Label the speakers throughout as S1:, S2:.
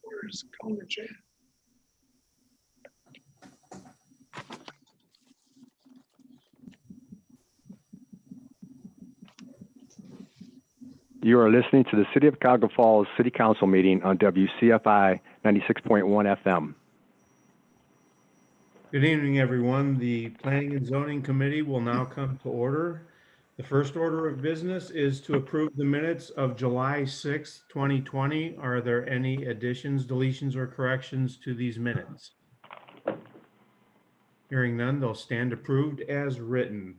S1: Where's Color Jan?
S2: You are listening to the City of Cuyahoga Falls City Council meeting on WCFI 96.1 FM.
S3: Good evening, everyone. The Planning and Zoning Committee will now come to order. The first order of business is to approve the minutes of July 6th, 2020. Are there any additions, deletions, or corrections to these minutes? Hearing none, they'll stand approved as written.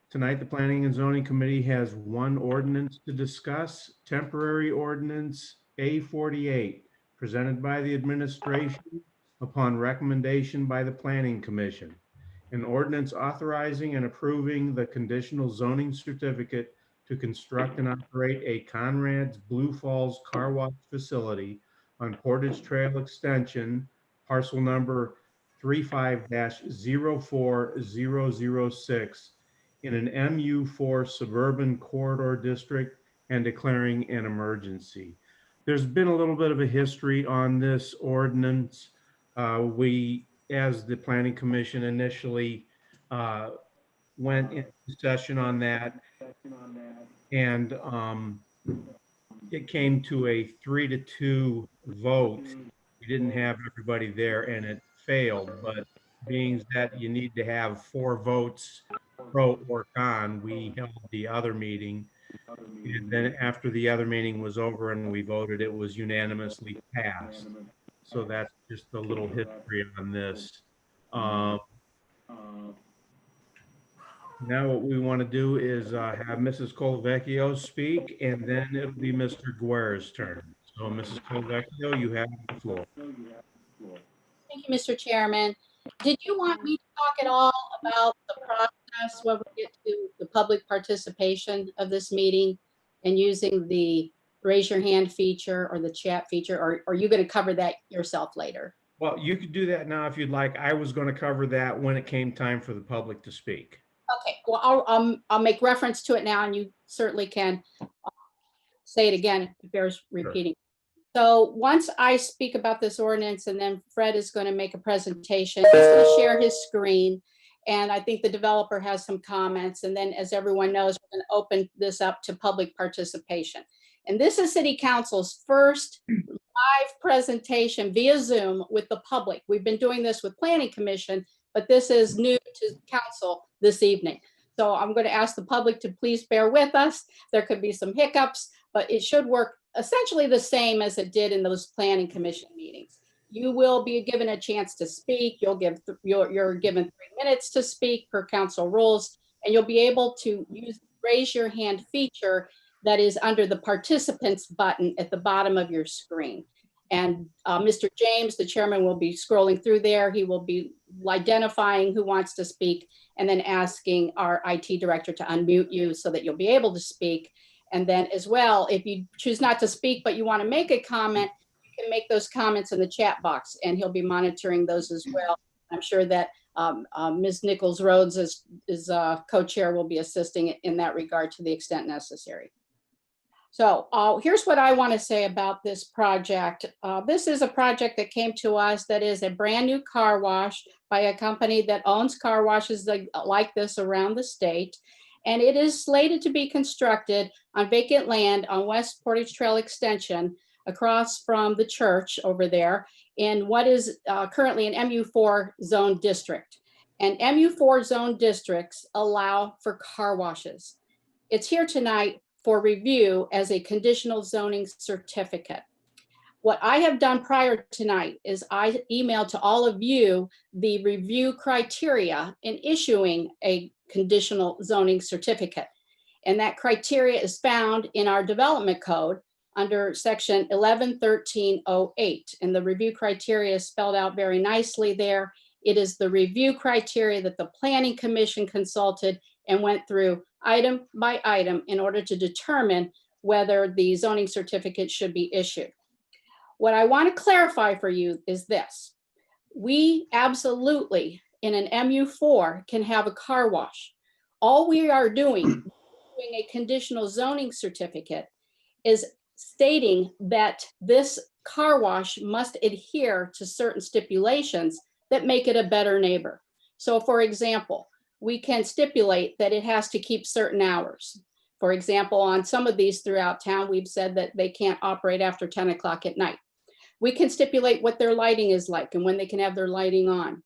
S3: Tonight, the Planning and Zoning Committee has one ordinance to discuss, temporary ordinance A48, presented by the administration upon recommendation by the Planning Commission. An ordinance authorizing and approving the conditional zoning certificate to construct and operate a Conrad's Blue Falls Car Wash facility on Portage Trail Extension, parcel number 35-04006 in an MU4 suburban corridor district and declaring an emergency. There's been a little bit of a history on this ordinance. We, as the Planning Commission, initially went into session on that, and it came to a 3-2 vote. We didn't have everybody there, and it failed. But being that you need to have 4 votes pro or con, we held the other meeting. And then after the other meeting was over and we voted, it was unanimously passed. So that's just a little history on this. Now what we want to do is have Mrs. Colavecchio speak, and then it'll be Mr. Guerra's turn. So Mrs. Colavecchio, you have the floor.
S4: Thank you, Mr. Chairman. Did you want me to talk at all about the process when we get to the public participation of this meeting and using the raise your hand feature or the chat feature, or are you going to cover that yourself later?
S3: Well, you could do that now if you'd like. I was going to cover that when it came time for the public to speak.
S4: Okay, well, I'll make reference to it now, and you certainly can say it again if it bears repeating. Sure. So once I speak about this ordinance, and then Fred is going to make a presentation, he's going to share his screen, and I think the developer has some comments, and then as everyone knows, we're going to open this up to public participation. And this is City Council's first live presentation via Zoom with the public. We've been doing this with Planning Commission, but this is new to Council this evening. So I'm going to ask the public to please bear with us. There could be some hiccups, but it should work essentially the same as it did in those Planning Commission meetings. You will be given a chance to speak. You're given 3 minutes to speak per council rules, and you'll be able to use the raise your hand feature that is under the participants button at the bottom of your screen. And Mr. James, the chairman, will be scrolling through there. He will be identifying who wants to speak and then asking our IT director to unmute you so that you'll be able to speak. And then as well, if you choose not to speak, but you want to make a comment, you can make those comments in the chat box, and he'll be monitoring those as well. I'm sure that Ms. Nichols Rhodes as co-chair will be assisting in that regard to the extent necessary. So here's what I want to say about this project. This is a project that came to us that is a brand new car wash by a company that owns car washes like this around the state. And it is slated to be constructed on vacant land on West Portage Trail Extension across from the church over there in what is currently an MU4 zone district. And MU4 zone districts allow for car washes. It's here tonight for review as a conditional zoning certificate. What I have done prior tonight is I emailed to all of you the review criteria in issuing a conditional zoning certificate. And that criteria is found in our development code under section 111308. And the review criteria is spelled out very nicely there. It is the review criteria that the Planning Commission consulted and went through item by item in order to determine whether the zoning certificate should be issued. What I want to clarify for you is this. We absolutely, in an MU4, can have a car wash. All we are doing a conditional zoning certificate is stating that this car wash must adhere to certain stipulations that make it a better neighbor. So for example, we can stipulate that it has to keep certain hours. For example, on some of these throughout town, we've said that they can't operate after 10 o'clock at night. We can stipulate what their lighting is like and when they can have their lighting on.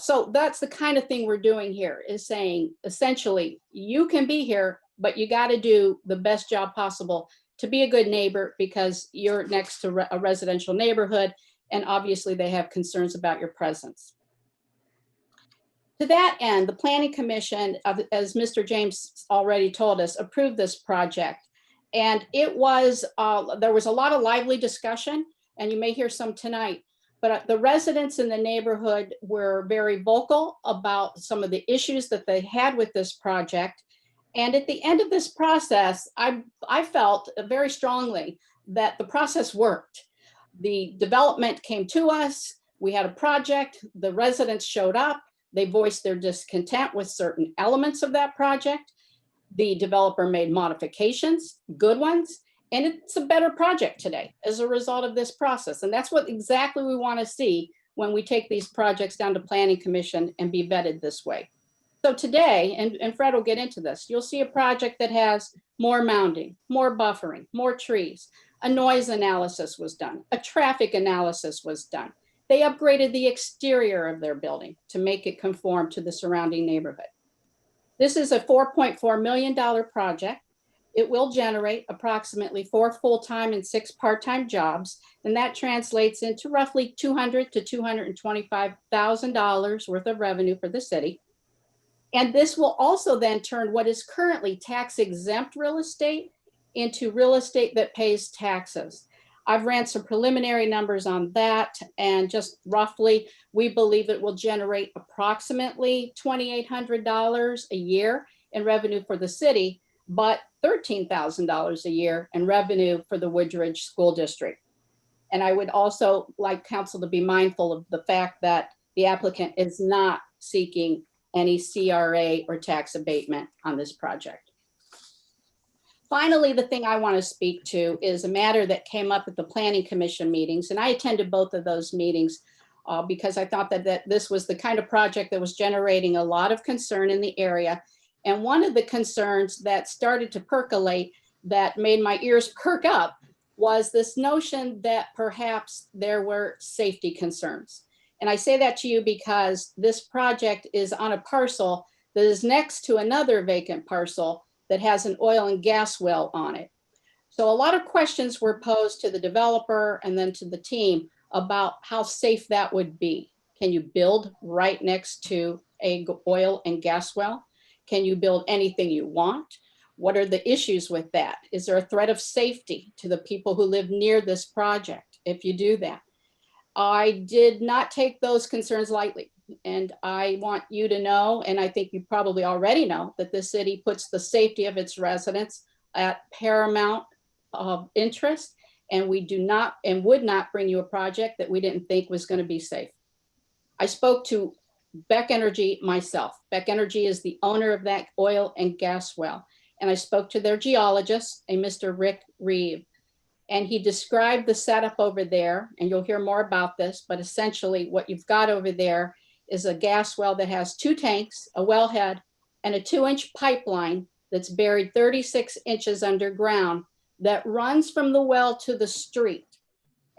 S4: So that's the kind of thing we're doing here, is saying essentially you can be here, but you got to do the best job possible to be a good neighbor, because you're next to a residential neighborhood, and obviously they have concerns about your presence. To that end, the Planning Commission, as Mr. James already told us, approved this project. And it was, there was a lot of lively discussion, and you may hear some tonight, but the residents in the neighborhood were very vocal about some of the issues that they had with this project. And at the end of this process, I felt very strongly that the process worked. The development came to us, we had a project, the residents showed up, they voiced their discontent with certain elements of that project. The developer made modifications, good ones, and it's a better project today as a result of this process. And that's what exactly we want to see when we take these projects down to Planning Commission and be vetted this way. So today, and Fred will get into this, you'll see a project that has more mounding, more buffering, more trees. A noise analysis was done. A traffic analysis was done. They upgraded the exterior of their building to make it conform to the surrounding neighborhood. This is a $4.4 million project. It will generate approximately 4 full-time and 6 part-time jobs, and that translates into roughly $200,000 to $225,000 worth of revenue for the city. And this will also then turn what is currently tax-exempt real estate into real estate that pays taxes. I've ran some preliminary numbers on that, and just roughly, we believe it will generate approximately $2,800 a year in revenue for the city, but $13,000 a year in revenue for the Woodridge School District. And I would also like council to be mindful of the fact that the applicant is not seeking any CRA or tax abatement on this project. Finally, the thing I want to speak to is a matter that came up at the Planning Commission meetings, and I attended both of those meetings because I thought that this was the kind of project that was generating a lot of concern in the area. And one of the concerns that started to percolate that made my ears perk up was this notion that perhaps there were safety concerns. And I say that to you because this project is on a parcel that is next to another vacant parcel that has an oil and gas well on it. So a lot of questions were posed to the developer and then to the team about how safe that would be. Can you build right next to an oil and gas well? Can you build anything you want? What are the issues with that? Is there a threat of safety to the people who live near this project if you do that? I did not take those concerns lightly. And I want you to know, and I think you probably already know, that the city puts the safety of its residents at paramount interest. And we do not and would not bring you a project that we didn't think was going to be safe. I spoke to Beck Energy myself. Beck Energy is the owner of that oil and gas well. And I spoke to their geologist, a Mr. Rick Reeve. And he described the setup over there, and you'll hear more about this, but essentially what you've got over there is a gas well that has 2 tanks, a wellhead, and a 2-inch pipeline that's buried 36 inches underground that runs from the well to the street.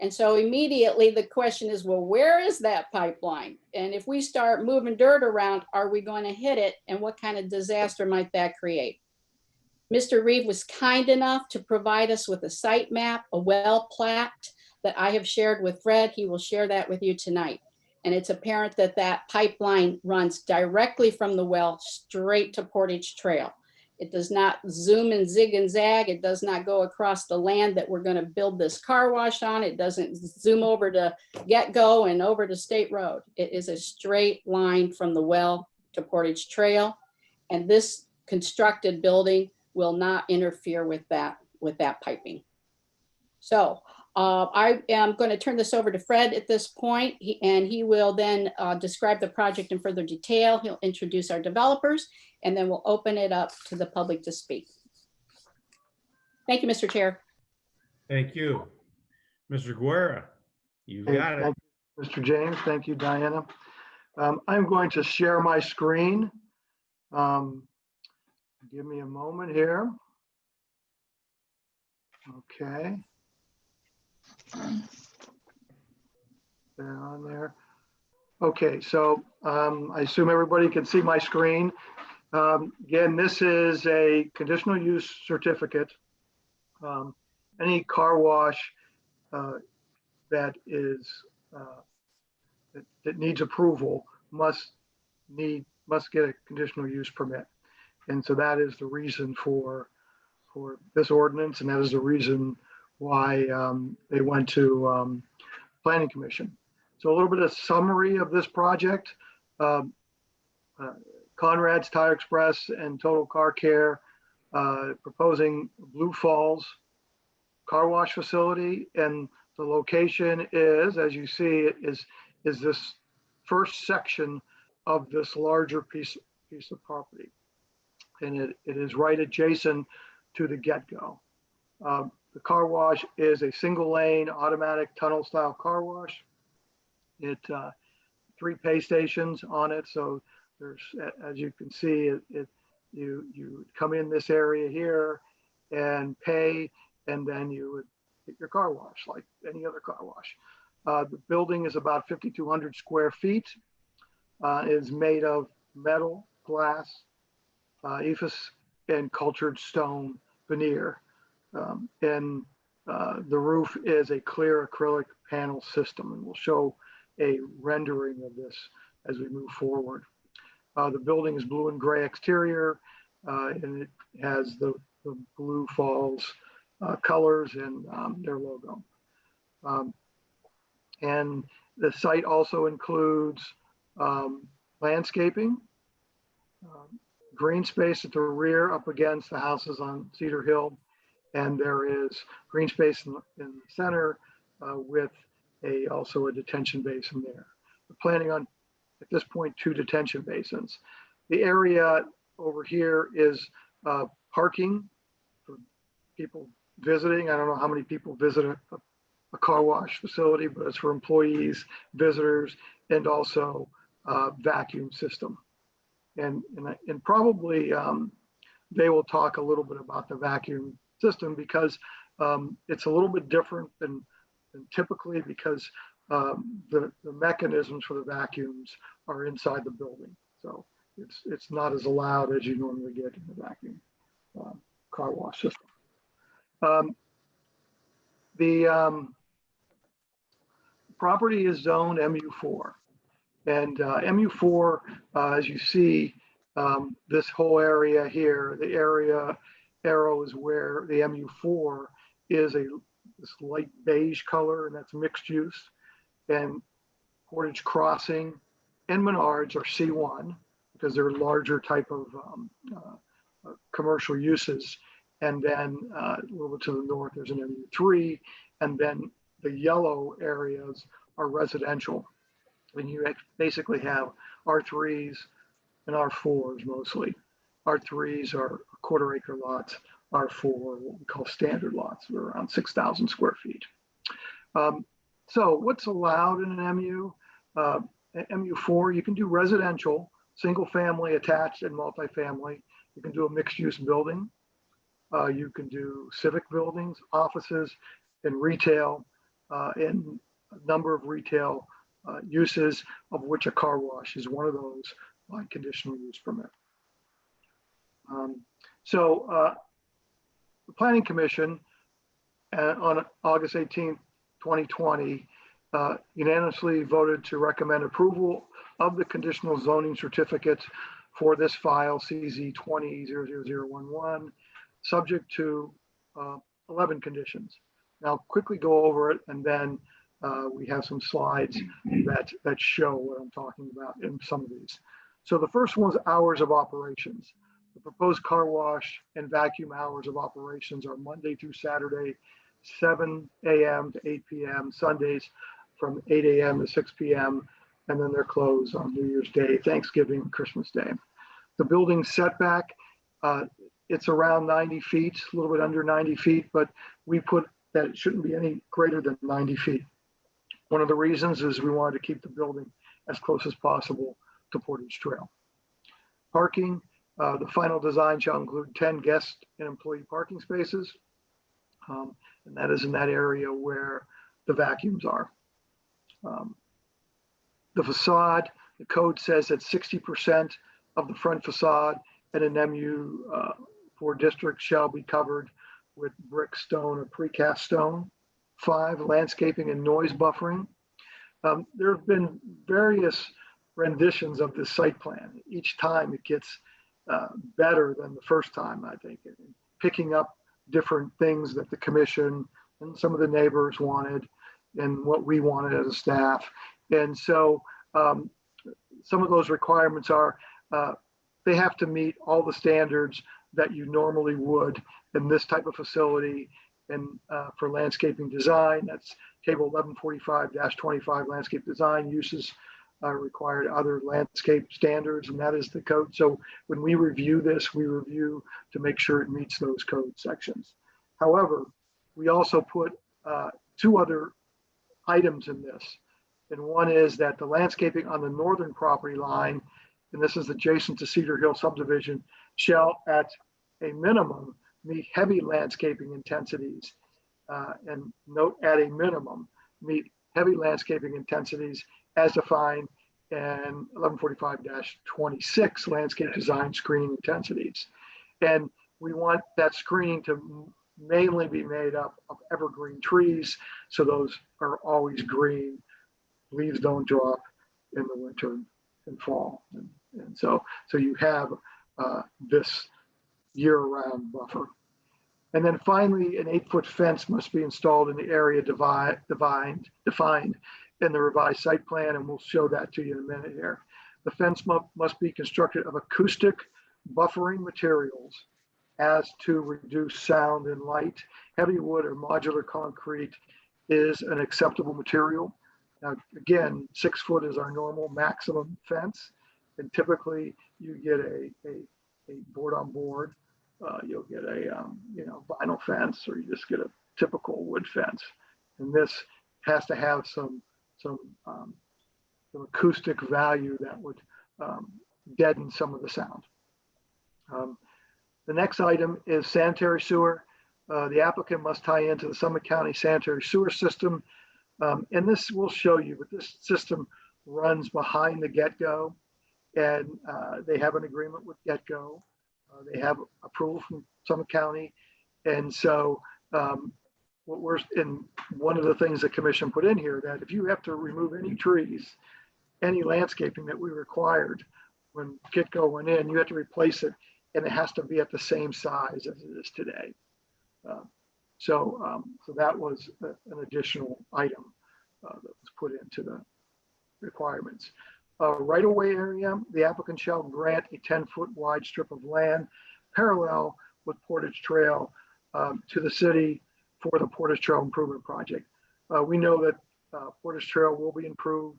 S4: And so immediately the question is, well, where is that pipeline? And if we start moving dirt around, are we going to hit it? And what kind of disaster might that create? Mr. Reeve was kind enough to provide us with a site map, a well plat that I have shared with Fred. He will share that with you tonight. And it's apparent that that pipeline runs directly from the well straight to Portage Trail. It does not zoom and zig and zag. It does not go across the land that we're going to build this car wash on. It doesn't zoom over to Get Go and over to State Road. It is a straight line from the well to Portage Trail. And this constructed building will not interfere with that piping. So I am going to turn this over to Fred at this point, and he will then describe the project in further detail. He'll introduce our developers, and then we'll open it up to the public to speak. Thank you, Mr. Chair.
S3: Thank you. Mr. Guerra, you
S1: Hey,
S3: got it.
S1: thank you, Mr. James. Thank you, Diana. I'm going to share my screen. Give me a moment here. Okay. They're on there. Okay, so I assume everybody can see my screen. Again, this is a conditional use certificate. Any car wash that is that needs approval must get a conditional use permit. And so that is the reason for this ordinance, and that is the reason why they went to Planning Commission. So a little bit of summary of this project. Conrad's Tire Express and Total Car Care proposing Blue Falls car wash facility, and the location is, as you see, is this first section of this larger piece of property, and it is right adjacent to the get-go. The car wash is a single lane automatic tunnel style car wash. It 3 pay stations on it, so there's, as you can see, you come in this area here and pay, and then you would get your car wash like any other car wash. The building is about 5,200 square feet. Is made of metal, glass, ephes, and cultured stone veneer. And the roof is a clear acrylic panel system, and we'll show a rendering of this as we move forward. The building is blue and gray exterior, and it has the Blue Falls colors and their logo. And the site also includes landscaping, green space at the rear up against the houses on Cedar Hill, and there is green space in the center with also a detention basin there. We're planning on, at this point, 2 detention basins. The area over here is parking for people visiting. I don't know how many people visit a car wash facility, but it's for employees, visitors, and also vacuum system. And probably they will talk a little bit about the vacuum system, because it's a little bit different than typically, because the mechanisms for the vacuums are inside the building. So it's not as loud as you normally get in the vacuum car wash system. The property is zoned MU4, and MU4, as you see, this whole area here, the area arrow is where the MU4 is this light beige color, and that's mixed use. And Portage Crossing and Menards are C1 because they're larger type of commercial uses. And then a little bit to the north, there's an MU3, and then the yellow areas are residential. And you basically have R3s and R4s mostly. R3s are 1/4 acre lots, R4 what we call standard lots, they're around 6,000 square feet. So what's allowed in an MU? MU4, you can do residential, single family, attached, and multifamily. You can do a mixed use building. You can do civic buildings, offices, and retail, and a number of retail uses, of which a car wash is one of those by conditional use permit. The Planning Commission on August 18th, 2020, unanimously voted to recommend approval of the conditional zoning certificate for this file CZ 20-00011, subject to 11 conditions. Now, I'll quickly go over it, and then we have some slides that show what I'm talking about in some of these. So the first one is hours of operations. The proposed car wash and vacuum hours of operations are Monday through Saturday, 7 a.m. to 8 p.m., Sundays from 8 a.m. to 6 p.m., and then they're closed on New Year's Day, Thanksgiving, and Christmas Day. The building setback, it's around 90 feet, a little bit under 90 feet, but we put that it shouldn't be any greater than 90 feet. One of the reasons is we wanted to keep the building as close as possible to Portage Trail. Parking, the final design shall include 10 guest and employee parking spaces. And that is in that area where the vacuums are. The facade, the code says that 60% of the front facade in an MU4 district shall be covered with brick, stone, or precast stone. 5, landscaping and noise buffering. There have been various renditions of this site plan. Each time it gets better than the first time, I think, picking up different things that the commission and some of the neighbors wanted and what we wanted as a staff. And so some of those requirements are, they have to meet all the standards that you normally would in this type of facility. And for landscaping design, that's table 1145-25 landscape design uses required other landscape standards, and that is the code. So when we review this, we review to make sure it meets those code sections. However, we also put 2 other items in this. And one is that the landscaping on the northern property line, and this is adjacent to Cedar Hill subdivision, shall at a minimum meet heavy landscaping intensities, and note at a minimum meet heavy landscaping intensities as defined in 1145-26 landscape design screening intensities. And we want that screening to mainly be made up of evergreen trees, so those are always green, leaves don't drop in the winter and fall. And so you have this year-round buffer. And then finally, an 8-foot fence must be installed in the area defined in the revised site plan, and we'll show that to you in a minute here. The fence must be constructed of acoustic buffering materials as to reduce sound and light. Heavy wood or modular concrete is an acceptable material. Now, again, 6 foot is our normal maximum fence, and typically you get a board on board. You'll get a vinyl fence, or you just get a typical wood fence. And this has to have some acoustic value that would deaden some of the sound. The next item is sanitary sewer. The applicant must tie into the Summit County sanitary sewer system. And this will show you, but this system runs behind the get-go, and they have an agreement with get-go. They have approval from Summit County. And so one of the things the commission put in here, that if you have to remove any trees, any landscaping that we required when get-go went in, you have to replace it, and it has to be at the same size as it is today. So that was an additional item that was put into the requirements. Right-of-way area, the applicant shall grant a 10-foot wide strip of land parallel with Portage Trail to the city for the Portage Trail Improvement Project. We know that Portage Trail will be improved.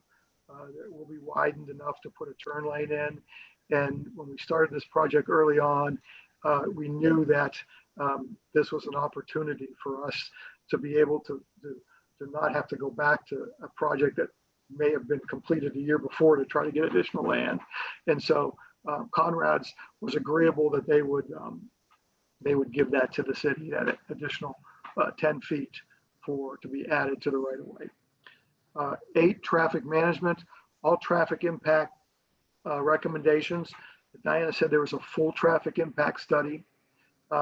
S1: It will be widened enough to put a turn lane in. And when we started this project early on, we knew that this was an opportunity for us to be able to not have to go back to a project that may have been completed a year before to try to get additional land. And so Conrad's was agreeable that they would give that to the city, that additional 10 feet to be added to the right of way. 8, traffic management. All traffic impact recommendations. Diana said there was a full traffic impact study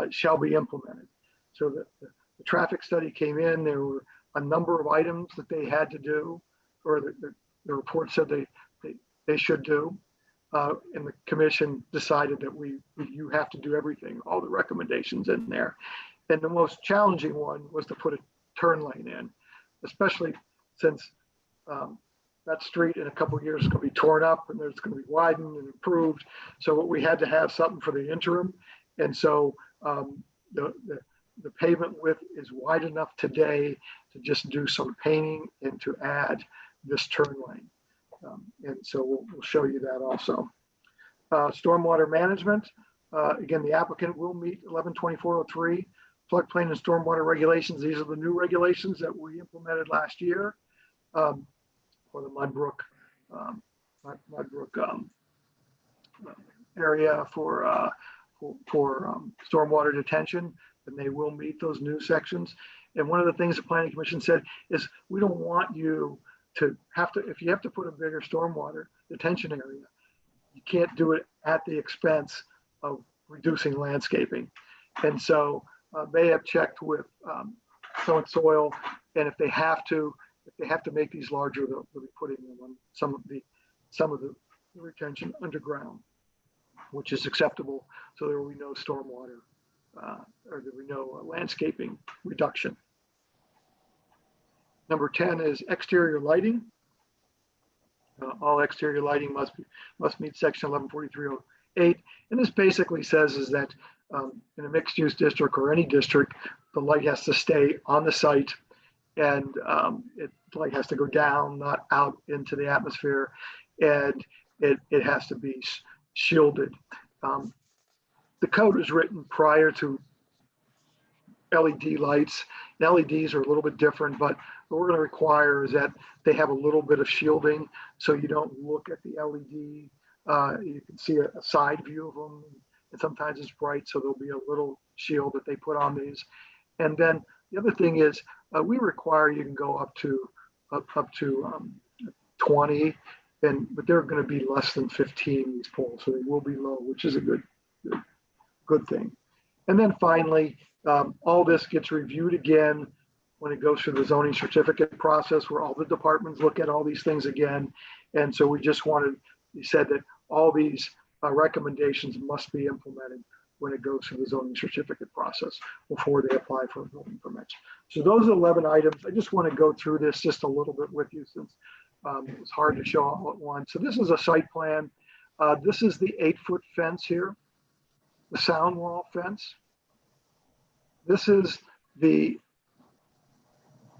S1: shall be implemented. So the traffic study came in. There were a number of items that they had to do, or the report said they should do. And the commission decided that you have to do everything, all the recommendations in there. And the most challenging one was to put a turn lane in, especially since that street in a couple of years is going to be torn up and it's going to be widened and improved. So we had to have something for the interim. And so the pavement width is wide enough today to just do some painting and to add this turn lane. And so we'll show you that also. Stormwater management. Again, the applicant will meet 112403 floodplain and stormwater regulations. These are the new regulations that we implemented last year for the Mudbrook area for stormwater detention, and they will meet those new sections. And one of the things the Planning Commission said is we don't want you to have to, if you have to put a bigger stormwater detention area, you can't do it at the expense of reducing landscaping. And so they have checked with soil, and if they have to make these larger, they'll be putting them on some of the retention underground, which is acceptable. So there will be no stormwater or there will be no landscaping reduction. Number 10 is exterior lighting. All exterior lighting must meet section 114308. And this basically says is that in a mixed use district or any district, the light has to stay on the site, and the light has to go down, not out into the atmosphere, and it has to be shielded. The code was written prior to LED lights. LEDs are a little bit different, but what we're going to require is that they have a little bit of shielding, so you don't look at the LED. You can see a side view of them, and sometimes it's bright, so there'll be a little shield that they put on these. And then the other thing is we require you can go up to 20, but they're going to be less than 15, these poles, so they will be low, which is a good thing. And then finally, all this gets reviewed again when it goes through the zoning certificate process, where all the departments look at all these things again. And so we said that all these recommendations must be implemented when it goes through the zoning certificate process before they apply for building permits. So those are 11 items. I just want to go through this just a little bit with you, since it's hard to show all at once. So this is a site plan. This is the 8-foot fence here, the sound wall fence. This is the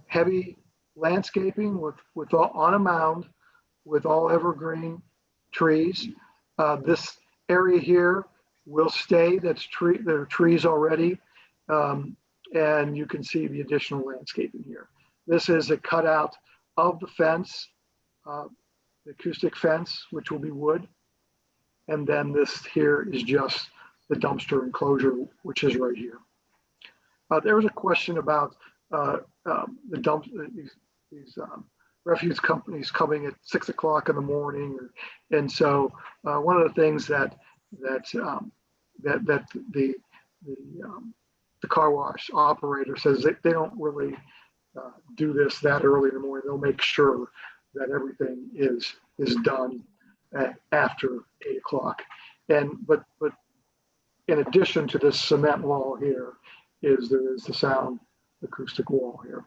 S1: heavy landscaping with all, on a mound with all evergreen trees. This area here will stay. There are trees already, and you can see the additional landscaping here. This is a cutout of the fence, the acoustic fence, which will be wood, and then this here is just the dumpster enclosure, which is right here. There was a question about these refuse companies coming at 6 o'clock in the morning, and so one of the things that the car wash operator says they don't really do this that early in the morning. They'll make sure that everything is done after 8 o'clock. But in addition to this cement wall here, there is the sound acoustic wall here.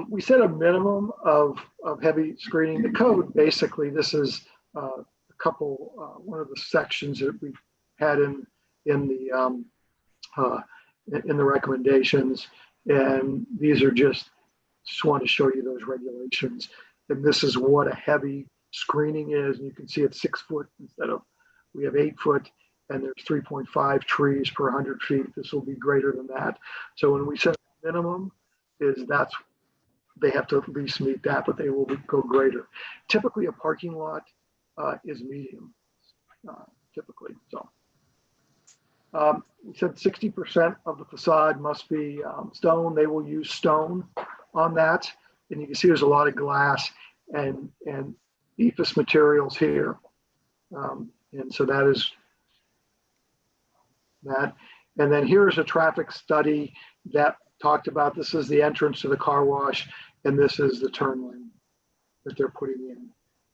S1: We set a minimum of heavy screening. The code, basically, this is one of the sections that we had in the recommendations, and these are just want to show you those regulations. And this is what a heavy screening is, and you can see it's 6 foot instead of, we have 8 foot, and there's 3.5 trees per 100 feet. This will be greater than that. So when we set a minimum, they have to at least meet that, but they will go greater. Typically, a parking lot is medium, typically. So we said 60% of the facade must be stone. They will use stone on that, and you can see there's a lot of glass and EPIS materials here, and so that is that. And then here's a traffic study that talked about, this is the entrance to the car wash, and this is the turn lane that they're putting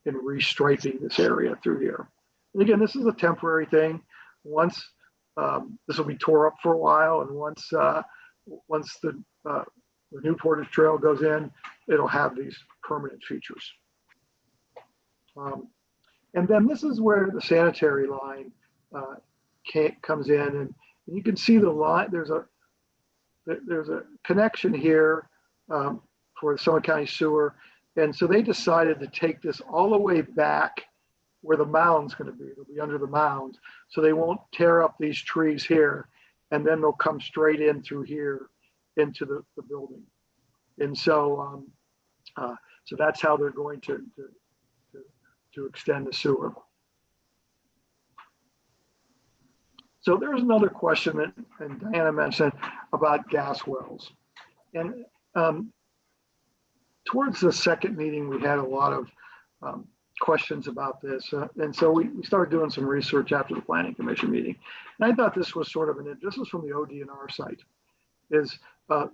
S1: in restriping this area through here. And again, this is a temporary thing. Once this will be tore up for a while, and once the new Portage Trail goes in, it'll have these permanent features. And then this is where the sanitary line comes in, and you can see the line. There's a connection here for the Summit County Sewer, and so they decided to take this all the way back where the mound's going to be. It'll be under the mound, so they won't tear up these trees here and then they'll come straight in through here into the building. And so, so that's how they're going to extend the sewer. So there's another question that, and Diana mentioned about gas wells. And towards the second meeting, we had a lot of questions about this. And so we started doing some research after the Planning Commission meeting. And I thought this was sort of this is from the ODNR site, is photo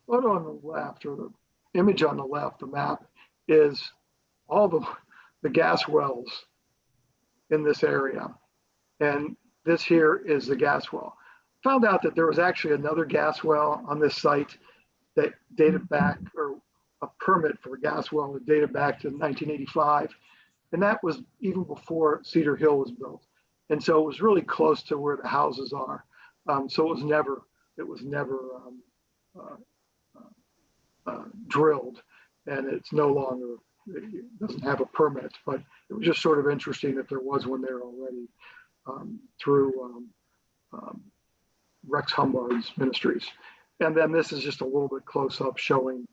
S1: on the left, or the image on the left, the map, is all the gas wells in this area. And this here is the gas well. Found out that there was actually another gas well on this site that dated back, or a permit for a gas well that dated back to 1985. And that was even before Cedar Hill was built. And so it was really close to where the houses are. So it was never drilled, and it's no longer, it doesn't have a permit, but it was just sort of interesting that there was one there already through Rex Humbard's ministries. And then this is just a little bit close up showing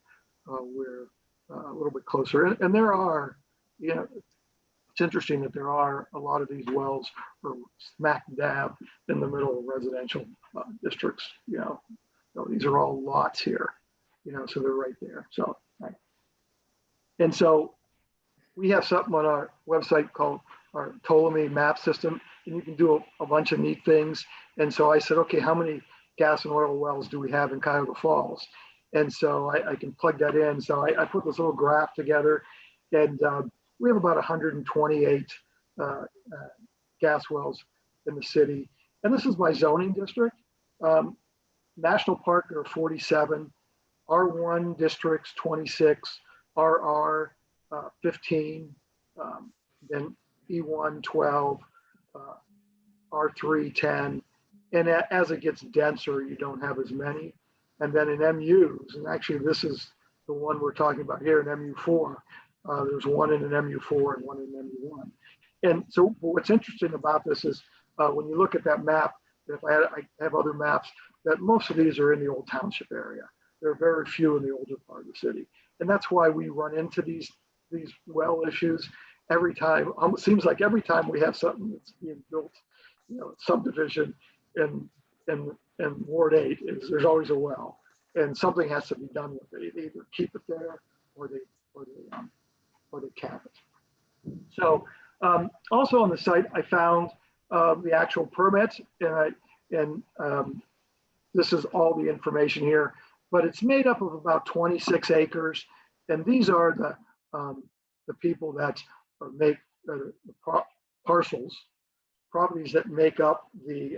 S1: where a little bit closer. And there are, you know, it's interesting that there are a lot of these wells are smack dab in the middle of residential districts. You know, so these are all lots here, you know, so they're right there. So, right. And so we have something on our website called our Ptolemy map system, and you can do a bunch of neat things. And so I said, okay, how many gas and oil wells do we have in Cuyahoga Falls? And so I can plug that in. So I put this little graph together, and we have about 128 gas wells in the city. And this is my zoning district. National Park, there are 47. R1 districts, 26. RR, 15. Then E1, 12. R3, 10. And as it gets denser, you don't have as many. And then in MUs, and actually this is the one we're talking about here in MU4, there's one in an MU4 and one in an MU1. And so what's interesting about this is when you look at that map, if I have other maps, that most of these are in the old township area. There are very few in the older part of the city. And that's why we run into these well issues every time. It seems like every time we have something that's being built, you know, subdivision in Ward 8, there's always a well, and something has to be done with it. They either keep it there or they cap it. So also on the site, I found the actual permits, and this is all the information here, but it's made up of about 26 acres, and these are the people that make the parcels, properties that make up the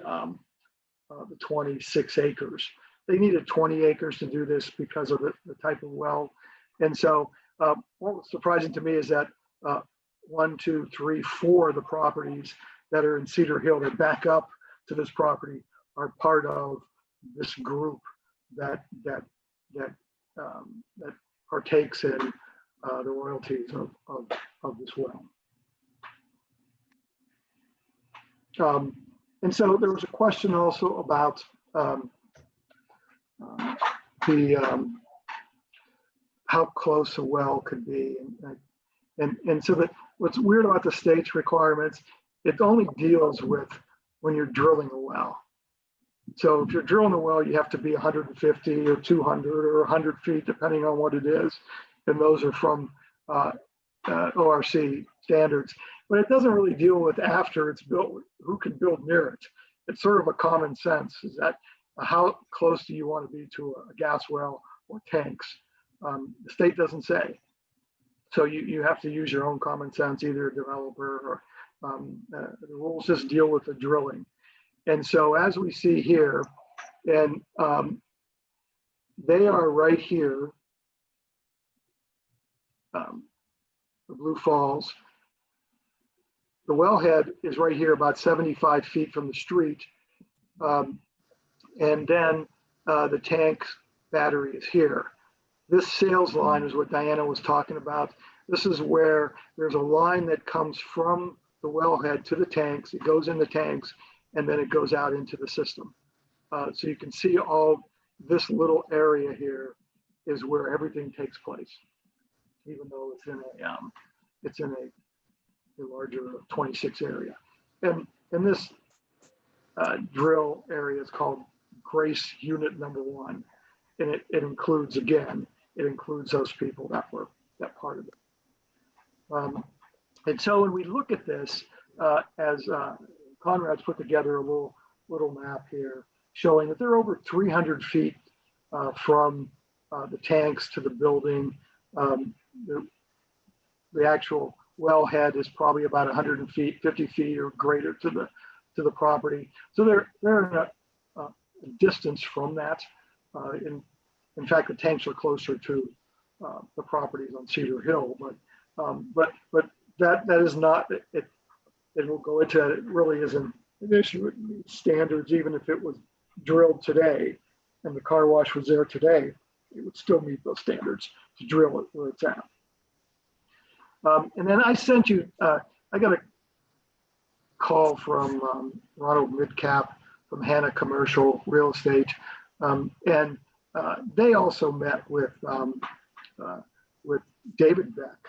S1: 26 acres. They needed 20 acres to do this because of the type of well. And so what was surprising to me is that 1, 2, 3, 4 of the properties that are in Cedar Hill that back up to this property are part of this group that partakes in the royalties of this well. And so there was a question also about how close a well could be, and so that what's weird about the state's requirements, it only deals with when you're drilling a well. So if you're drilling a well, you have to be 150 or 200 or 100 feet, depending on what it is, and those are from ORC standards. But it doesn't really deal with after it's built, who can build near it. It's sort of a common sense, is that how close do you want to be to a gas well or tanks? The state doesn't say. So you have to use your own common sense, either a developer or the rules just deal with the drilling. And so as we see here, and they are right here, the Blue Falls. The wellhead is right here, about 75 feet from the street. And then the tank battery is here. This sales line is what Diana was talking about. This is where there's a line that comes from the wellhead to the tanks. It goes in the tanks, and then it goes out into the system. So you can see all this little area here is where everything takes place, even though it's in a larger 26 area. And this drill area is called Grace Unit Number 1, and it includes, again, it includes those people that were that part of it. And so when we look at this, as Conrad's put together a little map here showing that they're over 300 feet from the tanks to the building. The actual wellhead is probably about 150 feet or greater to the property. So they're in a distance from that. In fact, the tanks are closer to the properties on Cedar Hill, but that is not it. And we'll go into that. It really isn't an issue. It meets standards, even if it was drilled today and the car wash was there today, it would still meet those standards to drill it where it's at. And then I sent you, I got a call from Ronald Midcap from Hannah Commercial Real Estate. And they also met with David Beck,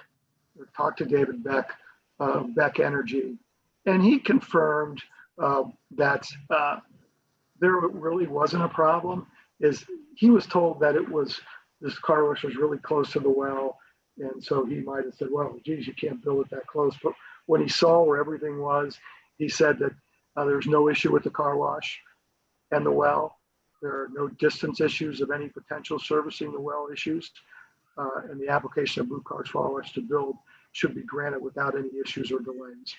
S1: or talked to David Beck, Beck Energy. And he confirmed that there really wasn't a problem. He was told that this car wash was really close to the well. And so he might have said, well, geez, you can't build it that close. But when he saw where everything was, he said that there's no issue with the car wash and the well. There are no distance issues of any potential servicing the well issues. And the application of Blue Cars Car Wash to build should be granted without any issues or delays.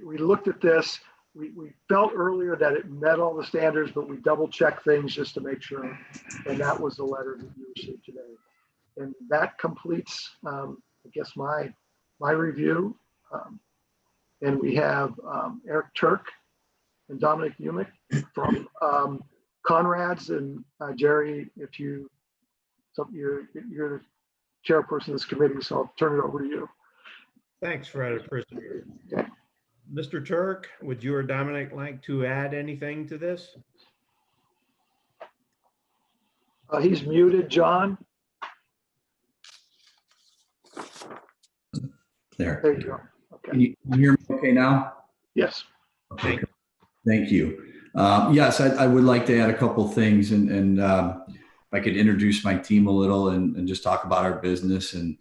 S1: We looked at this. We felt earlier that it met all the standards, but we double checked things just to make sure. And that was the letter that you received today. And that completes, I guess, my review. And we have Eric Turk and Dominic Umick from Conrad's, and Jerry, if you're the chairperson of this committee, so I'll turn it over to you.
S3: Thanks, Fred. I appreciate it.
S1: Okay.
S3: Mr. Turk, would you or Dominic like to add anything to this?
S1: He's muted, John.
S5: There.
S1: There you go. Okay.
S5: Can you hear me okay now?
S1: Yes.
S5: Okay. Thank you. Yes, I would like to add a couple things, and if I could introduce my team a little and just talk about our business and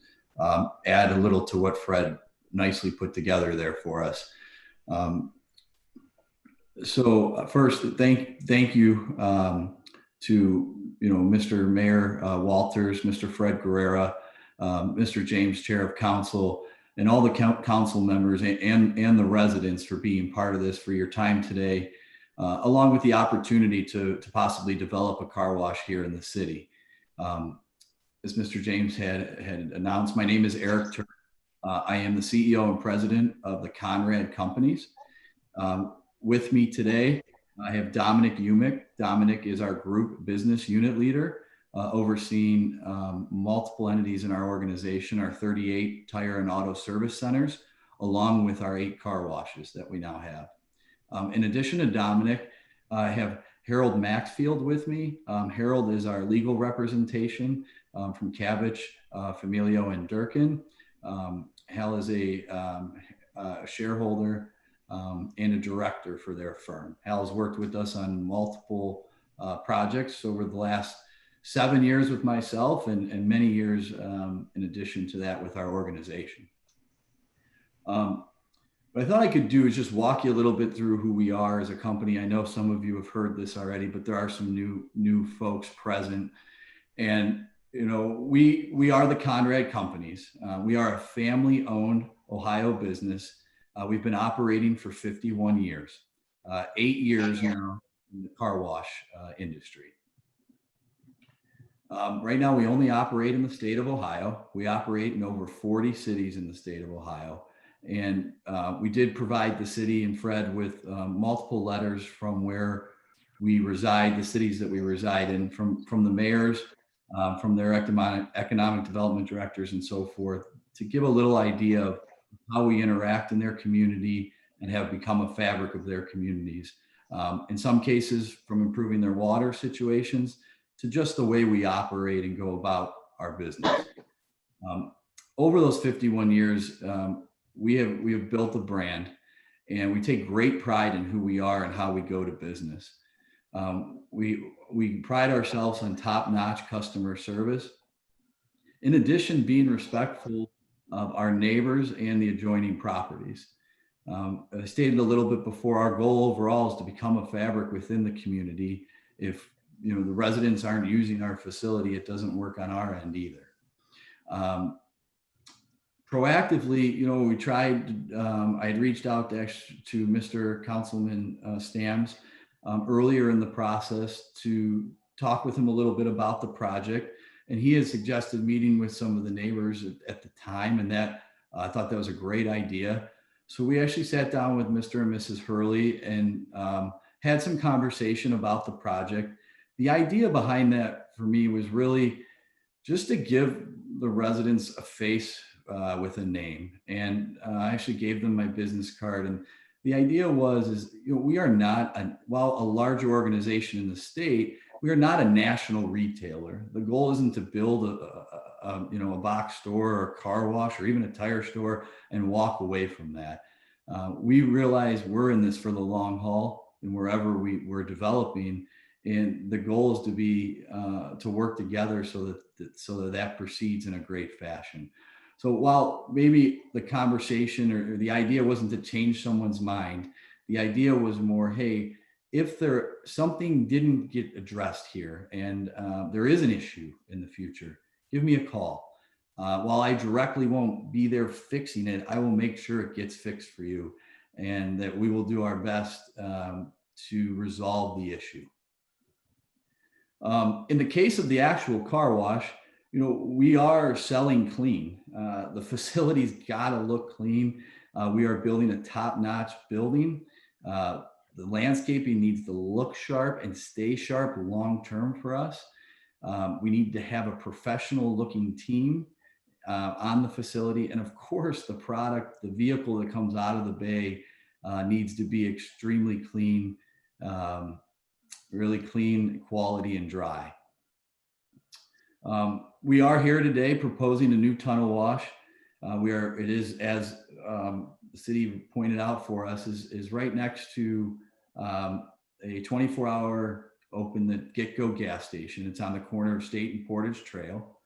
S5: add a little to what Fred nicely put together there for us. So first, thank you to Mr. Mayor Walters, Mr. Fred Guerrera, Mr. James, Chair of Council, and all the council members and the residents for being part of this, for your time today, along with the opportunity to possibly develop a car wash here in the city. As Mr. James had announced, my name is Eric Turk. I am the CEO and president of the Conrad Companies. With me today, I have Dominic Umick. Dominic is our group business unit leader, overseeing multiple entities in our organization, our 38 tire and auto service centers, along with our 8 car washes that we now have. In addition to Dominic, I have Harold Maxfield with me. Harold is our legal representation from Cabbage, Familio, and Durkin. Hal is a shareholder and a director for their firm. Hal has worked with us on multiple projects over the last 7 years with myself and many years in addition to that with our organization. What I thought I could do is just walk you a little bit through who we are as a company. I know some of you have heard this already, but there are some new folks present. And we are the Conrad Companies. We are a family-owned Ohio business. We've been operating for 51 years, 8 years now in the car wash industry. Right now, we only operate in the state of Ohio. We operate in over 40 cities in the state of Ohio. And we did provide the city and Fred with multiple letters from where we reside, the cities that we reside in, from the mayors, from their economic development directors and so forth, to give a little idea of how we interact in their community and have become a fabric of their communities. In some cases, from improving their water situations to just the way we operate and go about our business. Over those 51 years, we have built a brand, and we take great pride in who we are and how we go to business. We pride ourselves on top-notch customer service. In addition, being respectful of our neighbors and the adjoining properties. I stated a little bit before, our goal overall is to become a fabric within the community. If the residents aren't using our facility, it doesn't work on our end either. Proactively, we tried, I had reached out to Mr. Councilman Stams earlier in the process to talk with him a little bit about the project. And he had suggested meeting with some of the neighbors at the time, and that I thought that was a great idea. So we actually sat down with Mr. and Mrs. Hurley and had some conversation about the project. The idea behind that for me was really just to give the residents a face with a name. And I actually gave them my business card. And the idea was, we are not, while a larger organization in the state, we are not a national retailer. The goal isn't to build a box store or a car wash or even a tire store and walk away from that. We realize we're in this for the long haul, and wherever we're developing, and the goal is to be to work together so that proceeds in a great fashion. So while maybe the conversation or the idea wasn't to change someone's mind, the idea was more, hey, if something didn't get addressed here and there is an issue in the future, give me a call. While I directly won't be there fixing it, I will make sure it gets fixed for you, and that we will do our best to resolve the issue. In the case of the actual car wash, we are selling clean. The facility's got to look clean. We are building a top-notch building. The landscaping needs to look sharp and stay sharp long-term for us. We need to have a professional-looking team on the facility. And of course, the product, the vehicle that comes out of the bay needs to be extremely clean, really clean, quality, and dry. We are here today proposing a new tunnel wash. It is, as the city pointed out for us, is right next to a 24-hour open the get-go gas station. It's on the corner of State and Portage Trail.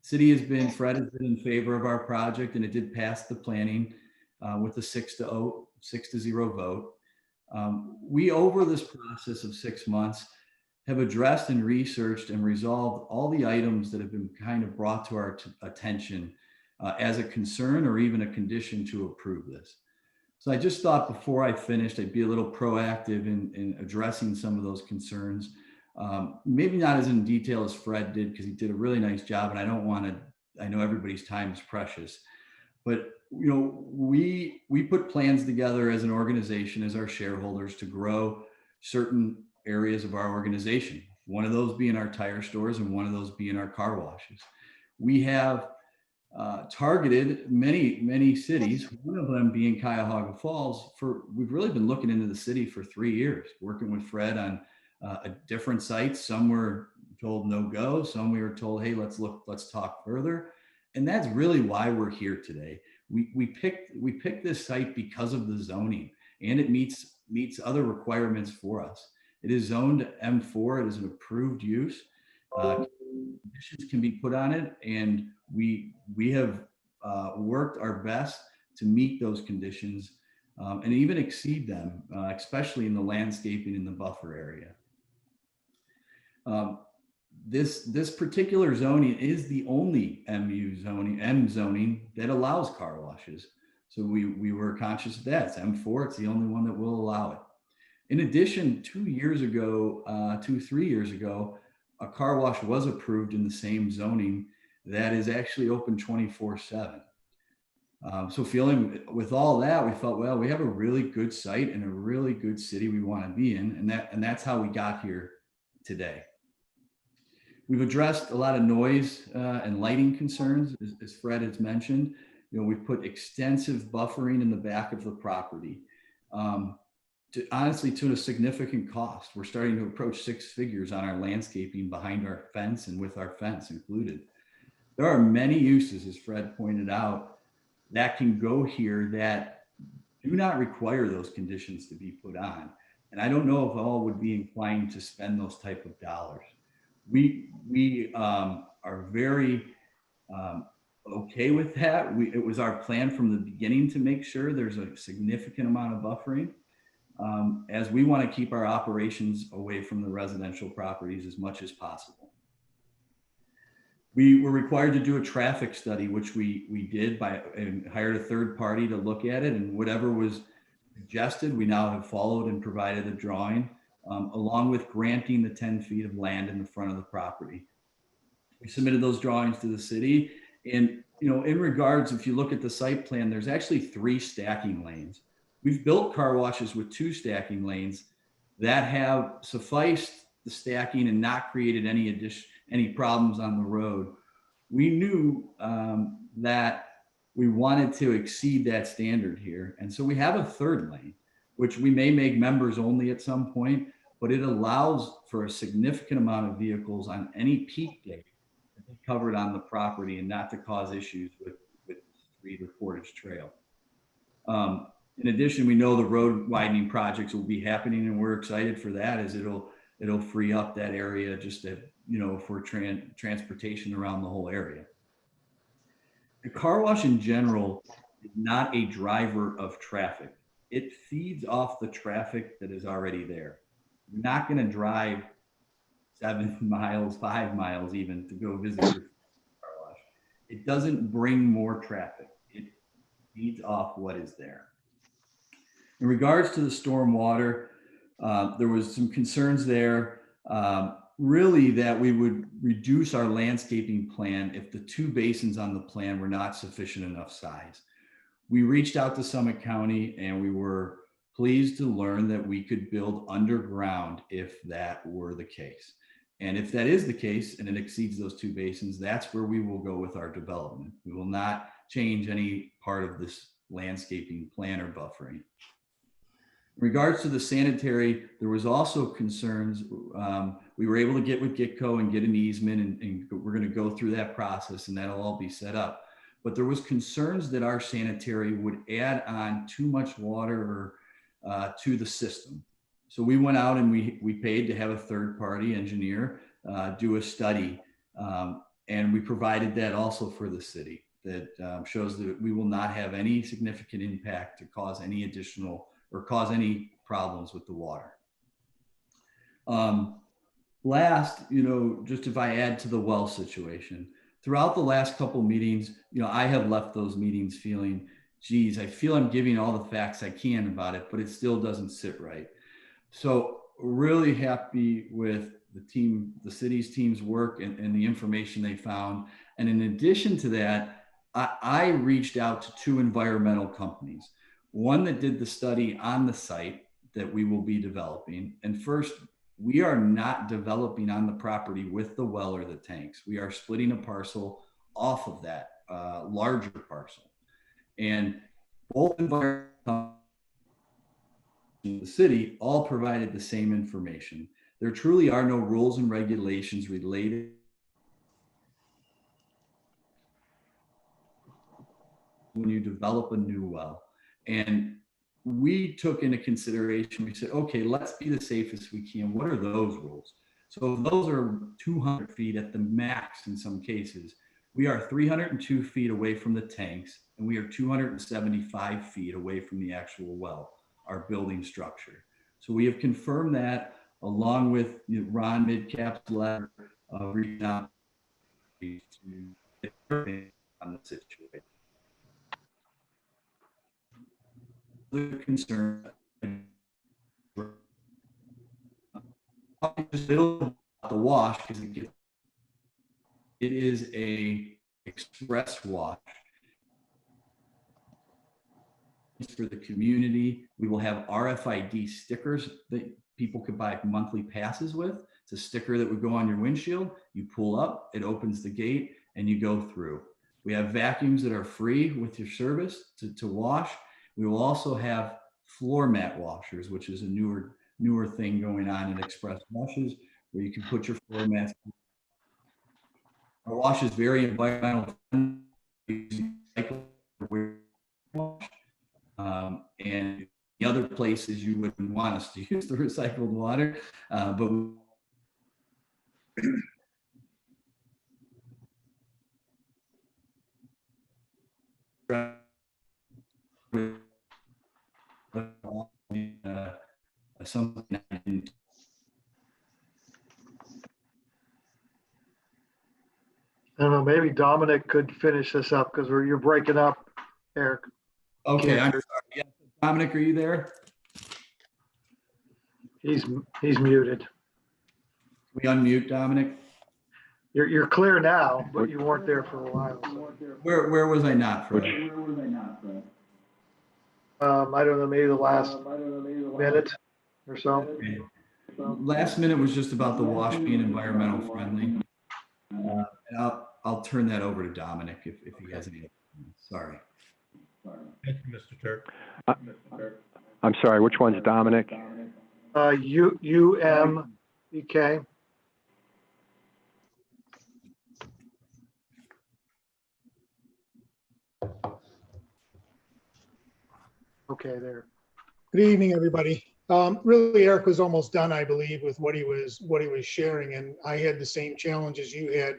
S5: Fred has been in favor of our project, and it did pass the planning with a 6-0 vote. We, over this process of 6 months, have addressed and researched and resolved all the items that have been kind of brought to our attention as a concern or even a condition to approve this. So I just thought before I finished, I'd be a little proactive in addressing some of those concerns. Maybe not as in detail as Fred did, because he did a really nice job, and I know everybody's time is precious, but we put plans together as an organization, as our shareholders, to grow certain areas of our organization. One of those being our tire stores, and one of those being our car washes. We have targeted many cities, one of them being Cuyahoga Falls. We've really been looking into the city for 3 years, working with Fred on different sites. Some were told no go, some we were told, hey, let's talk further. And that's really why we're here today. We picked this site because of the zoning, and it meets other requirements for us. It is zoned M4. It is an approved use. Conditions can be put on it, and we have worked our best to meet those conditions and even exceed them, especially in the landscaping in the buffer area. This particular zoning is the only M zoning that allows car washes. So we were conscious of that. It's M4. It's the only one that will allow it. In addition, 3 years ago, a car wash was approved in the same zoning that is actually open 24/7. So feeling with all that, we felt, well, we have a really good site and a really good city we want to be in, and that's how we got here today. We've addressed a lot of noise and lighting concerns, as Fred has mentioned. we've put extensive buffering in the back of the property. Honestly, to a significant cost. We're starting to approach 6 figures on our landscaping behind our fence and with our fence included. There are many uses, as Fred pointed out, that can go here that do not require those conditions to be put on. And I don't know if all would be inclined to spend those type of dollars. We are very okay with that. It was our plan from the beginning to make sure there's a significant amount of buffering, as we want to keep our operations away from the residential properties as much as possible. We were required to do a traffic study, which we did and hired a third party to look at it, and whatever was suggested, we now have followed and provided a drawing, along with granting the 10 feet of land in the front of the property. We submitted those drawings to the city, and in regards, if you look at the site plan, there's actually 3 stacking lanes. We've built car washes with 2 stacking lanes that have sufficed the stacking and not created any problems on the road. We knew that we wanted to exceed that standard here. And so we have a 3rd lane, which we may make members only at some point, but it allows for a significant amount of vehicles on any peak day to be covered on the property and not to cause issues with street or Portage Trail. In addition, we know the road widening projects will be happening, and we're excited for that, as it'll free up that area just to, for transportation around the whole area. The car wash in general is not a driver of traffic. It feeds off the traffic that is already there. You're not going to drive 7 miles, 5 miles even to go visit your car wash. It doesn't bring more traffic. It feeds off what is there. In regards to the stormwater, there was some concerns there, really, that we would reduce our landscaping plan if the 2 basins on the plan were not sufficient enough size. We reached out to Summit County, and we were pleased to learn that we could build underground if that were the case. And if that is the case and it exceeds those 2 basins, that's where we will go with our development. We will not change any part of this landscaping plan or buffering. In regards to the sanitary, there was also concerns. We were able to get with Gitco and get an easement, and we're going to go through that process, and that'll all be set up. But there was concerns that our sanitary would add on too much water to the system. So we went out and we paid to have a third-party engineer do a study, and we provided that also for the city that shows that we will not have any significant impact to cause any additional or cause any problems with the water. Last, just if I add to the well situation, throughout the last couple meetings, I have left those meetings feeling, geez, I feel I'm giving all the facts I can about it, but it still doesn't sit right. So really happy with the city's team's work and the information they found. And in addition to that, I reached out to 2 environmental companies. One that did the study on the site that we will be developing. And first, we are not developing on the property with the well or the tanks. We are splitting a parcel off of that larger parcel. And both environmental in the city all provided the same information. There truly are no rules and regulations related when you develop a new well. And we took into consideration, we said, okay, let's be the safest we can. What are those rules? So those are 200 feet at the max in some cases. We are 302 feet away from the tanks, and we are 275 feet away from the actual well, our building structure. So we have confirmed that along with Ron Midcap's letter reaching out to on the situation. The concern just about the wash because it is a express wash for the community. We will have RFID stickers that people could buy monthly passes with. It's a sticker that would go on your windshield. You pull up, it opens the gate, and you go through. We have vacuums that are free with your service to wash. We will also have floor mat washers, which is a newer thing going on in express washes, where you can put your floor mats. Our wash is very environmental friendly, and the other places you wouldn't want us to use the recycled water, but something I didn't.
S1: I don't know, maybe Dominic could finish this up because you're breaking up, Eric.
S5: Okay, I'm sorry. Yeah. Dominic, are you there?
S1: He's muted.
S5: We unmute Dominic.
S1: You're clear now, but you weren't there for a while. So.
S5: Where was I not, Fred?
S1: I don't know, maybe the last minute or so.
S5: Okay. Last minute was just about the wash being environmental friendly. And I'll turn that over to Dominic if he has any. Sorry.
S3: Thank you, Mr. Turk.
S2: I'm sorry, which one's Dominic?
S1: UMBK. Okay, there.
S6: Good evening, everybody. Really, Eric was almost done, I believe, with what he was sharing, and I had the same challenges you had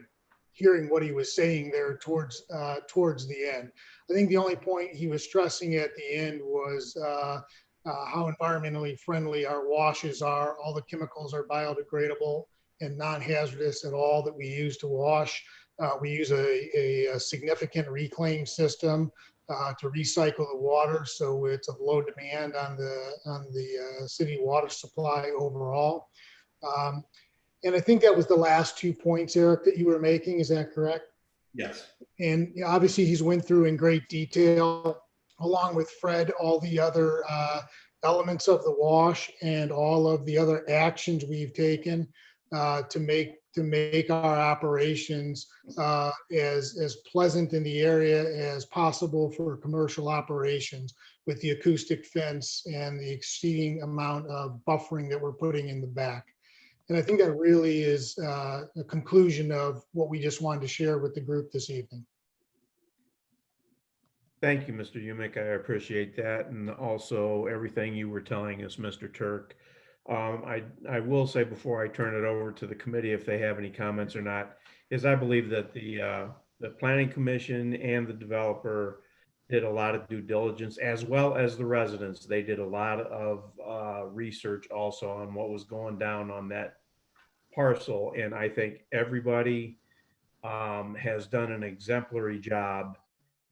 S6: hearing what he was saying there towards the end. I think the only point he was stressing at the end was how environmentally friendly our washes are. All the chemicals are biodegradable and non-hazardous at all that we use to wash. We use a significant reclaim system to recycle the water, so it's of low demand on the city water supply overall. And I think that was the last 2 points, Eric, that you were making. Is that correct?
S5: Yes.
S6: And obviously he's went through in great detail, along with Fred, all the other elements of the wash and all of the other actions we've taken to make our operations as pleasant in the area as possible for commercial operations, with the acoustic fence and the exceeding amount of buffering that we're putting in the back. And I think that really is a conclusion of what we just wanted to share with the group this evening.
S3: Thank you, Mr. Umick. I appreciate that. And also everything you were telling us, Mr. Turk. I will say before I turn it over to the committee, if they have any comments or not, is I believe that the Planning Commission and the developer did a lot of due diligence, as well as the residents. They did a lot of research also on what was going down on that parcel. And I think everybody has done an exemplary job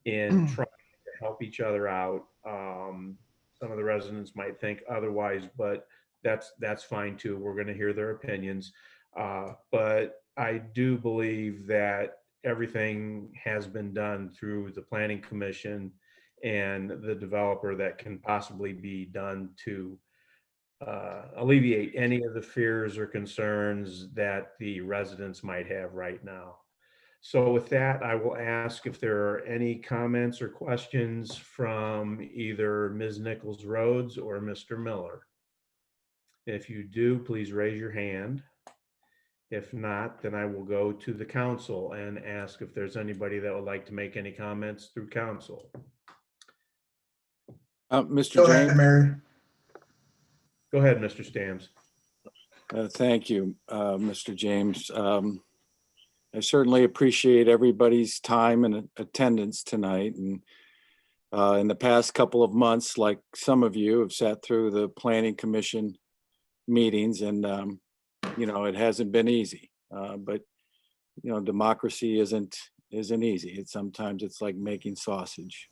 S3: in trying to help each other out. Some of the residents might think otherwise, but that's fine too. We're going to hear their opinions. But I do believe that everything has been done through the Planning Commission and the developer that can possibly be done to alleviate any of the fears or concerns that the residents might have right now. So with that, I will ask if there are any comments or questions from either Ms. Nichols Rhodes or Mr. Miller. If you do, please raise your hand. If not, then I will go to the council and ask if there's anybody that would like to make any comments through council.
S7: Mr. James.
S6: Mary.
S3: Go ahead, Mr. Stams.
S7: Thank you, Mr. James. I certainly appreciate everybody's time and attendance tonight. And in the past couple of months, like some of you have sat through the Planning Commission meetings, and it hasn't been easy. But democracy isn't easy. Sometimes it's like making sausage.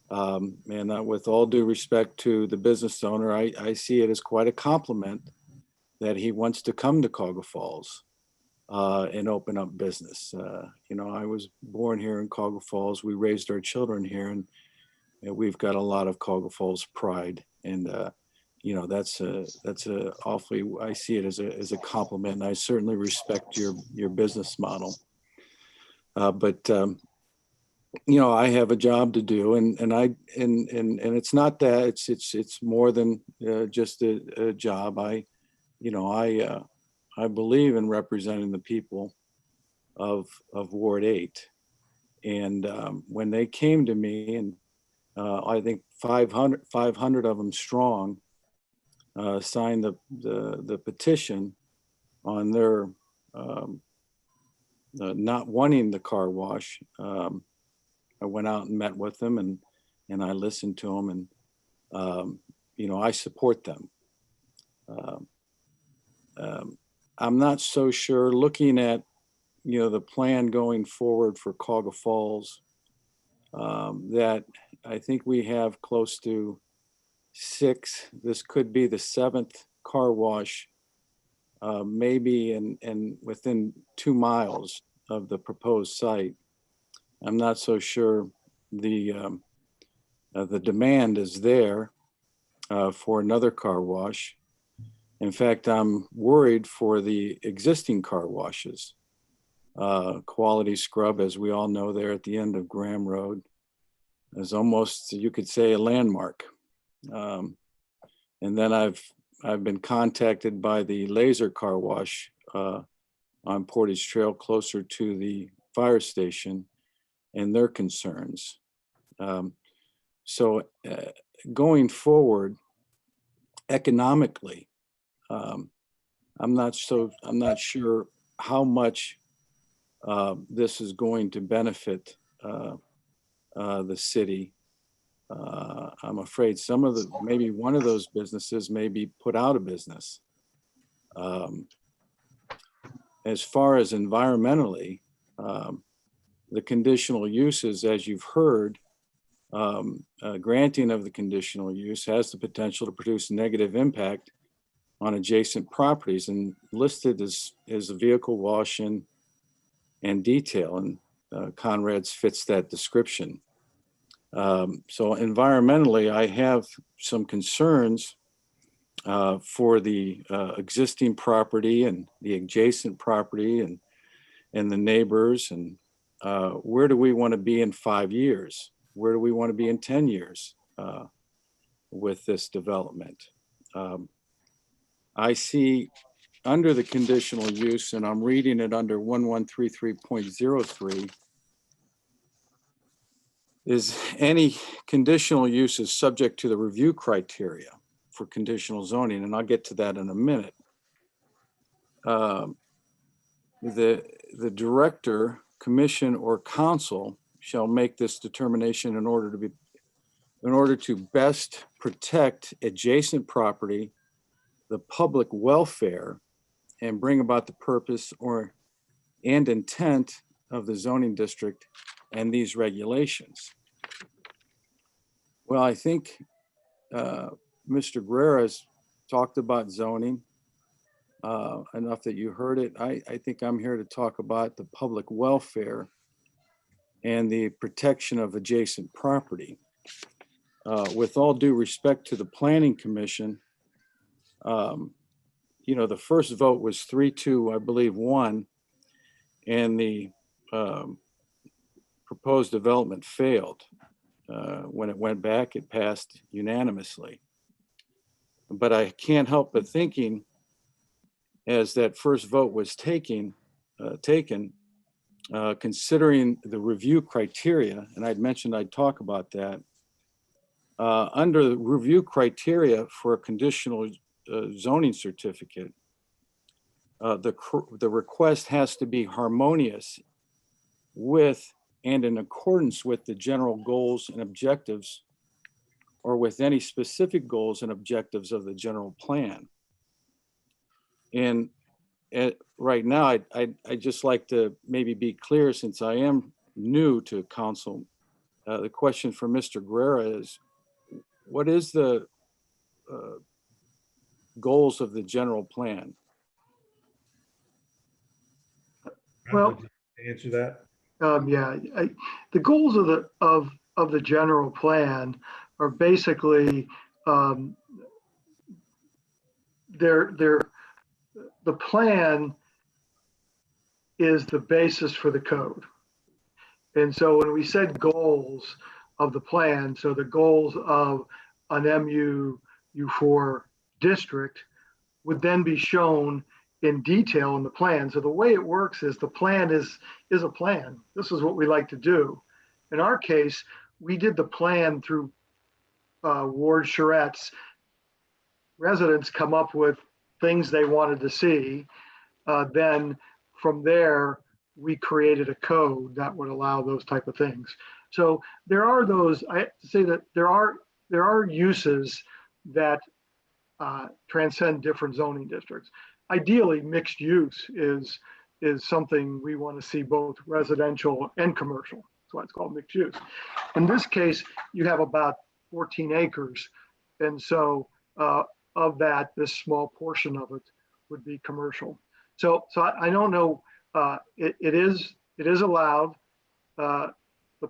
S7: And with all due respect to the business owner, I see it as quite a compliment that he wants to come to Cuyahoga Falls and open up business. I was born here in Cuyahoga Falls. We raised our children here, and we've got a lot of Cuyahoga Falls pride. And that's a awfully, I see it as a compliment, and I certainly respect your business model. But I have a job to do, and it's not that, it's more than just a job. I believe in representing the people of Ward 8. And when they came to me, and I think 500 of them strong, signed the petition on their not wanting the car wash. I went out and met with them, and I listened to them, and I support them. I'm not so sure, looking at the plan going forward for Cuyahoga Falls, that I think we have close to 6. This could be the 7th car wash, maybe in within 2 miles of the proposed site. I'm not so sure the demand is there for another car wash. In fact, I'm worried for the existing car washes. Quality Scrub, as we all know, there at the end of Graham Road, is almost, you could say, a landmark. And then I've been contacted by the Laser Car Wash on Portage Trail, closer to the fire station, and their concerns. So going forward, economically, I'm not sure how much this is going to benefit the city. I'm afraid maybe one of those businesses may be put out of business. As far as environmentally, the conditional uses, as you've heard, granting of the conditional use has the potential to produce negative impact on adjacent properties, and listed as a vehicle wash and detail, and Conrad's fits that description. So environmentally, I have some concerns for the existing property and the adjacent property and the neighbors, and where do we want to be in 5 years? Where do we want to be in 10 years with this development? I see under the conditional use, and I'm reading it under 1133.03, is any conditional use is subject to the review criteria for conditional zoning, and I'll get to that in a minute. The director, commission, or council shall make this determination in order to best protect adjacent property, the public welfare, and bring about the purpose and intent of the zoning district and these regulations. Well, I think Mr. Guerra's talked about zoning enough that you heard it. I think I'm here to talk about the public welfare and the protection of adjacent property. With all due respect to the Planning Commission, the first vote was 3-2, I believe, 1, and the proposed development failed. When it went back, it passed unanimously. But I can't help but thinking, as that first vote was taken, considering the review criteria, and I'd mentioned I'd talk about that, under the review criteria for a conditional zoning certificate, the request has to be harmonious with and in accordance with the general goals and objectives, or with any specific goals and objectives of the general plan. And right now, I'd just like to maybe be clear, since I am new to council. The question for Mr. Guerra is, what is the goals of the general plan?
S1: Well,
S3: Answer that.
S1: Yeah, the goals of the general plan are basically the plan is the basis for the code. And so when we said goals of the plan, so the goals of an MU4 district would then be shown in detail in the plan. So the way it works is the plan is a plan. This is what we like to do. In our case, we did the plan through Ward Charette's. Residents come up with things they wanted to see. Then from there, we created a code that would allow those type of things. So there are those, I have to say that there are uses that transcend different zoning districts. Ideally, mixed use is something we want to see both residential and commercial. That's why it's called mixed use. In this case, you have about 14 acres. And so of that, this small portion of it would be commercial. So I don't know, it is allowed. The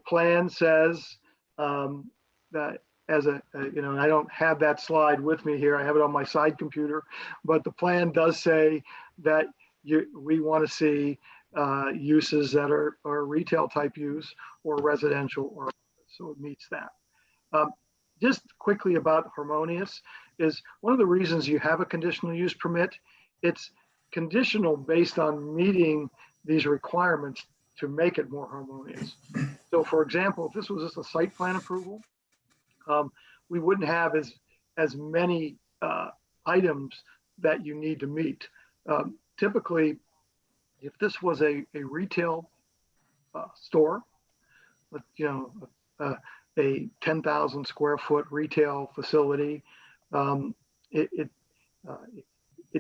S1: plan says that as I don't have that slide with me here. I have it on my side computer, but the plan does say that we want to see uses that are retail type use or residential, or so it meets that. Just quickly about harmonious is one of the reasons you have a conditional use permit. It's conditional based on meeting these requirements to make it more harmonious. So for example, if this was just a site plan approval, we wouldn't have as many items that you need to meet. Typically, if this was a retail store, a 10,000 square foot retail facility, it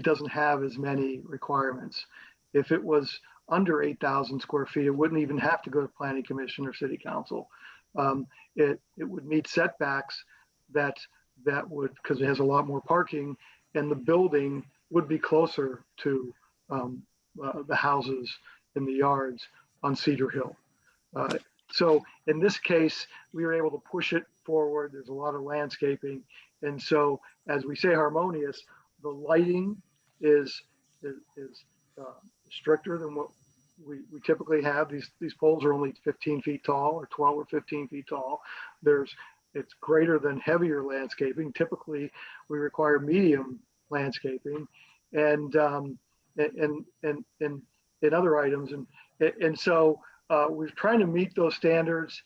S1: doesn't have as many requirements. If it was under 8,000 square feet, it wouldn't even have to go to planning commission or city council. It would meet setbacks that would, because it has a lot more parking, and the building would be closer to the houses in the yards on Cedar Hill. So in this case, we were able to push it forward. There's a lot of landscaping. And so as we say harmonious, the lighting is stricter than what we typically have. These poles are only 15 feet tall, or 12 or 15 feet tall. It's greater than heavier landscaping. Typically, we require medium landscaping and other items. And so we're trying to meet those standards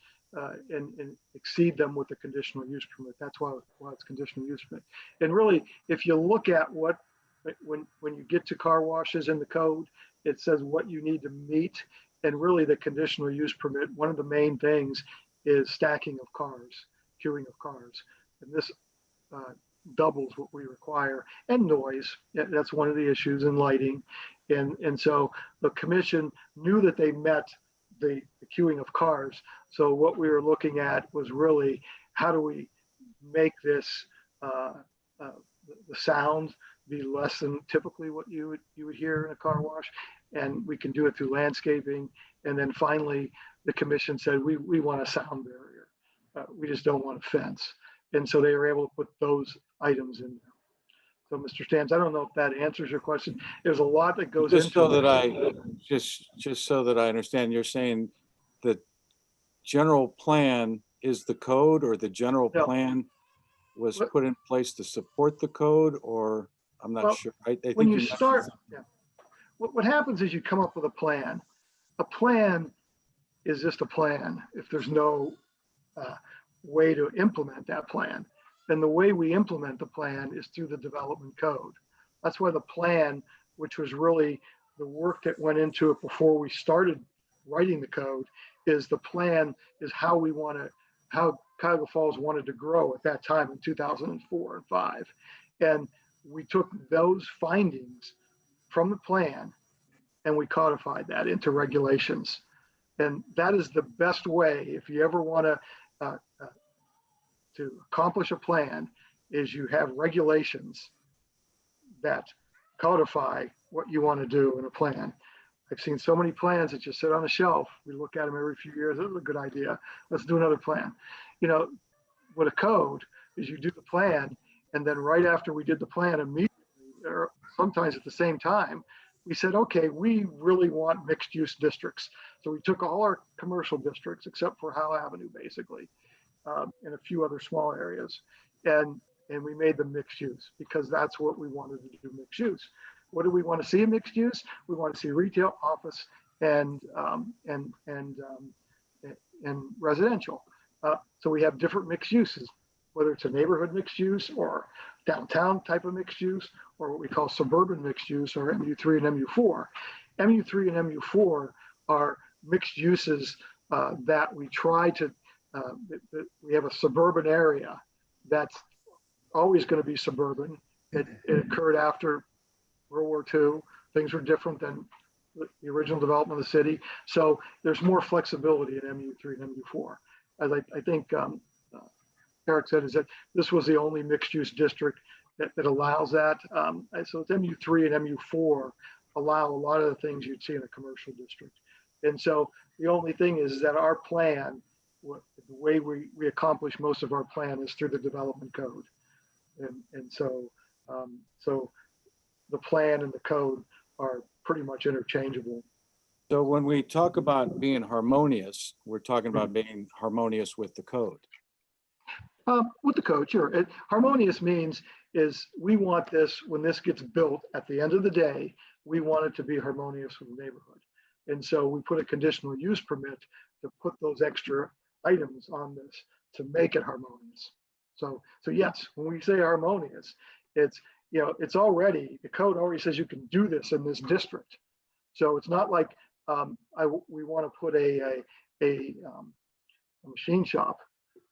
S1: and exceed them with the conditional use permit. That's why it's conditional use permit. And really, if you look at when you get to car washes in the code, it says what you need to meet. And really the conditional use permit, one of the main things is stacking of cars, queuing of cars. And this doubles what we require, and noise. That's one of the issues, in lighting. And so the commission knew that they met the queuing of cars. So what we were looking at was really, how do we make this, the sound be less than typically what you would hear in a car wash. And we can do it through landscaping. And then finally, the commission said, we want a sound barrier. We just don't want a fence. And so they were able to put those items in there. So Mr. Stams, I don't know if that answers your question. There's a lot that goes
S7: Just
S1: into
S7: so
S1: it.
S7: that so that I understand, you're saying the general plan is the code, or the general plan was put in place to support the code, or I'm not sure. I think
S1: when you start, what happens is you come up with a plan. A plan is just a plan if there's no way to implement that plan. Then the way we implement the plan is through the development code. That's why the plan, which was really the work that went into it before we started writing the code, is the plan is how we want to, how Cuyahoga Falls wanted to grow at that time in 2004 and 5. And we took those findings from the plan and we codified that into regulations. And that is the best way, if you ever want to accomplish a plan, is you have regulations that codify what you want to do in a plan. I've seen so many plans that just sit on the shelf. We look at them every few years. This is a good idea. Let's do another plan. You know, what a code is, you do the plan, and then right after we did the plan, immediately, or sometimes at the same time, we said, okay, we really want mixed use districts. So we took all our commercial districts except for Howe Avenue, basically, and a few other small areas. And we made them mixed use because that's what we wanted to do, mixed use. What do we want to see in mixed use? We want to see retail, office, and residential. So we have different mixed uses, whether it's a neighborhood mixed use or downtown type of mixed use, or what we call suburban mixed use, or MU3 and MU4. MU3 and MU4 are mixed uses that we try to, we have a suburban area that's always going to be suburban. It occurred after World War II. Things were different than the original development of the city. So there's more flexibility in MU3 and MU4. As I think Eric said, is that this was the only mixed use district that allows that. So it's MU3 and MU4 allow a lot of the things you'd see in a commercial district. And so the only thing is that our plan, the way we accomplish most of our plan is through the development code. And so the plan and the code are pretty much interchangeable.
S7: So when we talk about being harmonious, we're talking about being harmonious with the code.
S1: With the code, sure. Harmonious means is we want this, when this gets built at the end of the day, we want it to be harmonious with the neighborhood. And so we put a conditional use permit to put those extra items on this to make it harmonious. So yes, when we say harmonious, it's, you know, it's already, the code already says you can do this in this district. So it's not like we want to put a machine shop,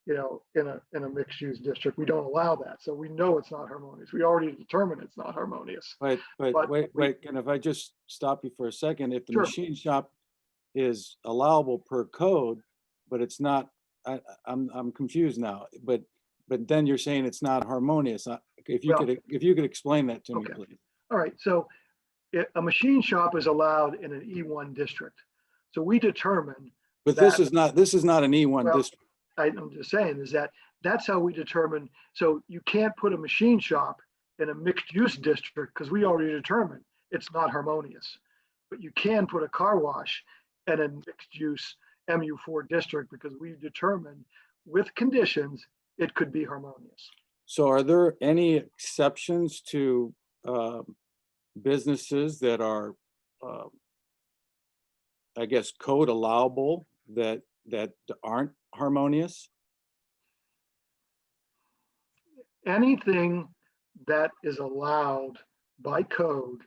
S1: you know, in a mixed use district. We don't allow that. So we know it's not harmonious. We already determined it's not harmonious.
S7: But wait, and if I just stop you for a second, if the
S1: Sure.
S7: machine shop is allowable per code, but it's not, I'm confused now, but then you're saying it's not harmonious. If you could explain that to me,
S1: Okay.
S7: please.
S1: All right. So a machine shop is allowed in an E1 district. So we determined.
S7: But
S1: that,
S7: this is not an E1
S1: well,
S7: district.
S1: I'm just saying is that's how we determine. So you can't put a machine shop in a mixed use district because we already determined it's not harmonious. But you can put a car wash in a mixed use MU4 district because we determined with conditions it could be harmonious.
S7: So are there any exceptions to businesses that are, I guess, code allowable that aren't harmonious?
S1: Anything that is allowed by code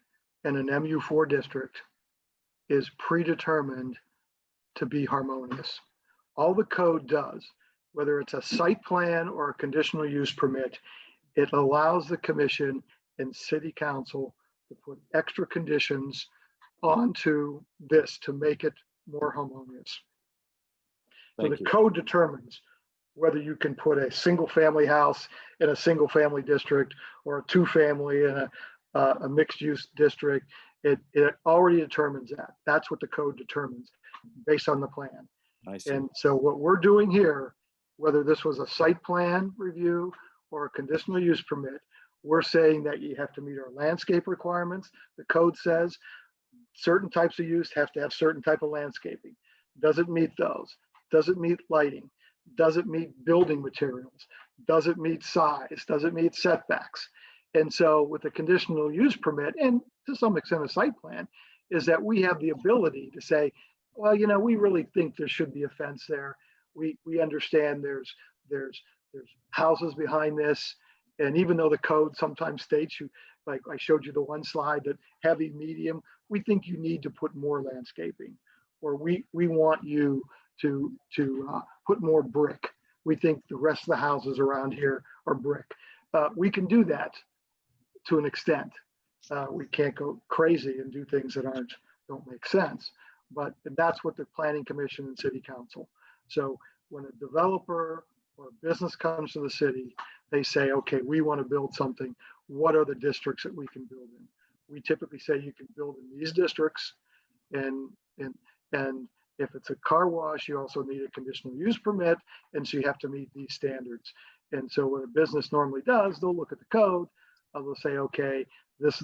S1: in an MU4 district is predetermined to be harmonious. All the code does, whether it's a site plan or a conditional use permit, it allows the commission and city council to put extra conditions onto this to make it more harmonious. So the code determines whether you can put a single family house in a single family district or a two family in a mixed use district. It already determines that. That's what the code determines based on the plan.
S7: I see.
S1: And so what we're doing here, whether this was a site plan review or a conditional use permit, we're saying that you have to meet our landscape requirements. The code says certain types of use have to have certain type of landscaping. Doesn't meet those. Doesn't meet lighting. Doesn't meet building materials. Doesn't meet size. Doesn't meet setbacks. And so with the conditional use permit, and to some extent a site plan, is that we have the ability to say, well, you know, we really think there should be a fence there. We understand there's houses behind this. And even though the code sometimes states, you, like I showed you the one slide, that heavy, medium, we think you need to put more landscaping, or we want you to put more brick. We think the rest of the houses around here are brick. We can do that to an extent. We can't go crazy and do things that don't make sense, but that's what the Planning Commission and City Council. So when a developer or a business comes to the city, they say, okay, we want to build something. What are the districts that we can build in? We typically say you can build in these districts, and if it's a car wash, you also need a conditional use permit, and so you have to meet these standards. And so what a business normally does, they'll look at the code, They'll say, okay, this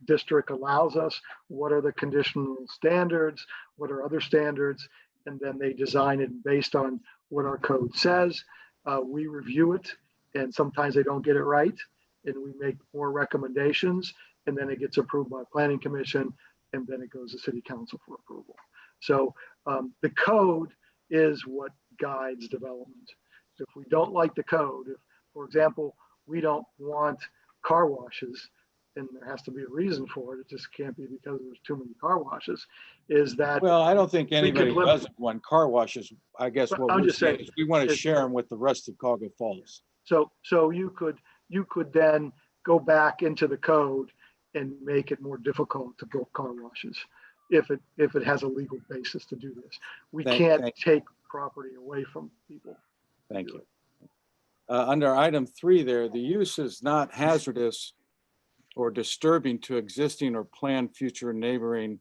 S1: district allows us, what are the conditional standards? What are other standards? And then they design it based on what our code says. We review it, and sometimes they don't get it right, and we make more recommendations, and then it gets approved by Planning Commission, and then it goes to City Council for approval. So the code is what guides development. So if we don't like the code, if, for example, we don't want car washes, and there has to be a reason for it, it just can't be because there's too many car washes, is that.
S7: Well, I don't think anybody
S1: limit-
S7: doesn't want car washes. I guess
S1: But
S7: what
S1: I'm
S7: we're
S1: just
S7: saying
S1: saying,
S7: is we want to
S1: it's-
S7: share them with the rest of Cuyahoga Falls.
S1: So you could then go back into the code and make it more difficult to build car washes if it has a legal basis to do this. We can't take property away from people.
S7: Thank you. Under item 3 there, the use is not hazardous or disturbing to existing or planned future neighboring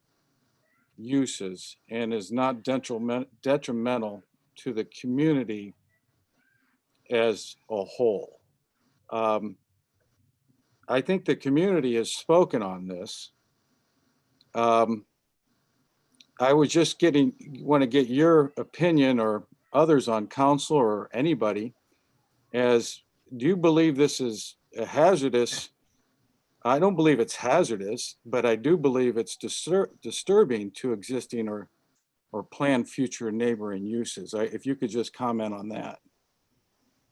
S7: uses and is not detrimental to the community as a whole. I think the community has spoken on this. I was just want to get your opinion, or others on council or anybody, as do you believe this is a hazardous? I don't believe it's hazardous, but I do believe it's disturbing to existing or planned future neighboring uses. If you could just comment on that.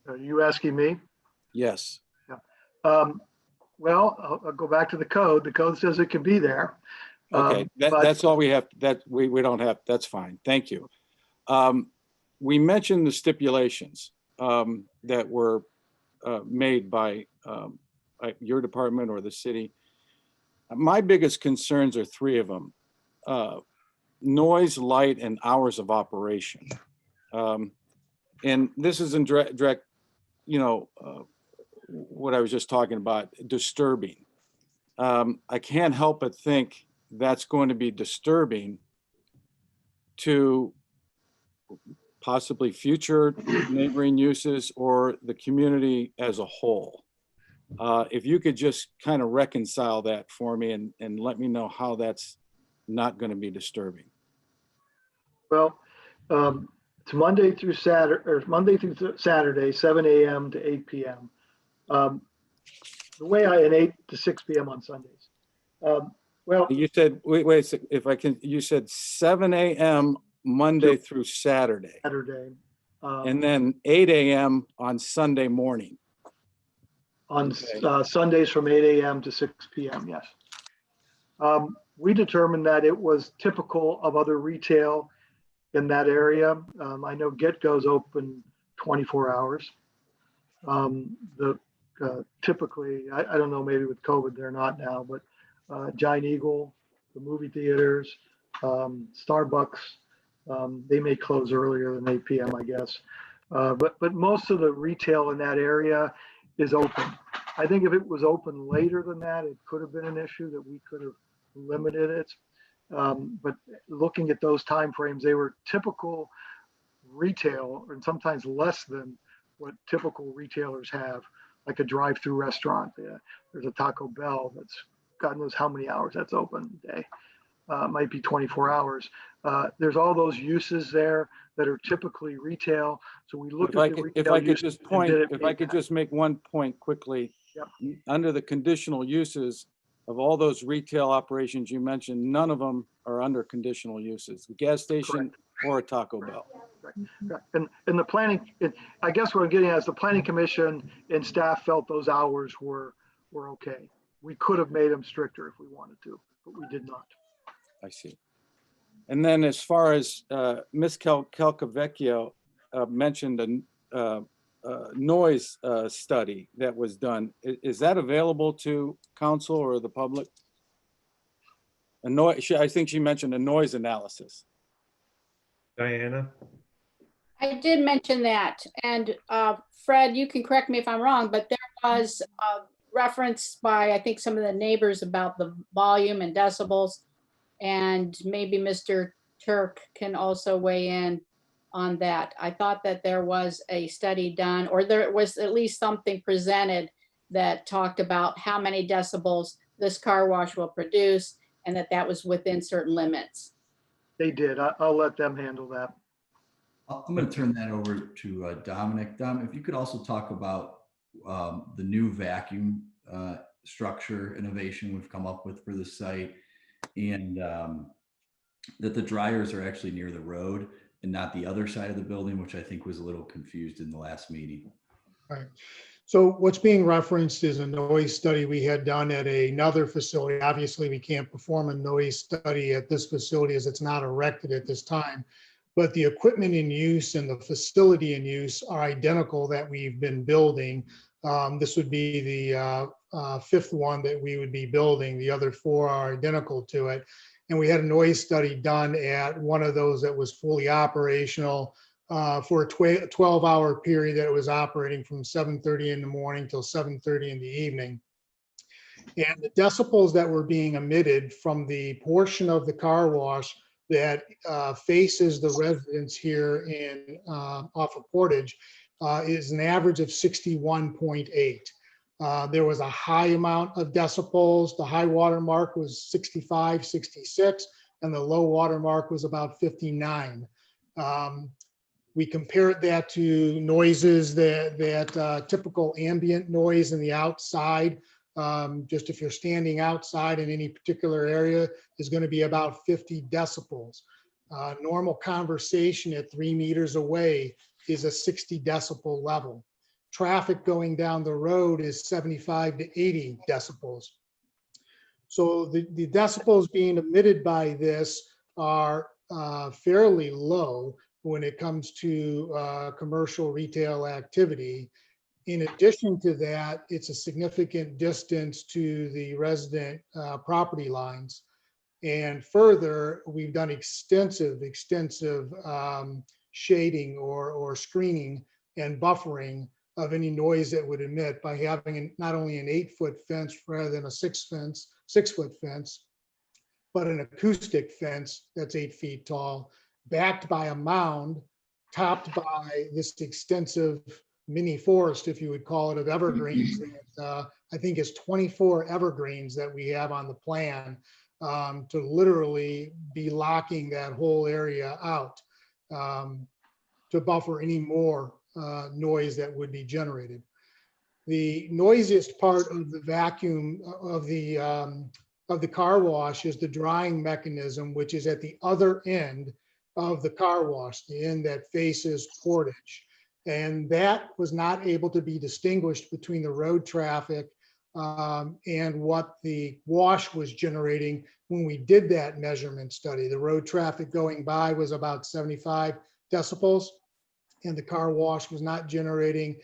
S1: Are you asking me?
S7: Yes.
S1: Yeah. Well, I'll go back to the code. The code says it can be there.
S7: Okay, that's all we have. That we don't have. That's fine. Thank you. We mentioned the stipulations that were made by your department or the city. My biggest concerns are 3 of them: noise, light, and hours of operation. And this is in direct, what I was just talking about, disturbing. I can't help but think that's going to be disturbing to possibly future neighboring uses or the community as a whole. If you could just kind of reconcile that for me and let me know how that's not going to be disturbing.
S1: Well, it's Monday through Saturday, 7 a.m. to 8 p.m. The way and 8 to 6 p.m. on Sundays. Well,
S7: You said, wait, if I can, you said 7 a.m. Monday through Saturday.
S1: Saturday.
S7: And then 8 a.m. on Sunday morning.
S1: On
S7: Okay.
S1: Sundays from 8 a.m. to 6 p.m. Yes. We determined that it was typical of other retail in that area. I know Get-Go's open 24 hours. Typically, I don't know, maybe with COVID they're not now, but Giant Eagle, the movie theaters, Starbucks, they may close earlier than 8 p.m. I guess. But most of the retail in that area is open. I think if it was open later than that, it could have been an issue that we could have limited it. But looking at those timeframes, they were typical retail, and sometimes less than what typical retailers have, like a drive-through restaurant. There's a Taco Bell that's God knows how many hours that's open a day. Might be 24 hours. There's all those uses there that are typically retail. So we looked at the retail
S7: if I could
S1: uses
S7: just
S1: and
S7: point,
S1: did it
S7: if I
S1: make
S7: could
S1: that.
S7: just make one point quickly.
S1: Yep.
S7: Under the conditional uses of all those retail operations you mentioned, none of them are under conditional uses. A gas station or a Taco Bell.
S1: Correct. And the planning, I guess what I'm getting at is the planning commission and staff felt those hours were okay. We could have made them stricter if we wanted to, but we did not.
S7: I see. And then as far as Ms. Calcavecchio mentioned a noise study that was done. Is that available to council or the public? I think she mentioned a noise analysis.
S3: Diana?
S4: I did mention that, and Fred, you can correct me if I'm wrong, but there was a reference by, I think, some of the neighbors about the volume and decibels, and maybe Mr. Turk can also weigh in on that. I thought that there was a study done, or there was at least something presented that talked about how many decibels this car wash will produce and that was within certain limits.
S1: They did. I'll let them handle that.
S5: I'm going to turn that over to Dominic. Dom, if you could also talk about the new vacuum structure innovation we've come up with for the site, and that the dryers are actually near the road and not the other side of the building, which I think was a little confused in the last meeting.
S6: Right. So what's being referenced is a noise study we had done at another facility. Obviously, we can't perform a noise study at this facility as it's not erected at this time, but the equipment in use and the facility in use are identical that we've been building. This would be the fifth one that we would be building. The other four are identical to it. And we had a noise study done at one of those that was fully operational for a 12-hour period that it was operating from 7:30 in the morning till 7:30 in the evening. And the decibels that were being emitted from the portion of the car wash that faces the residents here in off of Portage is an average of 61.8. There was a high amount of decibels. The high water mark was 65, 66, and the low water mark was about 59. We compared that to noises that typical ambient noise in the outside. Just if you're standing outside in any particular area is going to be about 50 decibels. Normal conversation at 3 meters away is a 60 decibel level. Traffic going down the road is 75 to 80 decibels. So the decibels being emitted by this are fairly low when it comes to commercial retail activity. In addition to that, it's a significant distance to the resident property lines. And further, we've done extensive shading or screening and buffering of any noise that would emit by having not only an 8-foot fence rather than a 6-foot fence, but an acoustic fence that's 8 feet tall, backed by a mound, topped by this extensive mini forest, if you would call it, of evergreens. That, I think is 24 evergreens that we have on the plan to literally be locking that whole area out to buffer any more noise that would be generated. The noisiest part of the vacuum of the car wash is the drying mechanism, which is at the other end of the car wash, the end that faces Portage. And that was not able to be distinguished between the road traffic and what the wash was generating when we did that measurement study. The road traffic going by was about 75 decibels, and the car wash was not generating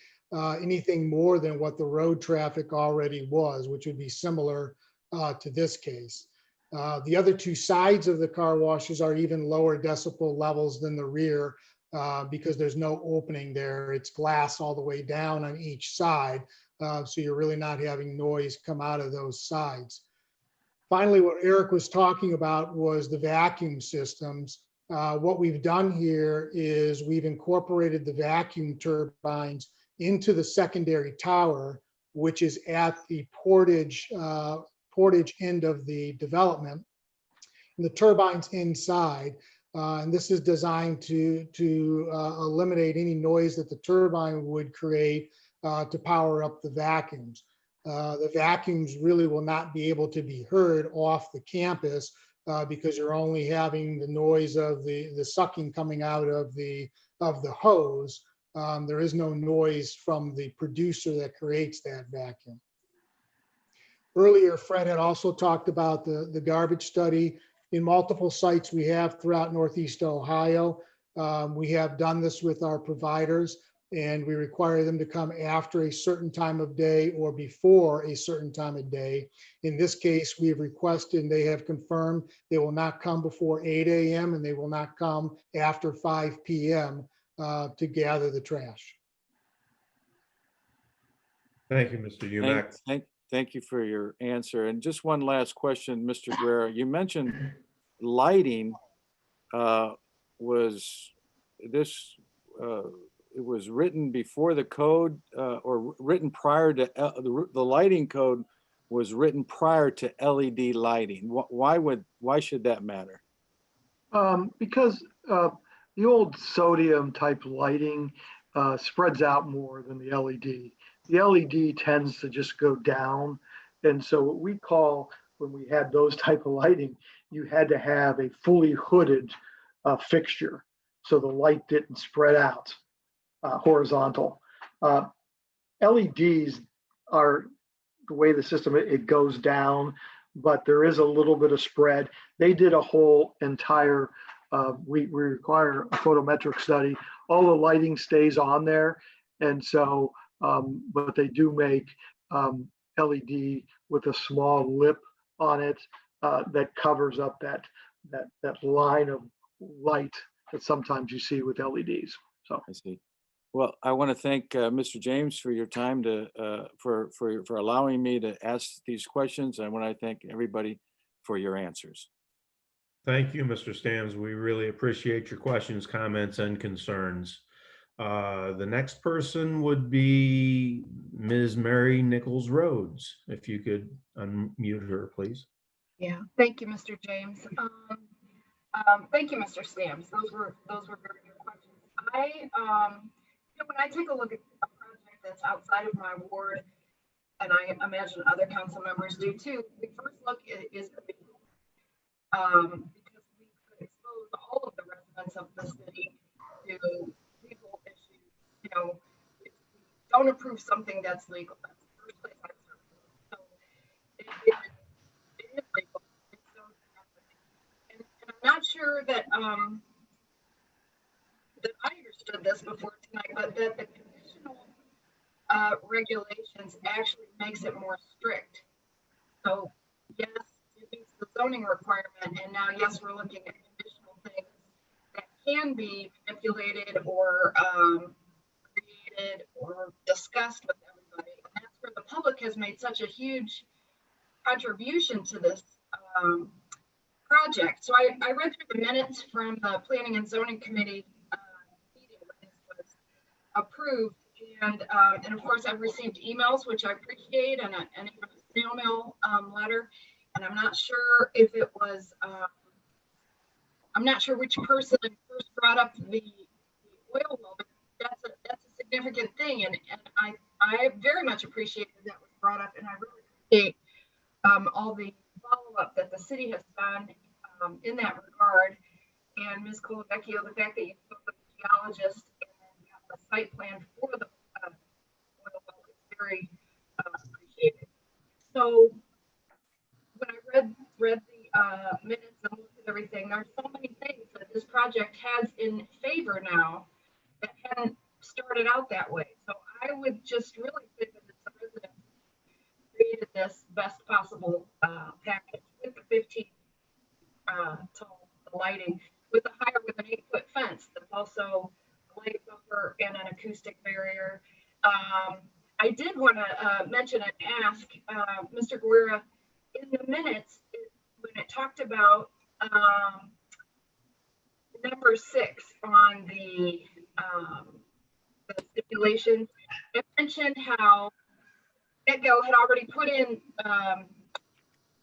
S6: anything more than what the road traffic already was, which would be similar to this case. The other two sides of the car washes are even lower decibel levels than the rear because there's no opening there. It's glass all the way down on each side. So you're really not having noise come out of those sides. Finally, what Eric was talking about was the vacuum systems. What we've done here is we've incorporated the vacuum turbines into the secondary tower, which is at the Portage end of the development. And the turbines inside. And this is designed to eliminate any noise that the turbine would create to power up the vacuums. The vacuums really will not be able to be heard off the campus because you're only having the noise of the sucking coming out of the hose. There is no noise from the producer that creates that vacuum. Earlier, Fred had also talked about the garbage study. In multiple sites we have throughout Northeast Ohio. We have done this with our providers, and we require them to come after a certain time of day or before a certain time of day. In this case, we have requested, and they have confirmed, they will not come before 8 a.m. and they will not come after 5 p.m. To gather the trash.
S3: Thank you, Mr. Umack.
S7: Thank you for your answer. And just one last question, Mr. Guerra. You mentioned lighting was this it was written before the code or written prior to the lighting code was written prior to LED lighting. Why should that matter?
S1: Because the old sodium type lighting spreads out more than the LED. The LED tends to just go down. And so what we call, when we had those type of lighting, you had to have a fully hooded fixture so the light didn't spread out horizontal. LEDs are the way the system, it goes down, but there is a little bit of spread. They did a whole entire, we require a photometric study. All the lighting stays on there. And so, but they do make LED with a small lip on it that covers up that line of light that sometimes you see with LEDs. So
S7: I see. Well, I want to thank Mr. James for your time for allowing me to ask these questions. I want to thank everybody for your answers.
S3: Thank you, Mr. Stams. We really appreciate your questions, comments, and concerns. The next person would be Ms. Mary Nichols Rhodes. If you could unmute her, please.
S8: Yeah, thank you, Mr. James. Thank you, Mr. Stams. Those were very good questions. When I take a look at a project that's outside of my ward, and I imagine other council members do too, the first look is because we could expose all of the residents of the city to legal issues. You know, if we don't approve something that's legal, that's the first place I start. So it is legal. It's so and I'm not sure that that I understood this before tonight, but that the conditional regulations actually makes it more strict. So yes, it meets the zoning requirement, and now yes, we're looking at conditional things that can be manipulated or created or discussed with everybody. And that's where the public has made such a huge contribution to this project. So I read through the minutes from the Planning and Zoning Committee meeting when this was approved, and of course I've received emails, which I appreciate, and even a snail mail letter, and I'm not sure if it was I'm not sure which person first brought up the oil well, but that's a significant thing, and I very much appreciated that was brought up, and I really appreciate all the follow-up that the city has done in that regard. And Ms. Colavecchio, the fact that you spoke with the geologist and got the site plan for the oil well is very appreciated. So when I read the minutes and looked at everything, there's so many things that this project has in favor now that hadn't started out that way. So I would just really think that the residents created this best possible package with the 15 tall lighting, with an 8-foot fence that's also a light buffer and an acoustic barrier. I did want to mention and ask Mr. Guerra, in the minutes, when it talked about number 6 on the stipulations, it mentioned how Edgo had already put in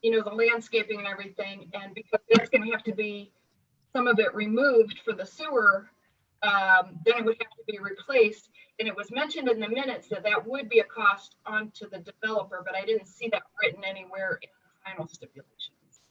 S8: the landscaping and everything, and because that's going to have to be some of it removed for the sewer, then it would have to be replaced. And it was mentioned in the minutes that would be a cost onto the developer, but I didn't see that written anywhere in the final stipulations.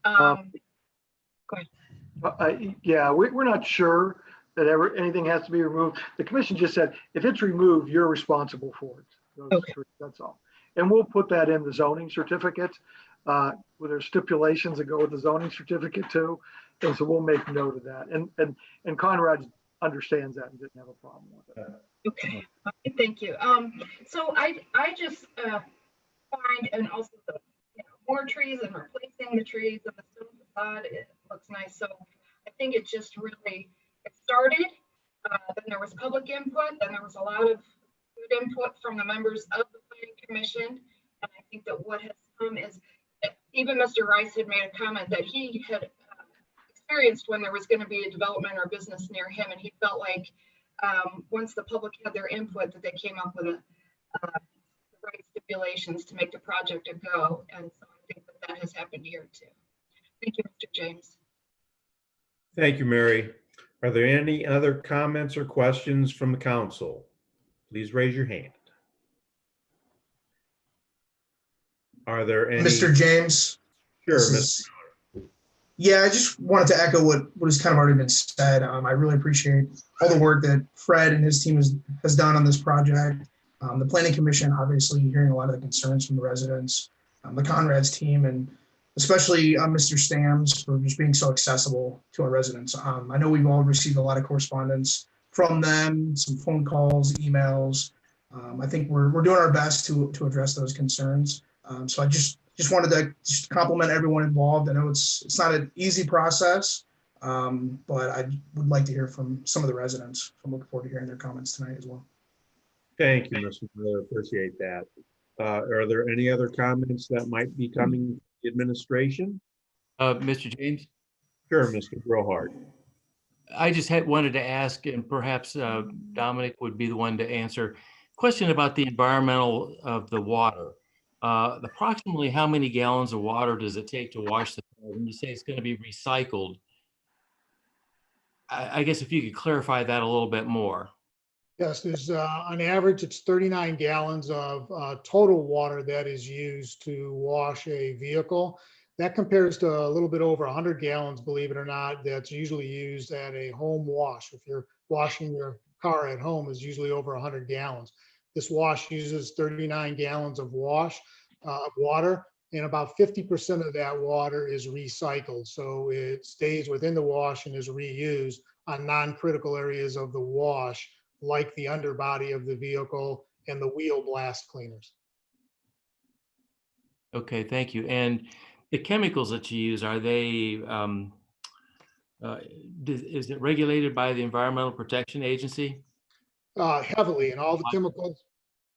S8: Go ahead.
S1: Yeah, we're not sure that anything has to be removed. The commission just said, if it's removed, you're responsible for it.
S8: Okay.
S1: That's all. And we'll put that in the zoning certificate. Where there's stipulations that go with the zoning certificate too. And so we'll make note of that. And Conrad understands that and didn't have a problem with it.
S8: Okay, thank you. So I just find, and also the more trees and replacing the trees and the stone facade, it looks nice. So I think it just really, it started, then there was public input, then there was a lot of good input from the members of the planning commission. And I think that what has come is, even Mr. Rice had made a comment that he had experienced when there was going to be a development or business near him, and he felt like once the public had their input, that they came up with the right stipulations to make the project a go. And so I think that that has happened here too. Thank you, Mr. James.
S3: Thank you, Mary. Are there any other comments or questions from the council? Please raise your hand. Are there any?
S9: Mr. James?
S3: Sure,
S9: This
S3: Mr.
S9: is- Yeah, I just wanted to echo what has kind of already been said. I really appreciate all the work that Fred and his team has done on this project. The Planning Commission, obviously hearing a lot of the concerns from the residents, the Conrad's team, and especially Mr. Stams for just being so accessible to our residents. I know we've all received a lot of correspondence from them, some phone calls, emails. I think we're doing our best to address those concerns. So I just wanted to just compliment everyone involved. I know it's not an easy process, but I would like to hear from some of the residents. I'm looking forward to hearing their comments tonight as well.
S3: Thank you, Mr. Miller. Appreciate that. Are there any other comments that might be coming from the administration?
S10: Mr. James,
S3: Sure, Mr. Brohart.
S10: I just wanted to ask, and perhaps Dominic would be the one to answer, question about the environmental of the water. Approximately how many gallons of water does it take to wash the car? When you say it's going to be recycled, I guess if you could clarify that a little bit more.
S6: Yes, there's on average, it's 39 gallons of total water that is used to wash a vehicle. That compares to a little bit over 100 gallons, believe it or not, that's usually used at a home wash. If you're washing your car at home, is usually over 100 gallons. This wash uses 39 gallons of water, and about 50% of that water is recycled. So it stays within the wash and is reused on non-critical areas of the wash, like the underbody of the vehicle and the wheel blast cleaners.
S10: Okay, thank you. And the chemicals that you use, are they, is it regulated by the Environmental Protection Agency?
S6: Heavily, and all the chemicals,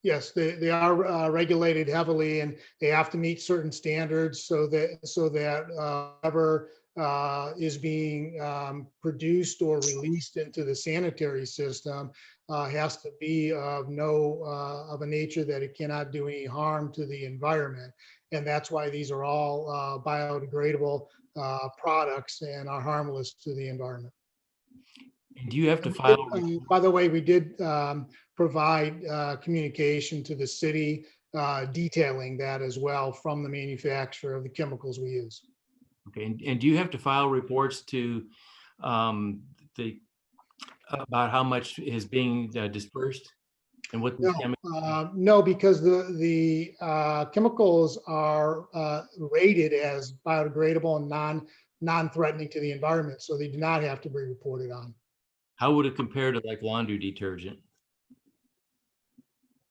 S6: yes, they are regulated heavily, and they have to meet certain standards so that whatever is being produced or released into the sanitary system has to be of a nature that it cannot do any harm to the environment. And that's why these are all biodegradable products and are harmless to the environment.
S10: And do you have to file?
S6: By the way, we did provide communication to the city detailing that as well from the manufacturer of the chemicals we use.
S10: Okay, and do you have to file reports to about how much is being dispersed and what these chemicals?
S6: No, because the chemicals are rated as biodegradable and non-threatening to the environment, so they do not have to be reported on.
S10: How would it compare to like laundry detergent?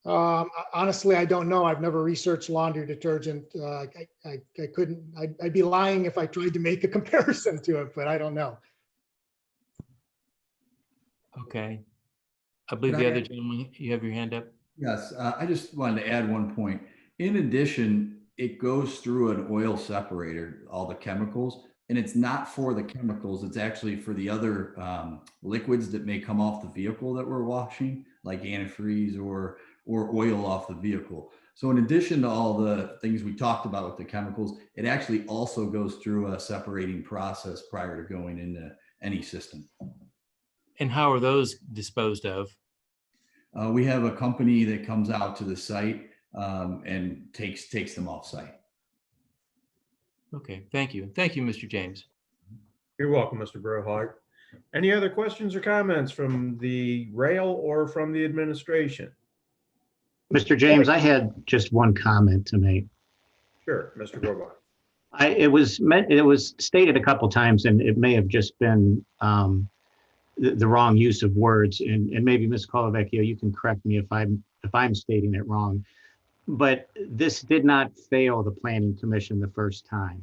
S6: Honestly, I don't know. I've never researched laundry detergent. I couldn't, I'd be lying if I tried to make a comparison to it, but I don't know.
S10: Okay. I believe the other gentleman, you have your hand up.
S5: Yes, I just wanted to add one point. In addition, it goes through an oil separator, all the chemicals, and it's not for the chemicals. It's actually for the other liquids that may come off the vehicle that we're washing, like antifreeze or oil off the vehicle. So in addition to all the things we talked about with the chemicals, it actually also goes through a separating process prior to going into any system.
S10: And how are those disposed of?
S5: We have a company that comes out to the site and takes them off site.
S10: Okay, thank you. Thank you, Mr. James.
S3: You're welcome, Mr. Brohart. Any other questions or comments from the rail or from the administration?
S11: Mr. James, I had just one comment to make.
S3: Sure, Mr. Brohart.
S11: It was stated a couple times, and it may have just been the wrong use of words. And maybe Ms. Colavecchio, you can correct me if I'm stating it wrong. But this did not fail the Planning Commission the first time.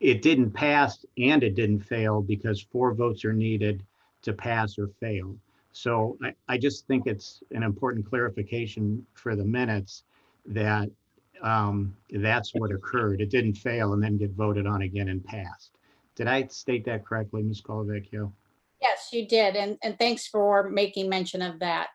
S11: It didn't pass and it didn't fail because 4 votes are needed to pass or fail. So I just think it's an important clarification for the minutes that that's what occurred. It didn't fail and then get voted on again and passed. Did I state that correctly, Ms. Colavecchio?
S4: Yes, you did. And thanks for making mention of that.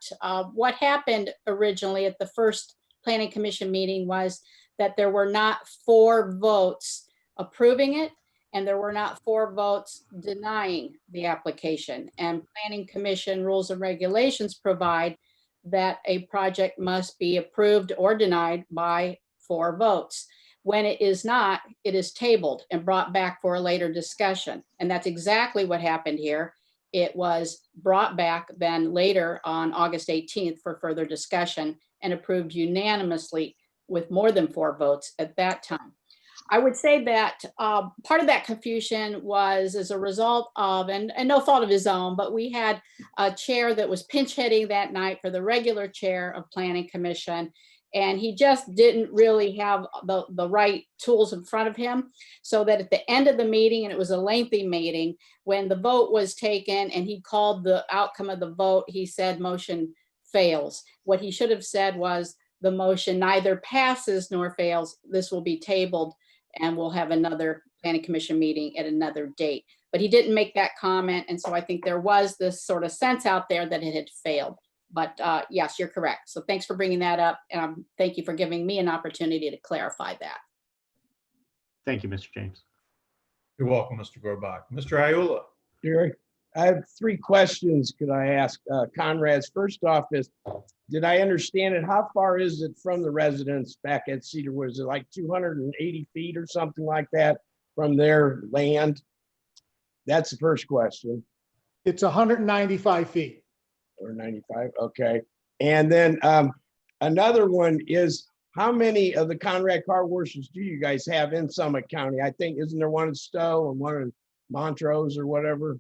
S4: What happened originally at the first Planning Commission meeting was that there were not 4 votes approving it, and there were not 4 votes denying the application. And Planning Commission rules and regulations provide that a project must be approved or denied by 4 votes. When it is not, it is tabled and brought back for a later discussion. And that's exactly what happened here. It was brought back then later on August 18th for further discussion and approved unanimously with more than 4 votes at that time. I would say that part of that confusion was as a result of, and no fault of his own, but we had a chair that was pinch hitting that night for the regular chair of Planning Commission. And he just didn't really have the right tools in front of him, so that at the end of the meeting, and it was a lengthy meeting, when the vote was taken and he called the outcome of the vote, he said motion fails. What he should have said was the motion neither passes nor fails. This will be tabled and we'll have another Planning Commission meeting at another date. But he didn't make that comment. And so I think there was this sort of sense out there that it had failed. But yes, you're correct. So thanks for bringing that up. And thank you for giving me an opportunity to clarify that.
S11: Thank you, Mr. James.
S3: You're welcome, Mr. Gorbach. Mr. Ayula.
S12: Jerry, I have 3 questions. Could I ask Conrad's? First off is, did I understand it? How far is it from the residence back at Cedarwood? Is it like 280 feet or something like that from their land? That's the first question.
S6: It's 195 feet.
S12: Or 95, okay. And then another one is, how many of the Conrad car washes do you guys have in Summit County? I think, isn't there one in Stowe and one in Montrose or whatever?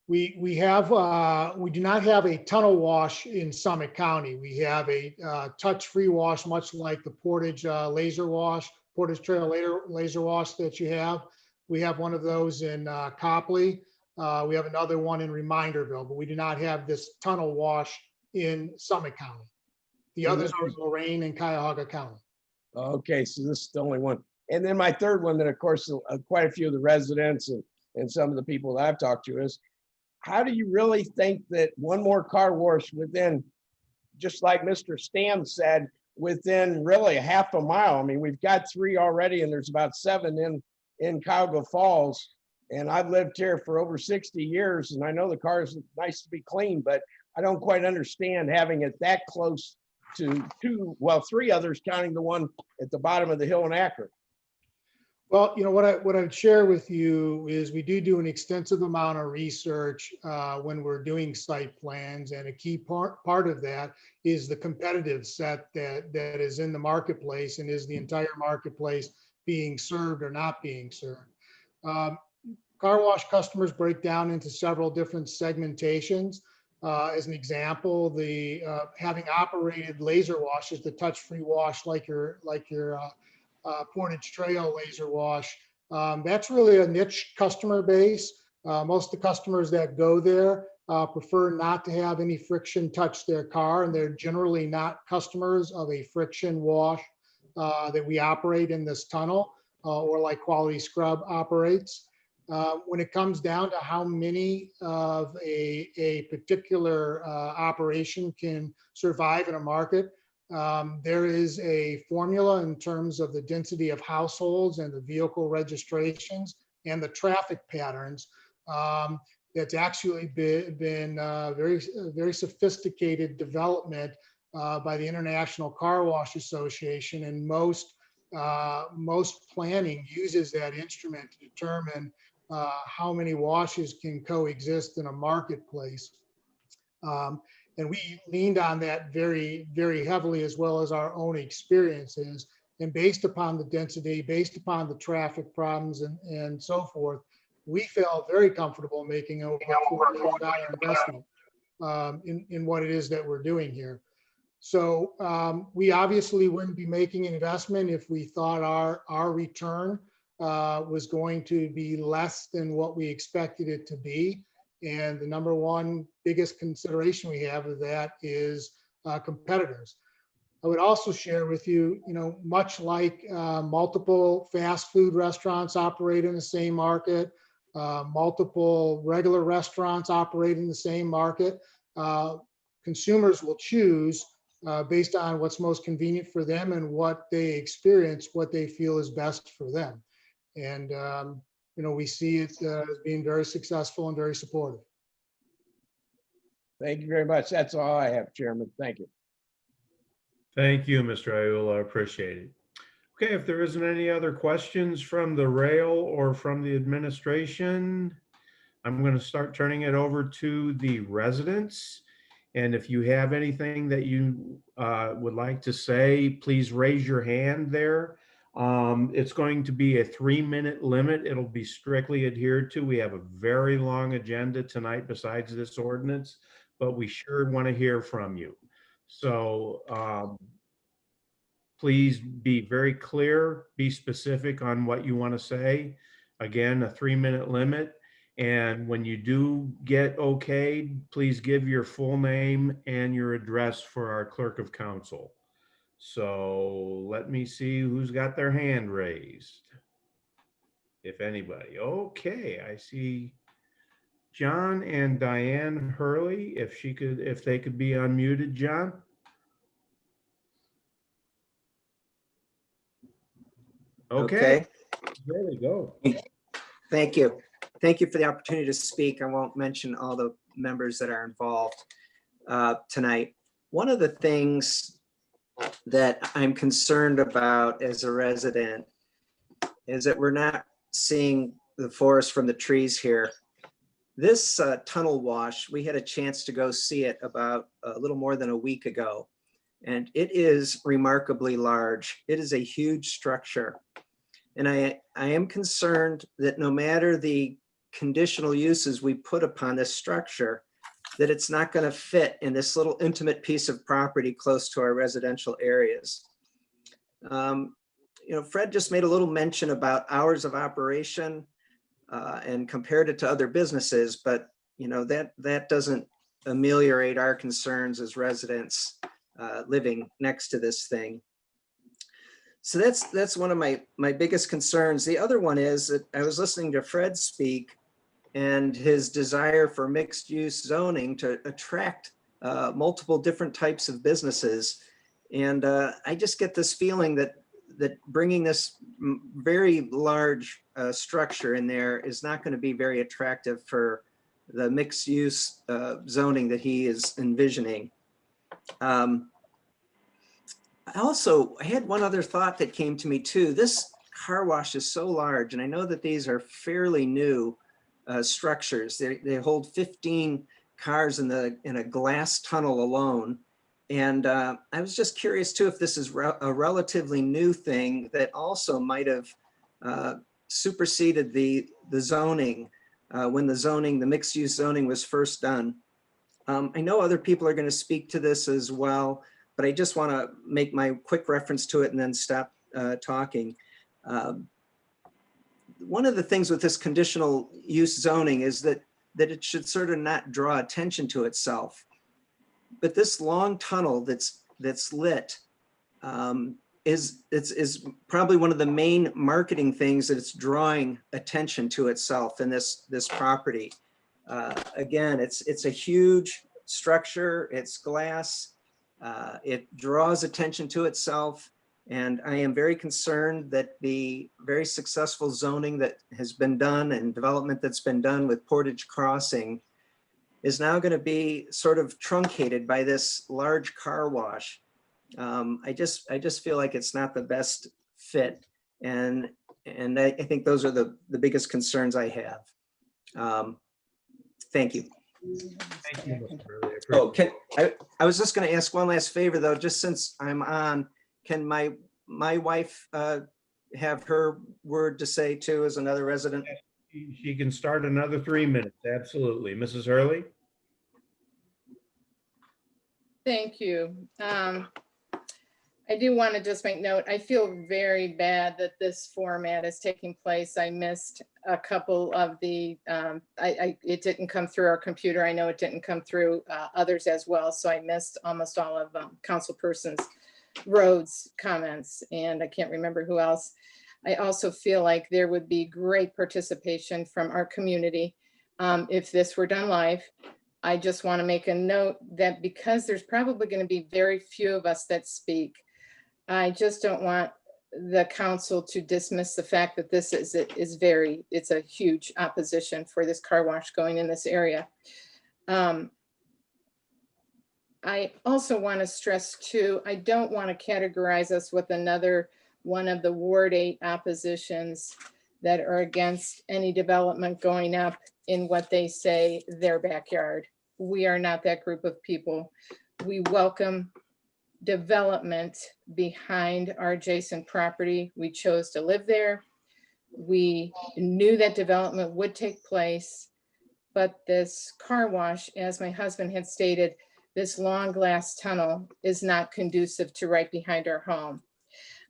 S6: We do not have a tunnel wash in Summit County. We have a touch-free wash, much like the Portage laser wash, Portage Trail laser wash that you have. We have one of those in Copley. We have another one in Reminderville, but we do not have this tunnel wash in Summit County. The others are in Lorain and Cuyahoga County.
S12: Okay, so this is the only one. And then my third one that, of course, quite a few of the residents and some of the people that I've talked to is, how do you really think that one more car wash within, just like Mr. Stam said, within really a half a mile? I mean, we've got 3 already, and there's about 7 in Cuyahoga Falls. And I've lived here for over 60 years, and I know the car is nice to be clean, but I don't quite understand having it that close to 3 others, counting the one at the bottom of the hill in Akron.
S6: Well, you know, what I'd share with you is we do an extensive amount of research when we're doing site plans, and a key part of that is the competitive set that is in the marketplace, and is the entire marketplace being served or not being served. Car wash customers break down into several different segmentations. As an example, the having operated laser washes, the touch-free wash like your Portage Trail laser wash, that's really a niche customer base. Most of the customers that go there prefer not to have any friction touch their car, and they're generally not customers of a friction wash that we operate in this tunnel or like Quality Scrub operates. When it comes down to how many of a particular operation can survive in a market, there is a formula in terms of the density of households and the vehicle registrations and the traffic patterns that's actually been very sophisticated development by the International Car Wash Association, and most planning uses that instrument to determine how many washes can coexist in a marketplace. And we leaned on that very, very heavily, as well as our own experiences. And based upon the density, based upon the traffic problems and so forth, we felt very comfortable making over a $4 million investment in what it is that we're doing here. So we obviously wouldn't be making an investment if we thought our return was going to be less than what we expected it to be. And the number one biggest consideration we have of that is competitors. I would also share with you, much like multiple fast food restaurants operate in the same market, multiple regular restaurants operating the same market. Consumers will choose based on what's most convenient for them and what they experience, what they feel is best for them. And, we see it as being very successful and very supportive.
S12: Thank you very much. That's all I have, Chairman. Thank you.
S3: Thank you, Mr. Ayula. I appreciate it. Okay, if there isn't any other questions from the rail or from the administration, I'm going to start turning it over to the residents. And if you have anything that you would like to say, please raise your hand there. It's going to be a 3-minute limit. It'll be strictly adhered to. We have a very long agenda tonight besides this ordinance, but we sure want to hear from you. So please be very clear, be specific on what you want to say. Again, a 3-minute limit. And when you do get okayed, please give your full name and your address for our clerk of council. So let me see who's got their hand raised. If anybody. Okay, I see John and Diane Hurley. If they could be unmuted, John. Okay. There we go.
S13: Thank you. Thank you for the opportunity to speak. I won't mention all the members that are involved tonight. One of the things that I'm concerned about as a resident is that we're not seeing the forest from the trees here. This tunnel wash, we had a chance to go see it about a little more than a week ago, and it is remarkably large. It is a huge structure. And I am concerned that no matter the conditional uses we put upon this structure, that it's not going to fit in this little intimate piece of property close to our residential areas. Fred just made a little mention about hours of operation and compared it to other businesses, but that doesn't ameliorate our concerns as residents living next to this thing. So that's one of my biggest concerns. The other one is that I was listening to Fred speak and his desire for mixed use zoning to attract multiple different types of businesses. And I just get this feeling that bringing this very large structure in there is not going to be very attractive for the mixed use zoning that he is envisioning. I had one other thought that came to me too. This car wash is so large, and I know that these are fairly new structures. They hold 15 cars in a glass tunnel alone. And I was just curious too, if this is a relatively new thing that also might have superseded the zoning when the mixed use zoning was first done. I know other people are going to speak to this as well, but I just want to make my quick reference to it and then stop talking. One of the things with this conditional use zoning is that it should sort of not draw attention to itself. But this long tunnel that's lit is probably one of the main marketing things that it's drawing attention to itself in this property. Again, it's a huge structure. It's glass. It draws attention to itself. And I am very concerned that the very successful zoning that has been done and development that's been done with Portage Crossing is now going to be sort of truncated by this large car wash. I just feel like it's not the best fit. And I think those are the biggest concerns I have. Thank you.
S3: Thank you, Mr. Hurley.
S13: I was just going to ask one last favor though, just since I'm on, can my wife have her word to say too as another resident?
S3: She can start another 3 minutes. Absolutely. Mrs. Hurley?
S14: Thank you. I do want to just make note, I feel very bad that this format is taking place. I missed a couple of the, it didn't come through our computer. I know it didn't come through others as well. So I missed almost all of Councilperson's Rhodes' comments, and I can't remember who else. I also feel like there would be great participation from our community if this were done live. I just want to make a note that because there's probably going to be very few of us that speak, I just don't want the council to dismiss the fact that this it's a huge opposition for this car wash going in this area. I also want to stress too, I don't want to categorize us with another one of the Ward 8 oppositions that are against any development going up in what they say their backyard. We are not that group of people. We welcome development behind our adjacent property. We chose to live there. We knew that development would take place, but this car wash, as my husband had stated, this long glass tunnel is not conducive to right behind our home.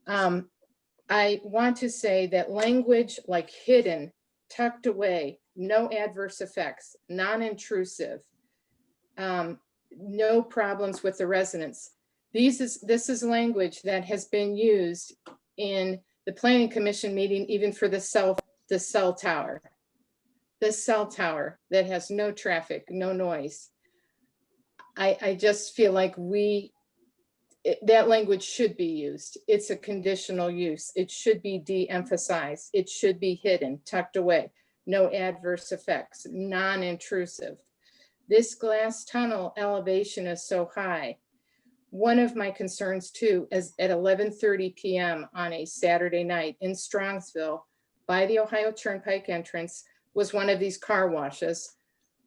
S14: I want to say that language like hidden, tucked away, no adverse effects, non-intrusive, no problems with the residents. This is language that has been used in the Planning Commission meeting, even for the cell tower. The cell tower that has no traffic, no noise. I just feel like that language should be used. It's a conditional use. It should be de-emphasized. It should be hidden, tucked away, no adverse effects, non-intrusive. This glass tunnel elevation is so high. One of my concerns too is at 11:30 p.m. on a Saturday night in Strongsville by the Ohio Turnpike entrance was one of these car washes,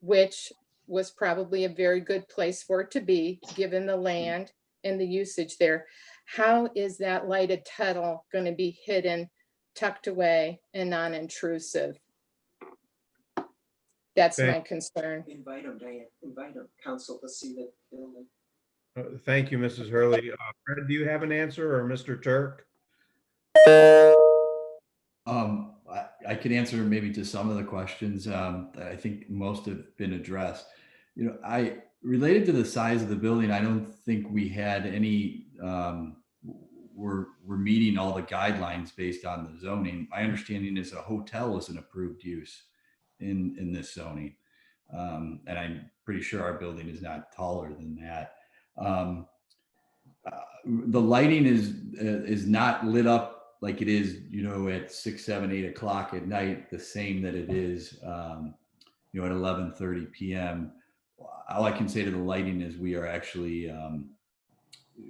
S14: which was probably a very good place for it to be given the land and the usage there. How is that lighted tunnel going to be hidden, tucked away, and non-intrusive? That's my concern.
S13: Invite them, Diane. Invite them, council, to see the building.
S3: Thank you, Mrs. Hurley. Fred, do you have an answer, or Mr. Turk?
S5: I could answer maybe to some of the questions. I think most have been addressed. You know, related to the size of the building, I don't think we had any, we're meeting all the guidelines based on the zoning. My understanding is a hotel is an approved use in this zoning. And I'm pretty sure our building is not taller than that. The lighting is not lit up like it is, you know, at 6, 7, 8 o'clock at night, the same that it is, you know, at 11:30 p.m. All I can say to the lighting is we are actually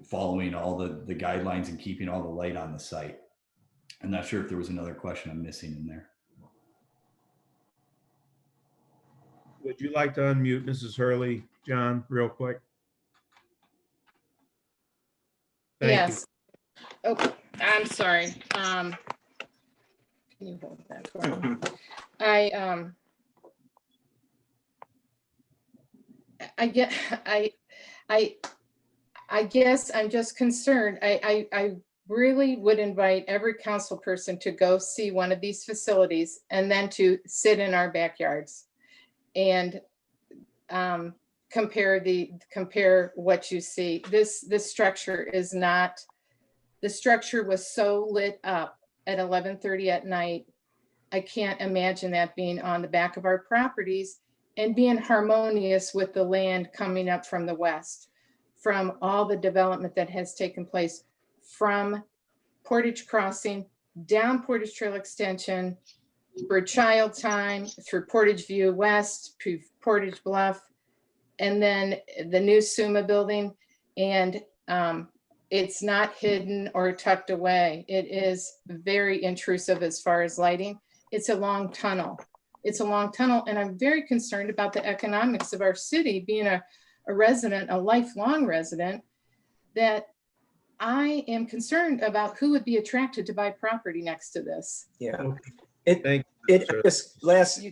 S5: following all the guidelines and keeping all the light on the site. I'm not sure if there was another question I'm missing in there.
S3: Would you like to unmute Mrs. Hurley, John, real quick? Thank you.
S14: Oh, I'm sorry. Can you hold that for me? I guess I'm just concerned. I really would invite every council person to go see one of these facilities and then to sit in our backyards and compare what you see. This structure is not, the structure was so lit up at 11:30 at night. I can't imagine that being on the back of our properties and being harmonious with the land coming up from the west, from all the development that has taken place from Portage Crossing, down Portage Trail Extension, for Child Time, through Portage View West, to Portage Bluff, and then the new SUMA building. And it's not hidden or tucked away. It is very intrusive as far as lighting. It's a long tunnel. It's a long tunnel. And I'm very concerned about the economics of our city, being a resident, a lifelong resident, that I am concerned about who would be attracted to buy property next to this.
S13: Yeah.
S3: Okay.
S13: Last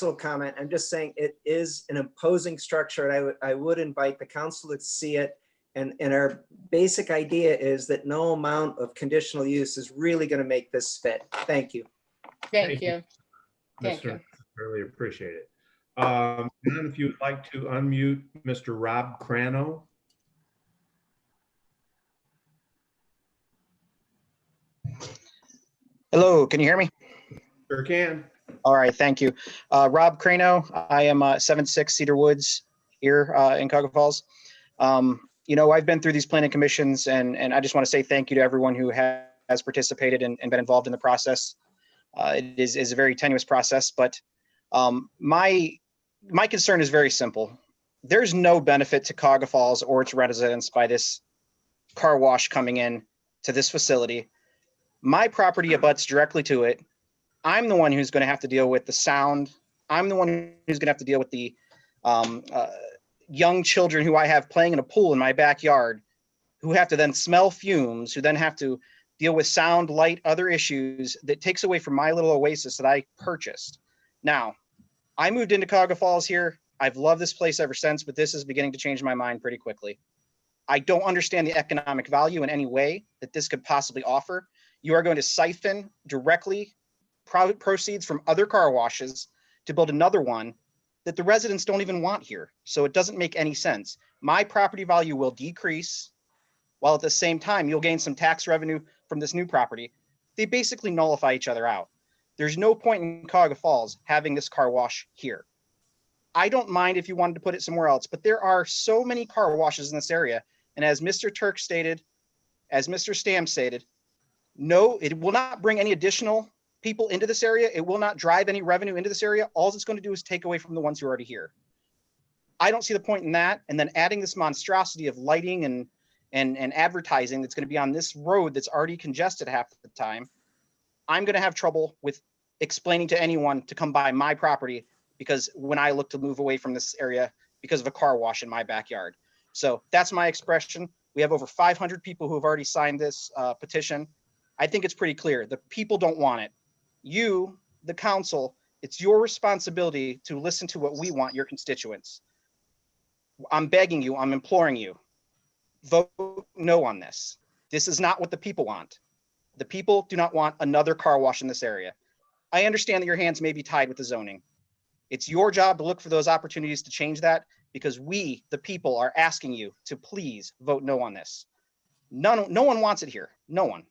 S13: little comment. I'm just saying it is an imposing structure. And I would invite the council to see it. And our basic idea is that no amount of conditional use is really going to make this fit. Thank you.
S14: Thank you. Thank you.
S3: Really appreciate it. And if you would like to unmute Mr. Rob Crano.
S15: Hello, can you hear me?
S3: Sure can.
S15: All right, thank you. Rob Crano, I am 7-6 Cedar Woods here in Cuyahoga Falls. I've been through these planning commissions and I just want to say thank you to everyone who has participated and been involved in the process. It is a very tenuous process, but my concern is very simple. There's no benefit to Cuyahoga Falls or its residents by this car wash coming in to this facility. My property abuts directly to it. I'm the one who's going to have to deal with the sound. I'm the one who's going to have to deal with the young children who I have playing in a pool in my backyard, who have to then smell fumes, who then have to deal with sound, light, other issues that takes away from my little oasis that I purchased. Now, I moved into Cuyahoga Falls here. I've loved this place ever since, but this is beginning to change my mind pretty quickly. I don't understand the economic value in any way that this could possibly offer. You are going to siphon directly proceeds from other car washes to build another one that the residents don't even want here. So it doesn't make any sense. My property value will decrease while at the same time you'll gain some tax revenue from this new property. They basically nullify each other out. There's no point in Cuyahoga Falls having this car wash here. I don't mind if you wanted to put it somewhere else, but there are so many car washes in this area. And as Mr. Turk stated, as Mr. Stam stated, no, it will not bring any additional people into this area. It will not drive any revenue into this area. All it's going to do is take away from the ones who are already here. I don't see the point in that. And then adding this monstrosity of lighting and advertising that's going to be on this road that's already congested half the time. I'm going to have trouble with explaining to anyone to come by my property because when I look to move away from this area because of a car wash in my backyard. So that's my expression. We have over 500 people who have already signed this petition. I think it's pretty clear. The people don't want it. You, the council, it's your responsibility to listen to what we want, your constituents. I'm begging you, I'm imploring you, vote no on this. This is not what the people want. The people do not want another car wash in this area. I understand that your hands may be tied with the zoning. It's your job to look for those opportunities to change that because we, the people, are asking you to please vote no on this. No one wants it here. No one.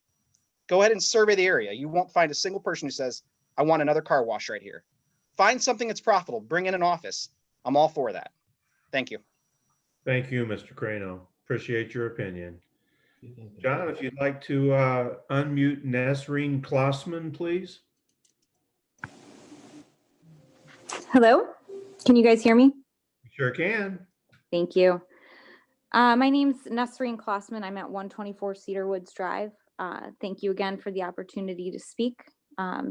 S15: Go ahead and survey the area. You won't find a single person who says, I want another car wash right here. Find something that's profitable. Bring in an office. I'm all for that. Thank you.
S3: Thank you, Mr. Crano. Appreciate your opinion. John, if you'd like to unmute Nesreen Klossman, please.
S16: Hello, can you guys hear me?
S3: Sure can.
S16: Thank you. My name's Nesreen Klossman. I'm at 124 Cedar Woods Drive. Thank you again for the opportunity to speak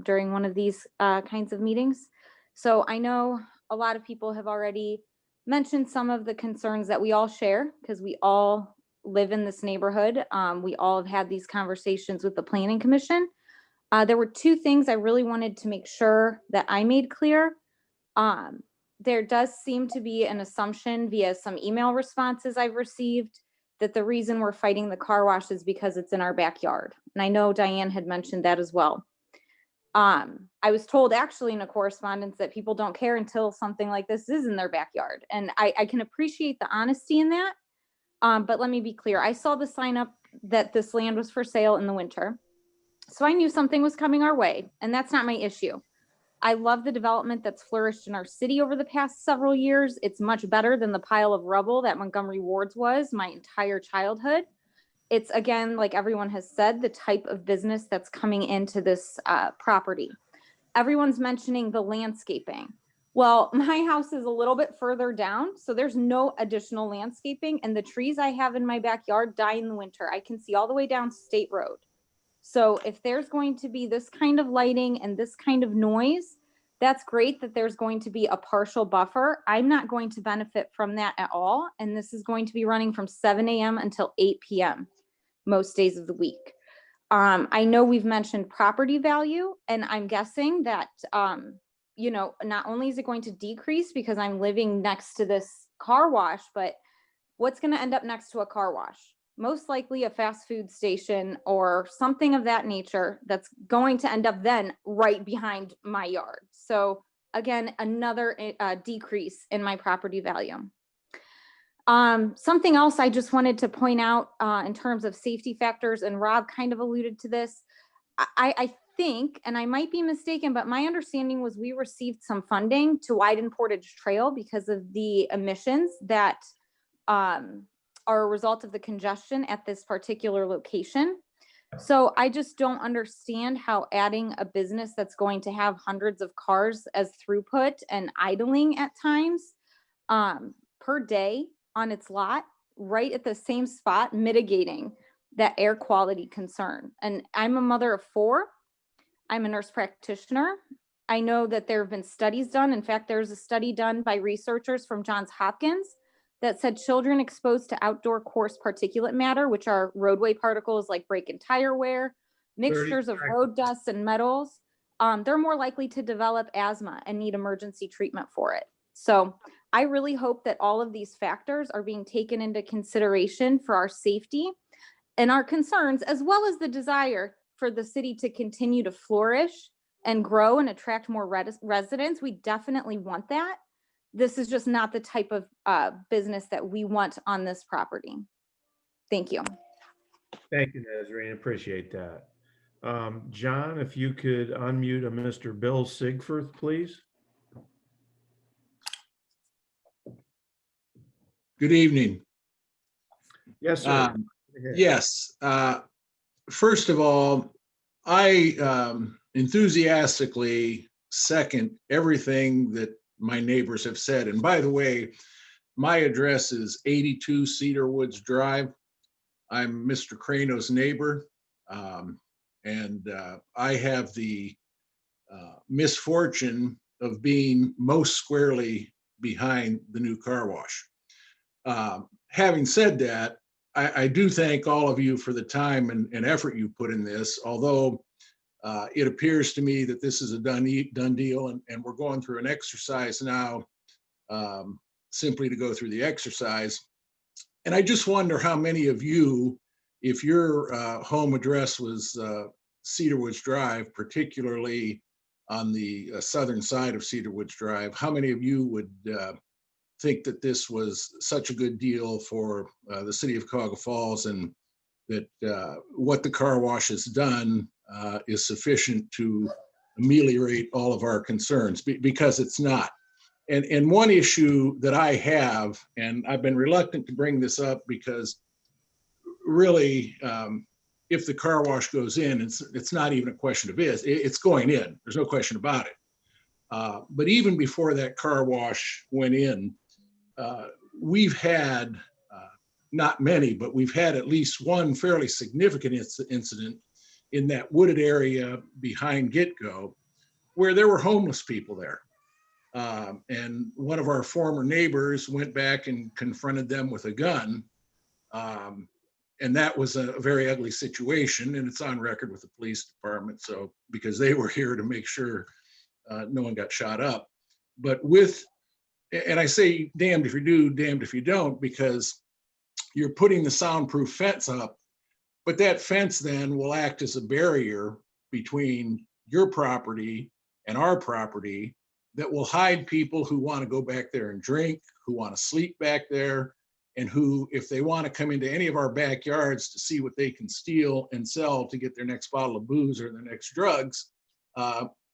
S16: during one of these kinds of meetings. So I know a lot of people have already mentioned some of the concerns that we all share because we all live in this neighborhood. We all have had these conversations with the Planning Commission. There were two things I really wanted to make sure that I made clear. There does seem to be an assumption via some email responses I've received that the reason we're fighting the car wash is because it's in our backyard. And I know Diane had mentioned that as well. I was told actually in a correspondence that people don't care until something like this is in their backyard. And I can appreciate the honesty in that. But let me be clear. I saw the sign up that this land was for sale in the winter. So I knew something was coming our way, and that's not my issue. I love the development that's flourished in our city over the past several years. It's much better than the pile of rubble that Montgomery Wards was my entire childhood. It's, again, like everyone has said, the type of business that's coming into this property. Everyone's mentioning the landscaping. Well, my house is a little bit further down, so there's no additional landscaping, and the trees I have in my backyard die in the winter. I can see all the way down State Road. So if there's going to be this kind of lighting and this kind of noise, that's great that there's going to be a partial buffer. I'm not going to benefit from that at all. And this is going to be running from 7 a.m. until 8 p.m. most days of the week. I know we've mentioned property value, and I'm guessing that, not only is it going to decrease because I'm living next to this car wash, but what's going to end up next to a car wash? Most likely a fast food station or something of that nature that's going to end up then right behind my yard. So again, another decrease in my property value. Something else I just wanted to point out in terms of safety factors, and Rob kind of alluded to this. I think, and I might be mistaken, but my understanding was we received some funding to widen Portage Trail because of the emissions that are a result of the congestion at this particular location. So I just don't understand how adding a business that's going to have hundreds of cars as throughput and idling at times per day on its lot, right at the same spot, mitigating that air quality concern. And I'm a mother of 4. I'm a nurse practitioner. I know that there have been studies done. In fact, there's a study done by researchers from Johns Hopkins that said children exposed to outdoor coarse particulate matter, which are roadway particles like brake and tire wear, mixtures of road dust and metals, they're more likely to develop asthma and need emergency treatment for it. So I really hope that all of these factors are being taken into consideration for our safety and our concerns, as well as the desire for the city to continue to flourish and grow and attract more residents. We definitely want that. This is just not the type of business that we want on this property. Thank you.
S3: Thank you, Nazarene. Appreciate that. John, if you could unmute a Mr. Bill Sigfirth, please.
S17: Good evening.
S3: Yes, sir.
S17: Yes. First of all, I enthusiastically second everything that my neighbors have said. And by the way, my address is 82 Cedar Woods Drive. I'm Mr. Crano's neighbor. And I have the misfortune of being most squarely behind the new car wash. Having said that, I do thank all of you for the time and effort you put in this, although it appears to me that this is a done deal, and we're going through an exercise now simply to go through the exercise. And I just wonder how many of you, if your home address was Cedar Woods Drive, particularly on the southern side of Cedar Woods Drive, how many of you would think that this was such a good deal for the city of Cuyahoga Falls, and that what the car wash has done is sufficient to ameliorate all of our concerns, because it's not. And one issue that I have, and I've been reluctant to bring this up because really, if the car wash goes in, it's not even a question of it's going in. There's no question about it. But even before that car wash went in, we've had, not many, but we've had at least one fairly significant incident in that wooded area behind Get-Go, where there were homeless people there. And one of our former neighbors went back and confronted them with a gun. And that was a very ugly situation, and it's on record with the police department. So, because they were here to make sure no one got shot up. But and I say damned if you do, damned if you don't, because you're putting the soundproof fence up, but that fence then will act as a barrier between your property and our property that will hide people who want to go back there and drink, who want to sleep back there, and who, if they want to come into any of our backyards to see what they can steal and sell to get their next bottle of booze or their next drugs,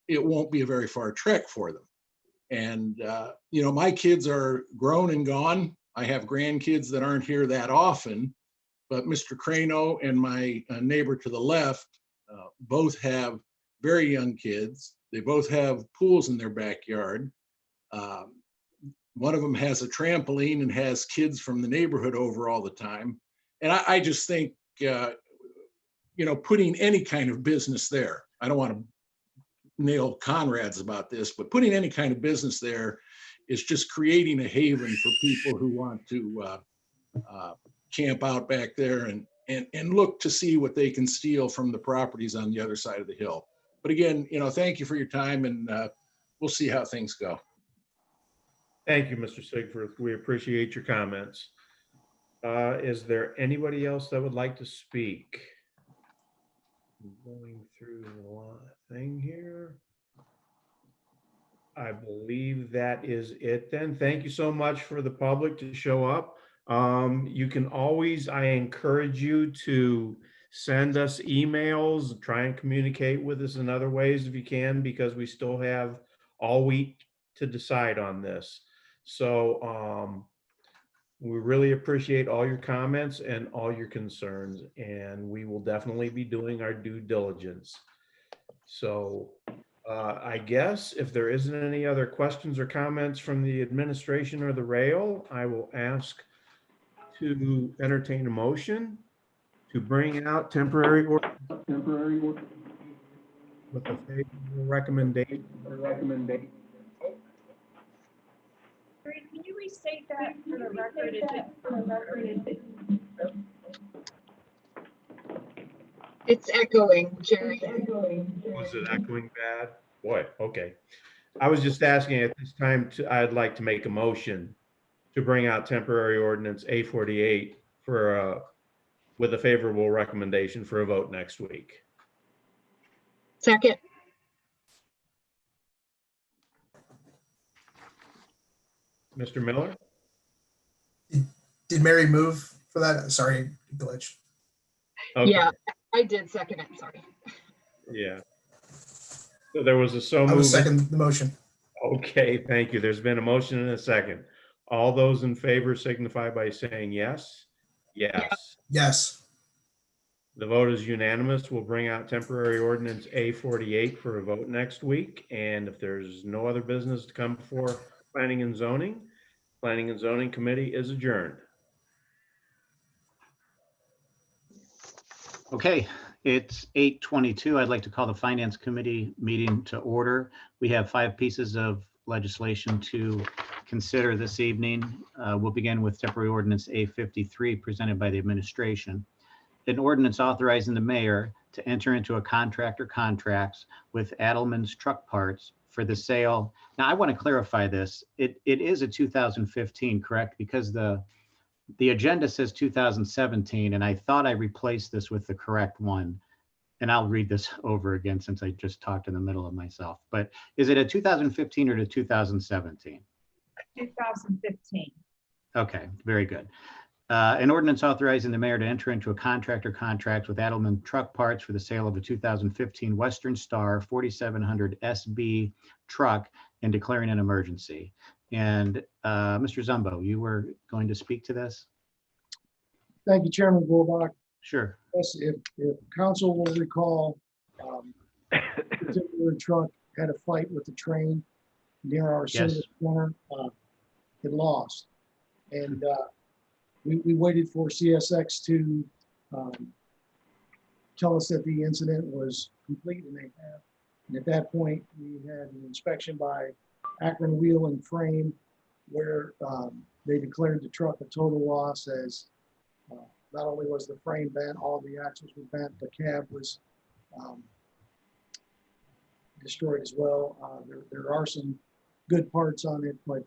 S17: it won't be a very far trek for them. And, my kids are grown and gone. I have grandkids that aren't here that often, but Mr. Crano and my neighbor to the left both have very young kids. They both have pools in their backyard. One of them has a trampoline and has kids from the neighborhood over all the time. And I just think, putting any kind of business there, I don't want to nail Conrad's about this, but putting any kind of business there is just creating a haven for people who want to camp out back there and look to see what they can steal from the properties on the other side of the hill. But again, thank you for your time, and we'll see how things go.
S3: Thank you, Mr. Sigfirth. We appreciate your comments. Is there anybody else that would like to speak? I'm going through the thing here. I believe that is it then. Thank you so much for the public to show up. You can always, I encourage you to Send us emails, try and communicate with us in other ways if you can, because we still have all week to decide on this. So we really appreciate all your comments and all your concerns, and we will definitely be doing our due diligence. So I guess if there isn't any other questions or comments from the administration or the rail, I will ask to entertain a motion to bring out temporary with a favorable recommendation.
S18: Can you restate that for the record?
S8: It's echoing, Jerry.
S3: Was it echoing bad? Boy, okay. I was just asking at this time, I'd like to make a motion to bring out temporary ordinance A48 for, with a favorable recommendation for a vote next week.
S8: Second.
S3: Mr. Miller?
S9: Did Mary move for that? Sorry, glitch.
S3: Okay.
S8: Yeah, I did second it, sorry.
S3: Yeah. So there was a so
S9: I
S3: moved.
S9: was second the motion.
S3: Okay, thank you. There's been a motion and a second. All those in favor signify by saying yes. Yes.
S9: Yes.
S3: The vote is unanimous. We'll bring out temporary ordinance A48 for a vote next week. And if there's no other business to come before Planning and Zoning Committee is adjourned.
S11: Okay, it's 8:22. I'd like to call the Finance Committee meeting to order. We have 5 pieces of legislation to consider this evening. We'll begin with temporary ordinance A53 presented by the administration. An ordinance authorizing the mayor to enter into a contract or contracts with Adelman's Truck Parts for the sale. Now, I want to clarify this. It is a 2015, correct? Because the agenda says 2017, and I thought I replaced this with the correct one. And I'll read this over again since I just talked in the middle of myself. But is it a 2015 or a 2017?
S18: 2015.
S11: Okay, very good. An ordinance authorizing the mayor to enter into a contract or contracts with Adelman Truck Parts for the sale of a 2015 Western Star 4700 SB truck and declaring an emergency. And Mr. Zumbo, you were going to speak to this?
S6: Thank you, Chairman Bulbach.
S11: Sure.
S6: Yes, if council will recall, the particular truck had a fight with the train near our service center. It lost. And we waited for CSX to tell us that the incident was complete, and they have. And at that point, we had an inspection by Akron Wheel and Frame, where they declared the truck a total loss, as not only was the frame bent, all the axles were bent, the cab was destroyed as well. There are some good parts on it, but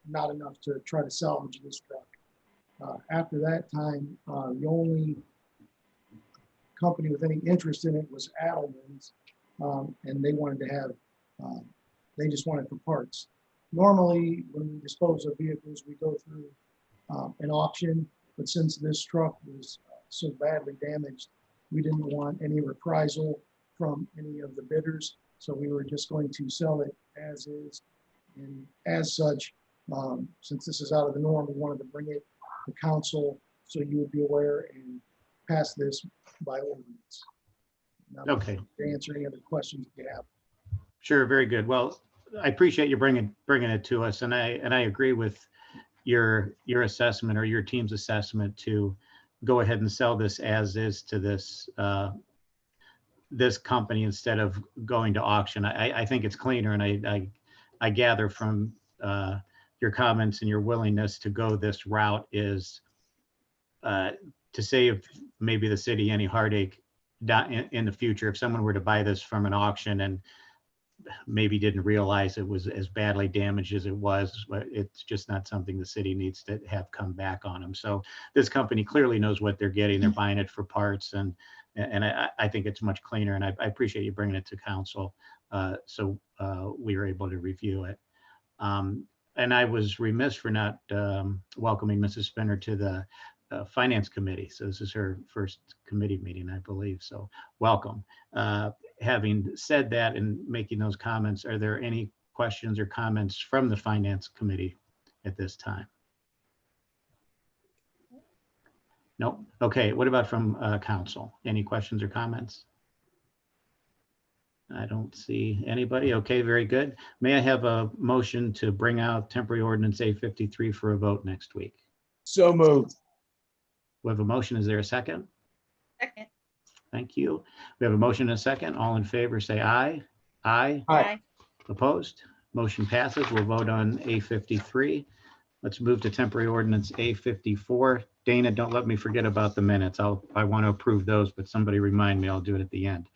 S6: not enough to try to salvage this truck. After that time, the only company with any interest in it was Adelman's, and they wanted to have, they just wanted for parts. Normally, when we dispose of vehicles, we go through an auction, but since this truck was so badly damaged, we didn't want any reprisal from any of the bidders, so we were just going to sell it as is. And as such, since this is out of the norm, we wanted to bring it to council so you would be aware and pass this by ordinance. Now,
S11: Okay.
S6: to answer any other questions you have.
S11: Sure, very good. Well, I appreciate you bringing it to us, and I agree with your assessment or your team's assessment to go ahead and sell this as is to this this company instead of going to auction. I think it's cleaner, and I gather from your comments and your willingness to go this route is to save maybe the city any heartache in the future. If someone were to buy this from an auction and maybe didn't realize it was as badly damaged as it was, but it's just not something the city needs to have come back on them. So this company clearly knows what they're getting. They're buying it for parts, and I think it's much cleaner, and I appreciate you bringing it to council so we were able to review it. And I was remiss for not welcoming Mrs. Spinner to the Finance Committee. So this is her first committee meeting, I believe. So welcome. Having said that and making those comments, are there any questions or comments from the Finance Committee at this time? Nope. Okay. What about from council? Any questions or comments? I don't see anybody. Okay, very good. May I have a motion to bring out temporary ordinance A53 for a vote next week?
S12: So moved.
S11: We have a motion. Is there a second?
S18: Second.
S11: Thank you. We have a motion and a second. All in favor, say aye. Aye.
S12: Aye.
S11: Opposed? Motion passes. We'll vote on A53. Let's move to temporary ordinance A54. Dana, don't let me forget about the minutes. I want to approve those, but somebody remind me, I'll do it at the end.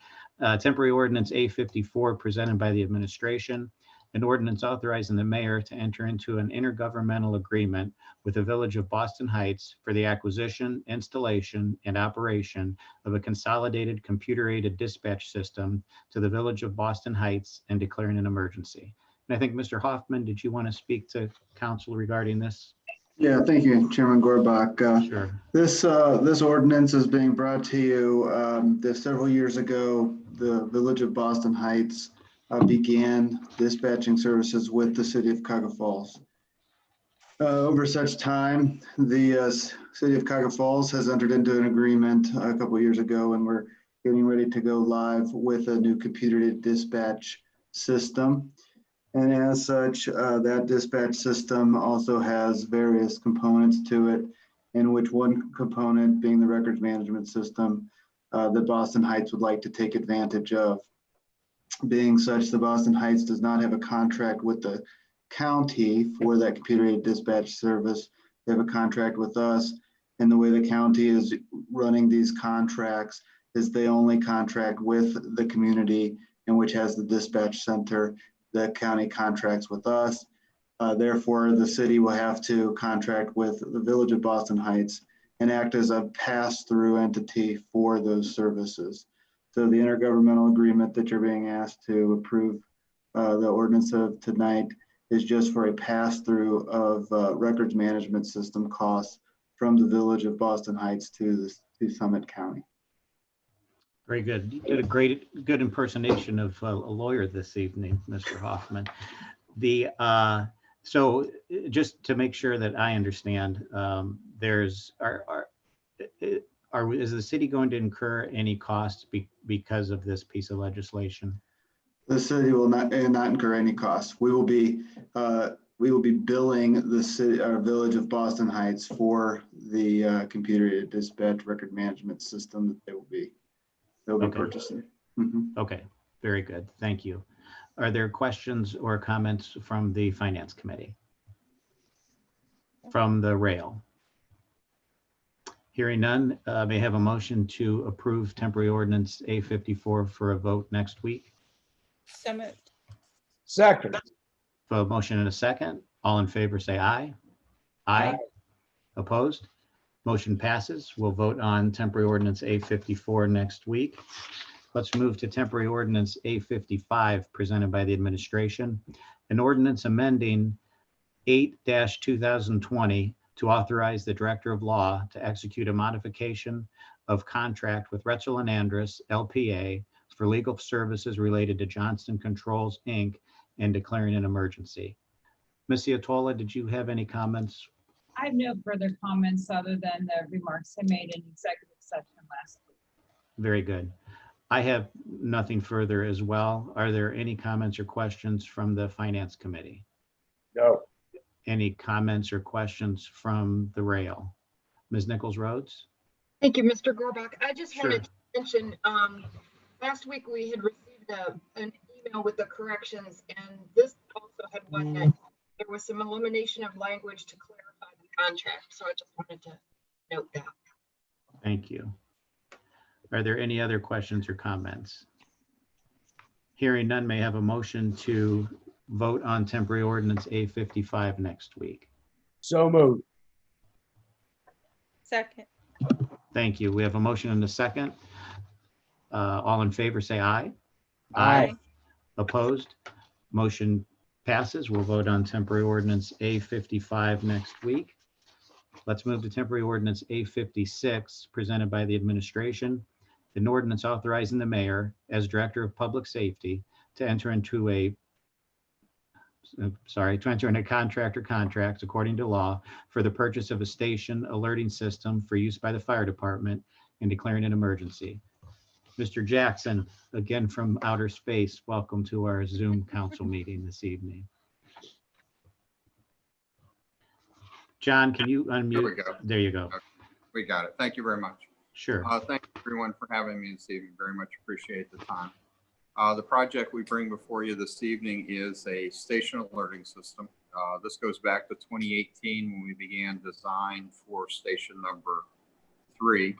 S11: Temporary ordinance A54 presented by the administration. An ordinance authorizing the mayor to enter into an intergovernmental agreement with the Village of Boston Heights for the acquisition, installation, and operation of a consolidated computer-aided dispatch system to the Village of Boston Heights and declaring an emergency. And I think Mr. Hoffman, did you want to speak to council regarding this?
S19: Yeah, thank you, Chairman Gorbach.
S11: Sure.
S19: This ordinance is being brought to you several years ago. The Village of Boston Heights began dispatching services with the city of Cuyahoga Falls. Over such time, the city of Cuyahoga Falls has entered into an agreement a couple of years ago, and we're getting ready to go live with a new computer-aided dispatch system. And as such, that dispatch system also has various components to it, in which one component being the records management system that Boston Heights would like to take advantage of. Being such, the Boston Heights does not have a contract with the county for that computer-aided dispatch service. They have a contract with us, and the way the county is running these contracts is they only contract with the community in which has the dispatch center. The county contracts with us. Therefore, the city will have to contract with the Village of Boston Heights and act as a pass-through entity for those services. So the intergovernmental agreement that you're being asked to approve the ordinance of tonight is just for a pass-through of records management system costs from the Village of Boston Heights to Summit County.
S11: Very good. You did a good impersonation of a lawyer this evening, Mr. Hoffman. So just to make sure that I understand, is the city going to incur any costs because of this piece of legislation?
S19: The city will not incur any costs. We will be billing the city, our Village of Boston Heights for the computer dispatch record management system that they'll be purchasing. Mm-hmm.
S11: Okay, very good. Thank you. Are there questions or comments from the Finance Committee? From the rail? Hearing none, may I have a motion to approve temporary ordinance A54 for a vote next week?
S18: So moved.
S12: Second.
S11: A motion and a second. All in favor, say aye. Aye. Opposed? Motion passes. We'll vote on temporary ordinance A54 next week. Let's move to temporary ordinance A55 presented by the administration. An ordinance amending 8-2020 to authorize the Director of Law to execute a modification of contract with Retzel and Andrus, LPA, for legal services related to Johnston Controls, Inc., and declaring an emergency. Ms. Iatola, did you have any comments?
S20: I have no further comments other than the remarks I made in executive session last week.
S11: Very good. I have nothing further as well. Are there any comments or questions from the Finance Committee?
S12: No.
S11: Any comments or questions from the rail? Ms. Nichols-Rhodes?
S8: Thank you, Mr. Gorbach. I just
S11: Sure.
S8: wanted to mention, last week we had received an email with the corrections, and this also had one that there was some elimination of language to clarify the contract. So I just wanted to note that.
S11: Thank you. Are there any other questions or comments? Hearing none, may I have a motion to vote on temporary ordinance A55 next week?
S12: So moved.
S18: Second.
S11: Thank you. We have a motion and a second. All in favor, say aye.
S12: Aye.
S11: Opposed? Motion passes. We'll vote on temporary ordinance A55 next week. Let's move to temporary ordinance A56 presented by the administration. An ordinance authorizing the mayor as director of public safety to enter into contract or contracts according to law for the purchase of a station alerting system for use by the fire department and declaring an emergency. Mr. Jackson, again from outer space, welcome to our Zoom council meeting this evening. John, can you unmute?
S21: There we go.
S11: There you go.
S21: Okay. We got it. Thank you very much.
S11: Sure.
S21: Thank you everyone for having me this evening. Very much appreciate the time. The project we bring before you this evening is a station alerting system. This goes back to 2018 when we began design for station number 3.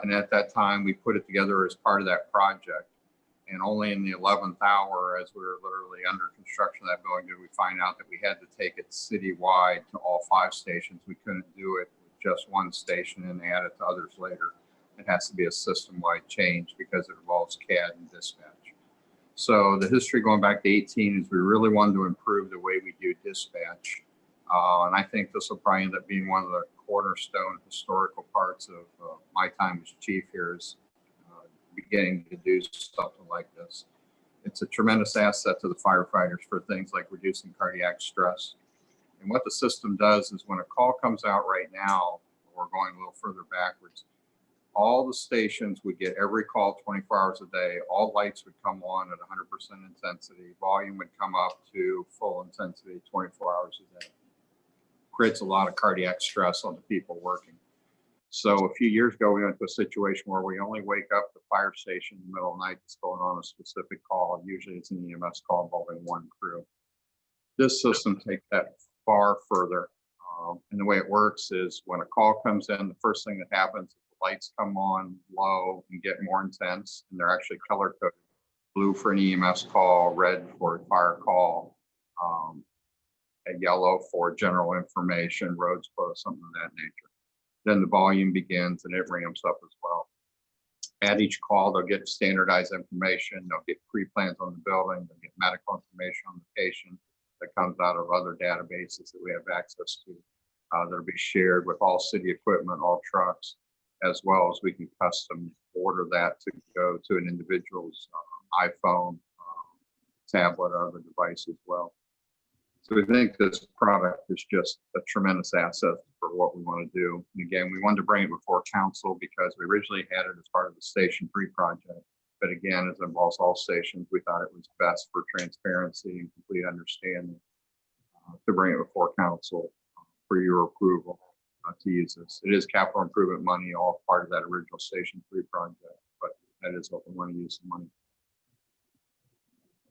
S21: And at that time, we put it together as part of that project. And only in the 11th hour, as we were literally under construction of that building, did we find out that we had to take it citywide to all 5 stations. We couldn't do it with just one station and add it to others later. It has to be a system-wide change because it involves CAD and dispatch. So the history going back to 18 is we really wanted to improve the way we do dispatch. And I think this will probably end up being one of the cornerstone historical parts of my time as chief here is beginning to do something like this. It's a tremendous asset to the firefighters for things like reducing cardiac stress. And what the system does is when a call comes out right now, we're going a little further backwards, all the stations would get every call 24 hours a day. All lights would come on at 100% intensity. Volume would come up to full intensity 24 hours a day. Creates a lot of cardiac stress on the people working. So a few years ago, we went to a situation where we only wake up the fire station in the middle of the night that's going on a specific call. Usually it's an EMS call involving one crew. This system takes that far further. And the way it works is when a call comes in, the first thing that happens is the lights come on low and get more intense, and they're actually color coded. Blue for an EMS call, red for a fire call, a yellow for general information, roads closed, something of that nature. Then the volume begins and it ramps up as well. At each call, they'll get standardized information. They'll get pre-plans on the building. They'll get medical information on the patient that comes out of other databases that we have access to. That'll be shared with all city equipment, all trucks, as well as we can custom order that to go to an individual's iPhone, tablet, or other device as well. So we think this product is just a tremendous asset for what we want to do. And again, we wanted to bring it before council because we originally had it as part of the Station 3 project. But again, as it involves all stations, we thought it was best for transparency and complete understanding to bring it before council for your approval to use this. It is capital improvement money, all part of that original Station 3 project, but that is what we want to use the money.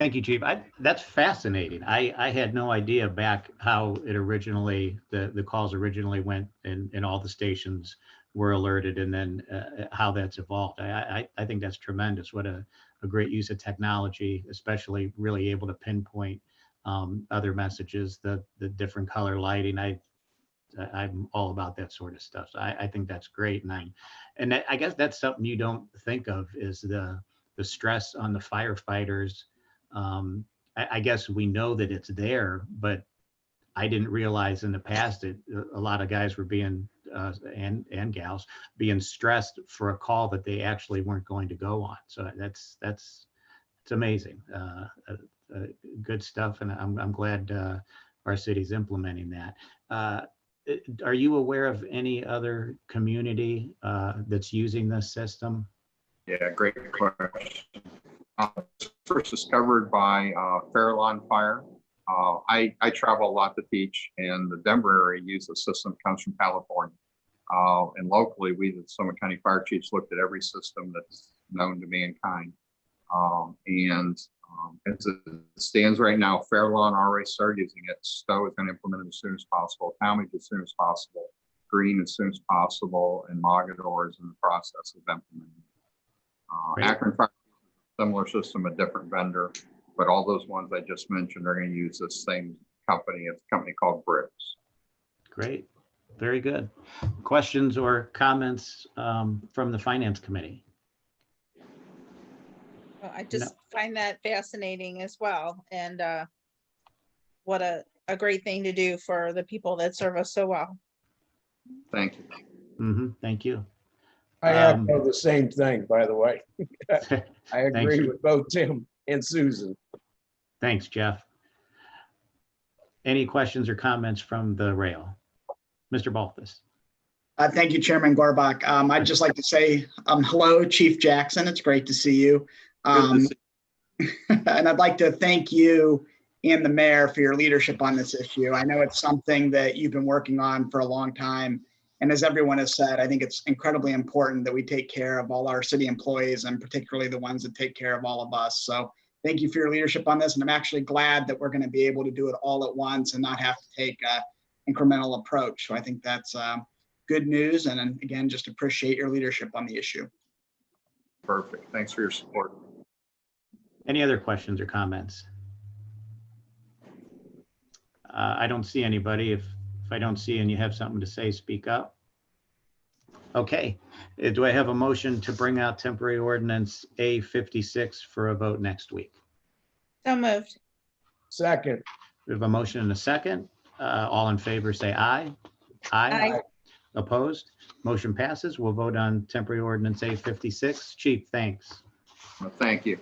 S11: Thank you, Chief. That's fascinating. I had no idea back how it originally, the calls originally went and all the stations were alerted, and then how that's evolved. I think that's tremendous. What a great use of technology, especially really able to pinpoint other messages, the different color lighting. I'm all about that sort of stuff. So I think that's great. And I guess that's something you don't think of is the stress on the firefighters. I guess we know that it's there, but I didn't realize in the past that a lot of guys were being and gals being stressed for a call that they actually weren't going to go on. So it's amazing, good stuff, and I'm glad our city's implementing that. Are you aware of any other community that's using this system?
S21: Yeah, great question. First discovered by Fairlawn Fire. I travel a lot to teach, and the Denver area use the system comes from California. And locally, we, the Summit County Fire Chiefs, looked at every system that's known to mankind. As it stands right now, Fairlawn already started using it. Stowe is going to implement it as soon as possible. Talmadge as soon as possible. Green as soon as possible, and Mogador is in the process of implementing it. Akron Fire similar system, a different vendor, but all those ones I just mentioned are going to use the same company. It's a company called Bricks.
S11: Great, very good. Questions or comments from the Finance Committee?
S22: Well, I just find that fascinating as well, and what a great thing to do for the people that serve us so well.
S21: Thank you.
S11: Thank you.
S12: I echo the same thing, by the way. I agree
S11: Thanks.
S12: with both Tim and Susan.
S11: Thanks, Jeff. Any questions or comments from the rail? Mr. Balthus.
S2: Thank you, Chairman Gorbach. I'd just like to say hello, Chief Jackson. It's great to see you. And I'd like to thank you and the mayor for your leadership on this issue. I know it's something that you've been working on for a long time. And as everyone has said, I think it's incredibly important that we take care of all our city employees and particularly the ones that take care of all of us. So thank you for your leadership on this. And I'm actually glad that we're going to be able to do it all at once and not have to take an incremental approach. So I think that's good news. And again, just appreciate your leadership on the issue.
S21: Perfect. Thanks for your support.
S11: Any other questions or comments? I don't see anybody. If I don't see and you have something to say, speak up. Okay. Do I have a motion to bring out temporary ordinance A56 for a vote next week?
S22: So moved.
S12: Second.
S11: We have a motion and a second. All in favor say aye.
S22: Aye.
S11: Opposed? Motion passes. We'll vote on temporary ordinance A56. Chief, thanks.
S21: Well, thank you.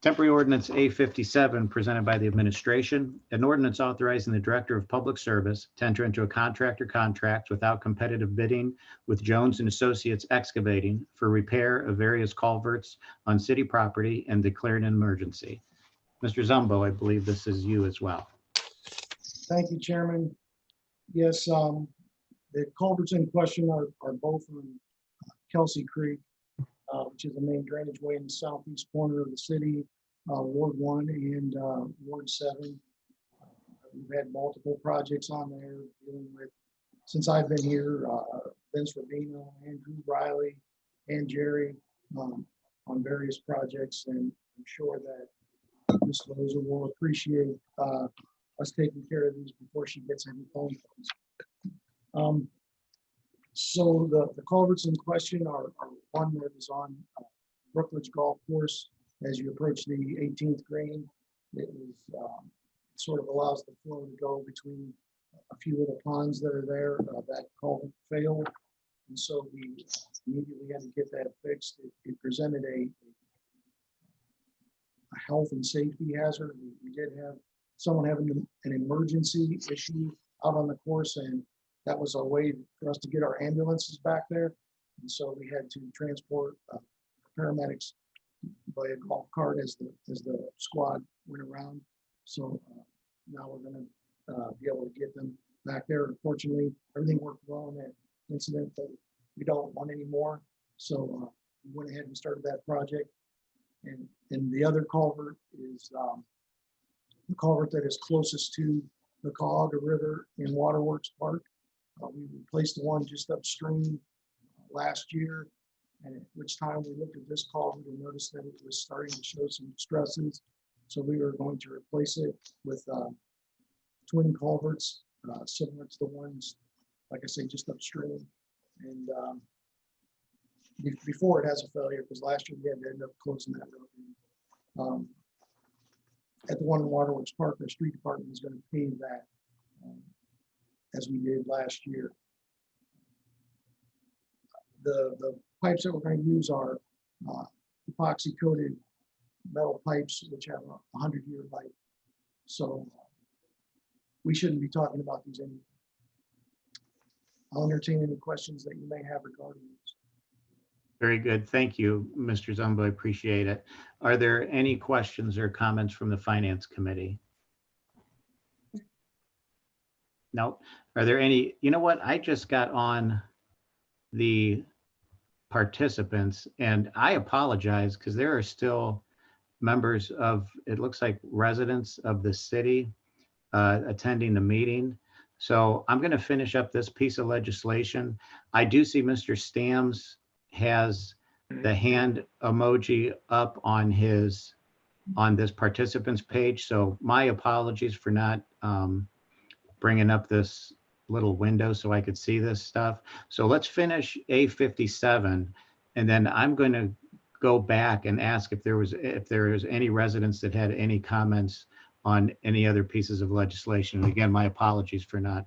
S11: Temporary ordinance A57 presented by the administration, an ordinance authorizing the Director of Public Service to enter into a contractor contract without competitive bidding with Jones and Associates Excavating for repair of various culverts on city property and declared an emergency. Mr. Zumbo, I believe this is you as well.
S6: Thank you, Chairman. Yes, the culverts in question are both on Kelsey Creek, which is the main drainage way in the southeast corner of the city, Ward 1 and Ward 7. We've had multiple projects on there dealing with, since I've been here, Vince Rubino, Andrew Riley, and Jerry on various projects. And I'm sure that Ms. Loza will appreciate us taking care of these before she gets any phone calls. So the culverts in question are one that is on Brookledge Golf Course. As you approach the 18th green, it is sort of allows the flow to go between a few little ponds that are there. That culvert failed, and so we immediately had to get that fixed. It presented a health and safety hazard. We did have someone having an emergency issue out on the course, and that was a way for us to get our ambulances back there. And so we had to transport paramedics by a golf cart as the squad went around. So now we're going to be able to get them back there. Unfortunately, everything worked well in that incident, but we don't want any more. So we went ahead and started that project. And the other culvert is the culvert that is closest to the Cuyahoga River in Waterworks Park. We replaced the one just upstream last year, and at which time we looked at this culvert and noticed that it was starting to show some stresses. So we were going to replace it with twin culverts similar to the ones, like I say, just upstream. And before it has a failure, because last year we had to end up closing that road. At the one in Waterworks Park, our street department is going to pave that as we did last year. The pipes that we're going to use are epoxy coated metal pipes, which have a 100-year life. So we shouldn't be talking about these anymore. I'll entertain any questions that you may have regarding this.
S11: Very good. Thank you, Mr. Zumbo. I appreciate it. Are there any questions or comments from the Finance Committee? No. Are there any? You know what? I just got on the participants, and I apologize because there are still members of, it looks like residents of the city attending the meeting. So I'm going to finish up this piece of legislation. I do see Mr. Stams has the hand emoji up on this participants page. So my apologies for not bringing up this little window so I could see this stuff. So let's finish A57, and then I'm going to go back and ask if there was any residents that had any comments on any other pieces of legislation. And again, my apologies for not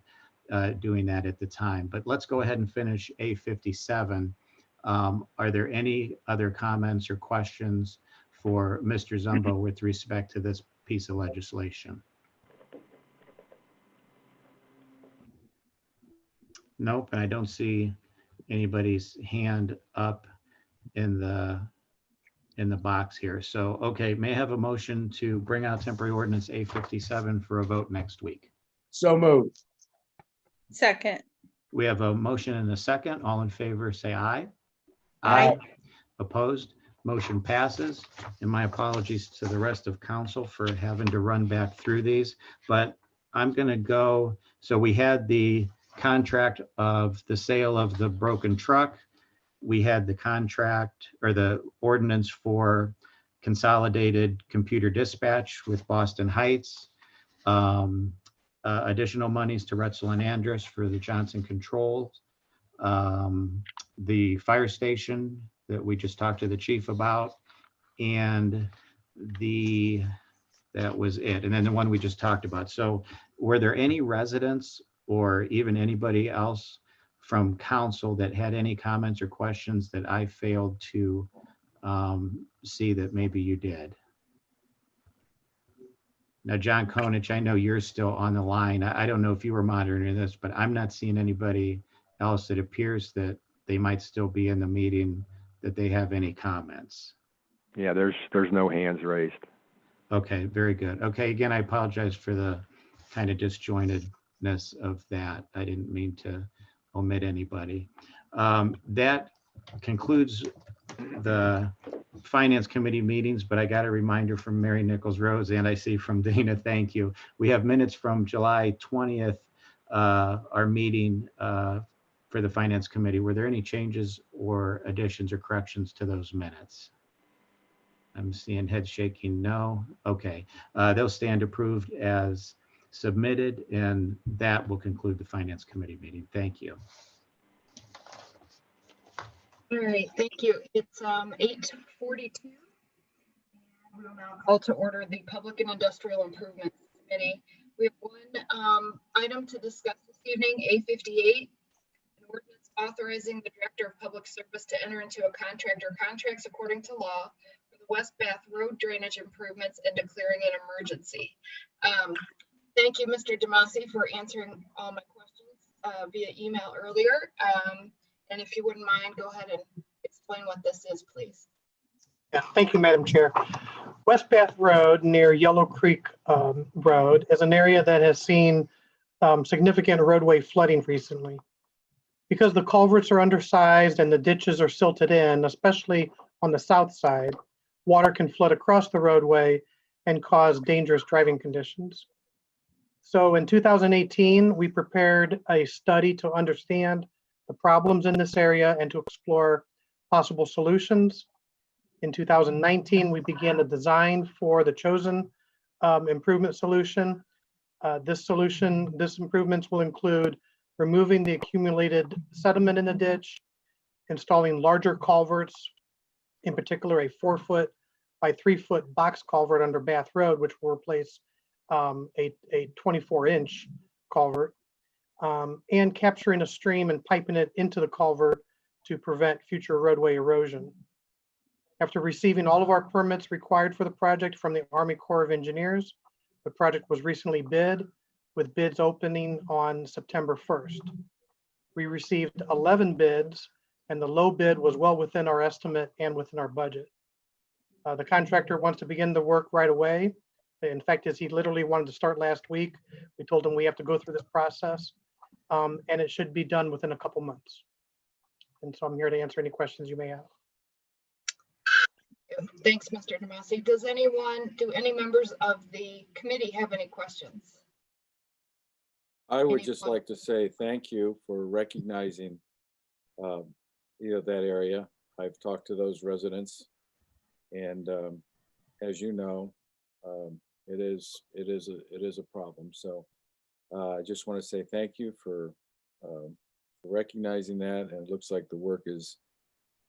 S11: doing that at the time. But let's go ahead and finish A57. Are there any other comments or questions for Mr. Zumbo with respect to this piece of legislation? Nope, and I don't see anybody's hand up in the box here. So, okay, may I have a motion to bring out temporary ordinance A57 for a vote next week?
S12: So moved.
S22: Second.
S11: We have a motion and a second. All in favor, say aye.
S22: Aye.
S11: Opposed? Motion passes. And my apologies to the rest of council for having to run back through these, but I'm going to go. So we had the contract of the sale of the broken truck. We had the contract or the ordinance for consolidated computer dispatch with Boston Heights. Additional monies to Retzel and Andrus for the Johnson controls. The fire station that we just talked to the chief about, and that was it. And then the one we just talked about. So were there any residents or even anybody else from council that had any comments or questions that I failed to see that maybe you did? Now, John Konich, I know you're still on the line. I don't know if you were monitoring this, but I'm not seeing anybody else. It appears that they might still be in the meeting, that they have any comments.
S1: Yeah, there's no hands raised.
S11: Okay, very good. Okay, again, I apologize for the kind of disjointedness of that. I didn't mean to omit anybody. That concludes the Finance Committee meetings, but I got a reminder from Mary Nichols Rose, and I see from Dana, thank you. We have minutes from July 20th, our meeting for the Finance Committee. Were there any changes or additions or corrections to those minutes? I'm seeing head shaking no. Okay, they'll stand approved as submitted, and that will conclude the Finance Committee meeting. Thank you.
S8: All right, thank you. It's 8:42. We will now call to order the Public and Industrial Improvements Committee. We have one item to discuss this evening, A58, an ordinance authorizing the Director of Public Service to enter into a contract or contracts according to law for the West Bath Road drainage improvements and declaring an emergency. Thank you, Mr. Demasi, for answering all my questions via email earlier. And if you wouldn't mind, go ahead and explain what this is, please.
S7: Yeah, thank you, Madam Chair. West Bath Road near Yellow Creek Road is an area that has seen significant roadway flooding recently. Because the culverts are undersized and the ditches are silted in, especially on the south side, water can flood across the roadway and cause dangerous driving conditions. So in 2018, we prepared a study to understand the problems in this area and to explore possible solutions. In 2019, we began the design for the chosen improvement solution. This improvements will include removing the accumulated sediment in the ditch, installing larger culverts, in particular a 4-foot by 3-foot box culvert under Bath Road, which will replace a 24-inch culvert, and capturing a stream and piping it into the culvert to prevent future roadway erosion. After receiving all of our permits required for the project from the Army Corps of Engineers, the project was recently bid, with bids opening on September 1st. We received 11 bids, and the low bid was well within our estimate and within our budget. The contractor wants to begin the work right away. In fact, he literally wanted to start last week. We told him we have to go through this process, and it should be done within a couple months. And so I'm here to answer any questions you may have.
S8: Thanks, Mr. Demasi. Do any members of the committee have any questions?
S1: I would just like to say thank you for recognizing that area. I've talked to those residents, and as you know, it is a problem. So I just want to say thank you for recognizing that, and it looks like the work is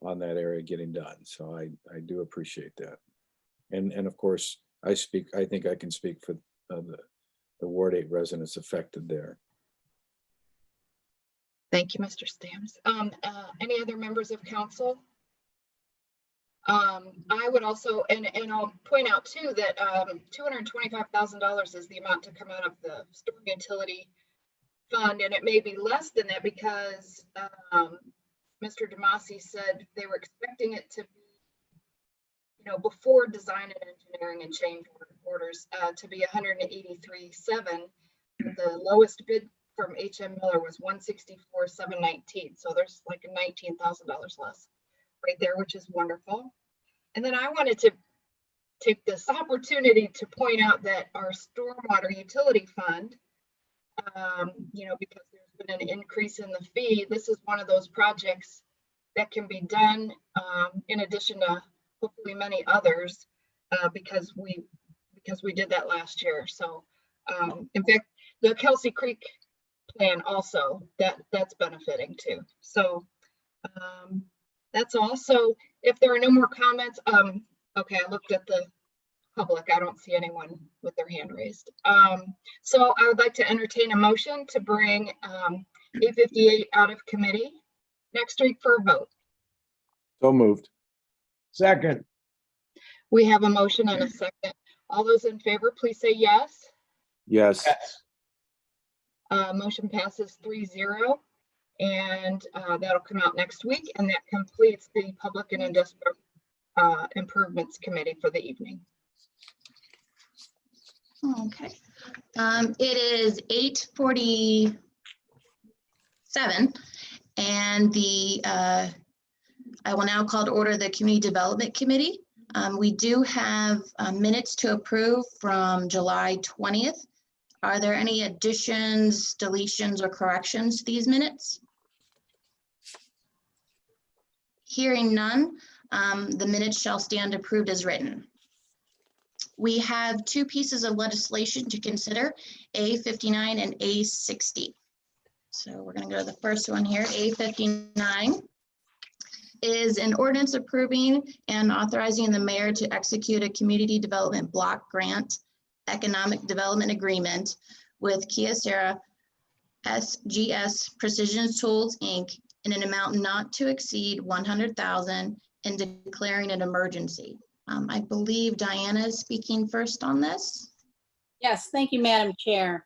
S1: on that area getting done. So I do appreciate that. And of course, I think I can speak for the Ward 8 residents affected there.
S8: Thank you, Mr. Stamps. Any other members of council? I would also, and I'll point out too that $225,000 is the amount to come out of the storm utility fund, and it may be less than that because Mr. Demasi said they were expecting it to be, you know, before design and engineering and change orders to be 183.7. The lowest bid from HM Miller was 164,719. So there's like $19,000 less right there, which is wonderful. And then I wanted to take this opportunity to point out that our stormwater utility fund, you know, because there's been an increase in the fee, this is one of those projects that can be done in addition to hopefully many others because we did that last year. So in fact, the Kelsey Creek plan also that's benefiting too. So that's also, if there are no more comments, okay, I looked at the public. I don't see anyone with their hand raised. So I would like to entertain a motion to bring 858 out of committee next week for a vote.
S1: So moved.
S12: Second.
S8: We have a motion and a second. All those in favor, please say yes.
S1: Yes.
S8: Motion passes 3-0. And that'll come out next week. And that completes the Public and Industrial Improvements Committee for the evening.
S4: Okay. It is 8:47 and I will now call to order the Community Development Committee. We do have minutes to approve from July 20th. Are there any additions, deletions, or corrections to these minutes? Hearing none, the minutes shall stand approved as written. We have two pieces of legislation to consider, A59 and A60. So we're going to go to the first one here. A59 is an ordinance approving and authorizing the mayor to execute a community development block grant economic development agreement with Kyocera SGS Precision Tools, Inc. in an amount not to exceed $100,000 and declaring an emergency. I believe Diana is speaking first on this.
S10: Yes, thank you, Madam Chair.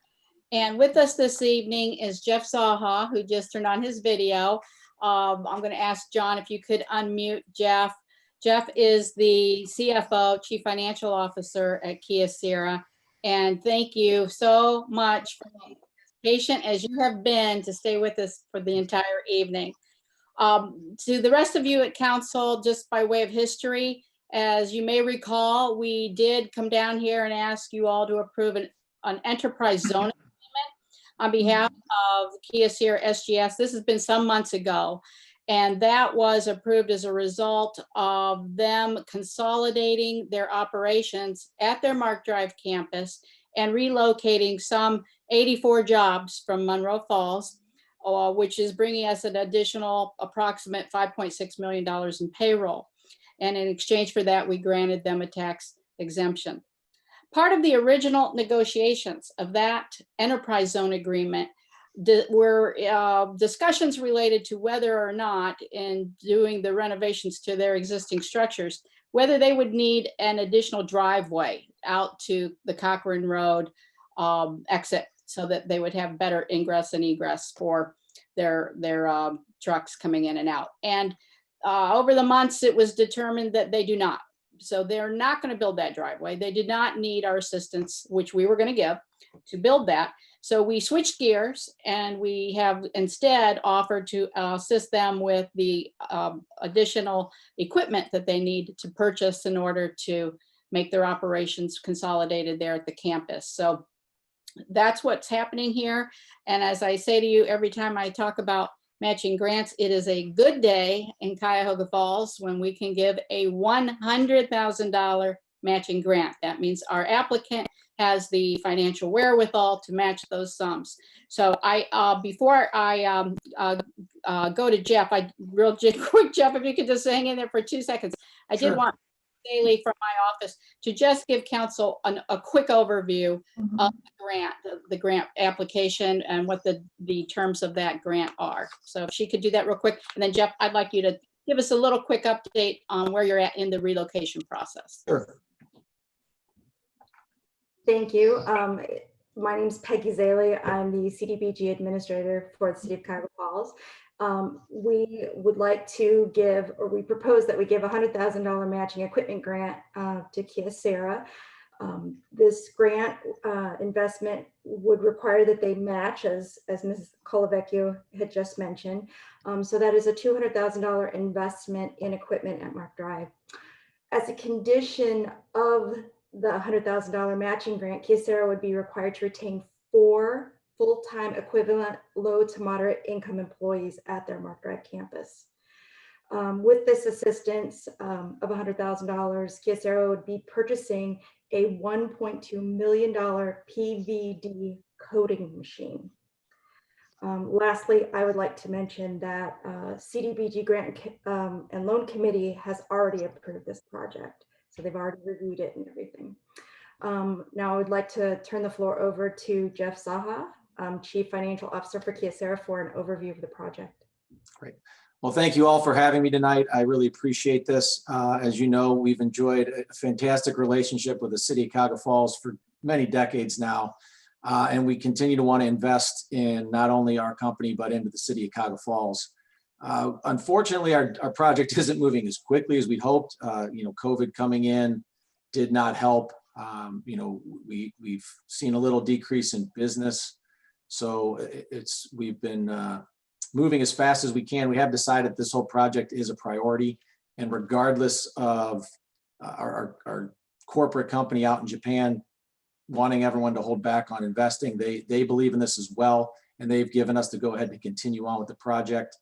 S10: And with us this evening is Jeff Saha, who just turned on his video. I'm going to ask John if you could unmute Jeff. Jeff is the CFO, Chief Financial Officer at Kyocera. And thank you so much for being as patient as you have been to stay with us for the entire evening. To the rest of you at council, just by way of history, as you may recall, we did come down here and ask you all to approve an enterprise zoning agreement on behalf of Kyocera SGS. This has been some months ago, and that was approved as a result of them consolidating their operations at their Mark Drive campus and relocating some 84 jobs from Monroe Falls, which is bringing us an additional approximate $5.6 million in payroll. And in exchange for that, we granted them a tax exemption. Part of the original negotiations of that enterprise zone agreement were discussions related to whether or not, in doing the renovations to their existing structures, whether they would need an additional driveway out to the Cochrane Road exit so that they would have better ingress and egress for their trucks coming in and out. And over the months, it was determined that they do not. So they're not going to build that driveway. They did not need our assistance, which we were going to give to build that. So we switched gears and we have instead offered to assist them with the additional equipment that they need to purchase in order to make their operations consolidated there at the campus. So that's what's happening here. And as I say to you, every time I talk about matching grants, it is a good day in Cuyahoga Falls when we can give a $100,000 matching grant. That means our applicant has the financial wherewithal to match those sums. So before I go to Jeff, quick, Jeff, if you could just hang in there for 2 seconds. I did want Daly from my office to just give council a quick overview of the grant application and what the terms of that grant are. So if she could do that real quick. And then Jeff, I'd like you to give us a little quick update on where you're at in the relocation process.
S5: Sure. Thank you. My name is Peggy Zaley. I'm the CDBG administrator for the city of Cuyahoga Falls. We would like to give, or we propose that we give $100,000 matching equipment grant to Kyocera. This grant investment would require that they match, as Mrs. Colavecchio had just mentioned. So that is a $200,000 investment in equipment at Mark Drive. As a condition of the $100,000 matching grant, Kyocera would be required to retain 4 full-time equivalent low to moderate income employees at their Mark Drive campus. With this assistance of $100,000, Kyocera would be purchasing a $1.2 million PVD coating machine. Lastly, I would like to mention that CDBG Grant and Loan Committee has already approved this project. So they've already reviewed it and everything. Now I would like to turn the floor over to Jeff Saha, Chief Financial Officer for Kyocera, for an overview of the project.
S13: Great. Well, thank you all for having me tonight. I really appreciate this. As you know, we've enjoyed a fantastic relationship with the city of Cuyahoga Falls for many decades now. And we continue to want to invest in not only our company, but into the city of Cuyahoga Falls. Unfortunately, our project isn't moving as quickly as we'd hoped. COVID coming in did not help. We've seen a little decrease in business. So we've been moving as fast as we can. We have decided this whole project is a priority. And regardless of our corporate company out in Japan wanting everyone to hold back on investing, they believe in this as well. And they've given us the go ahead to continue on with the project.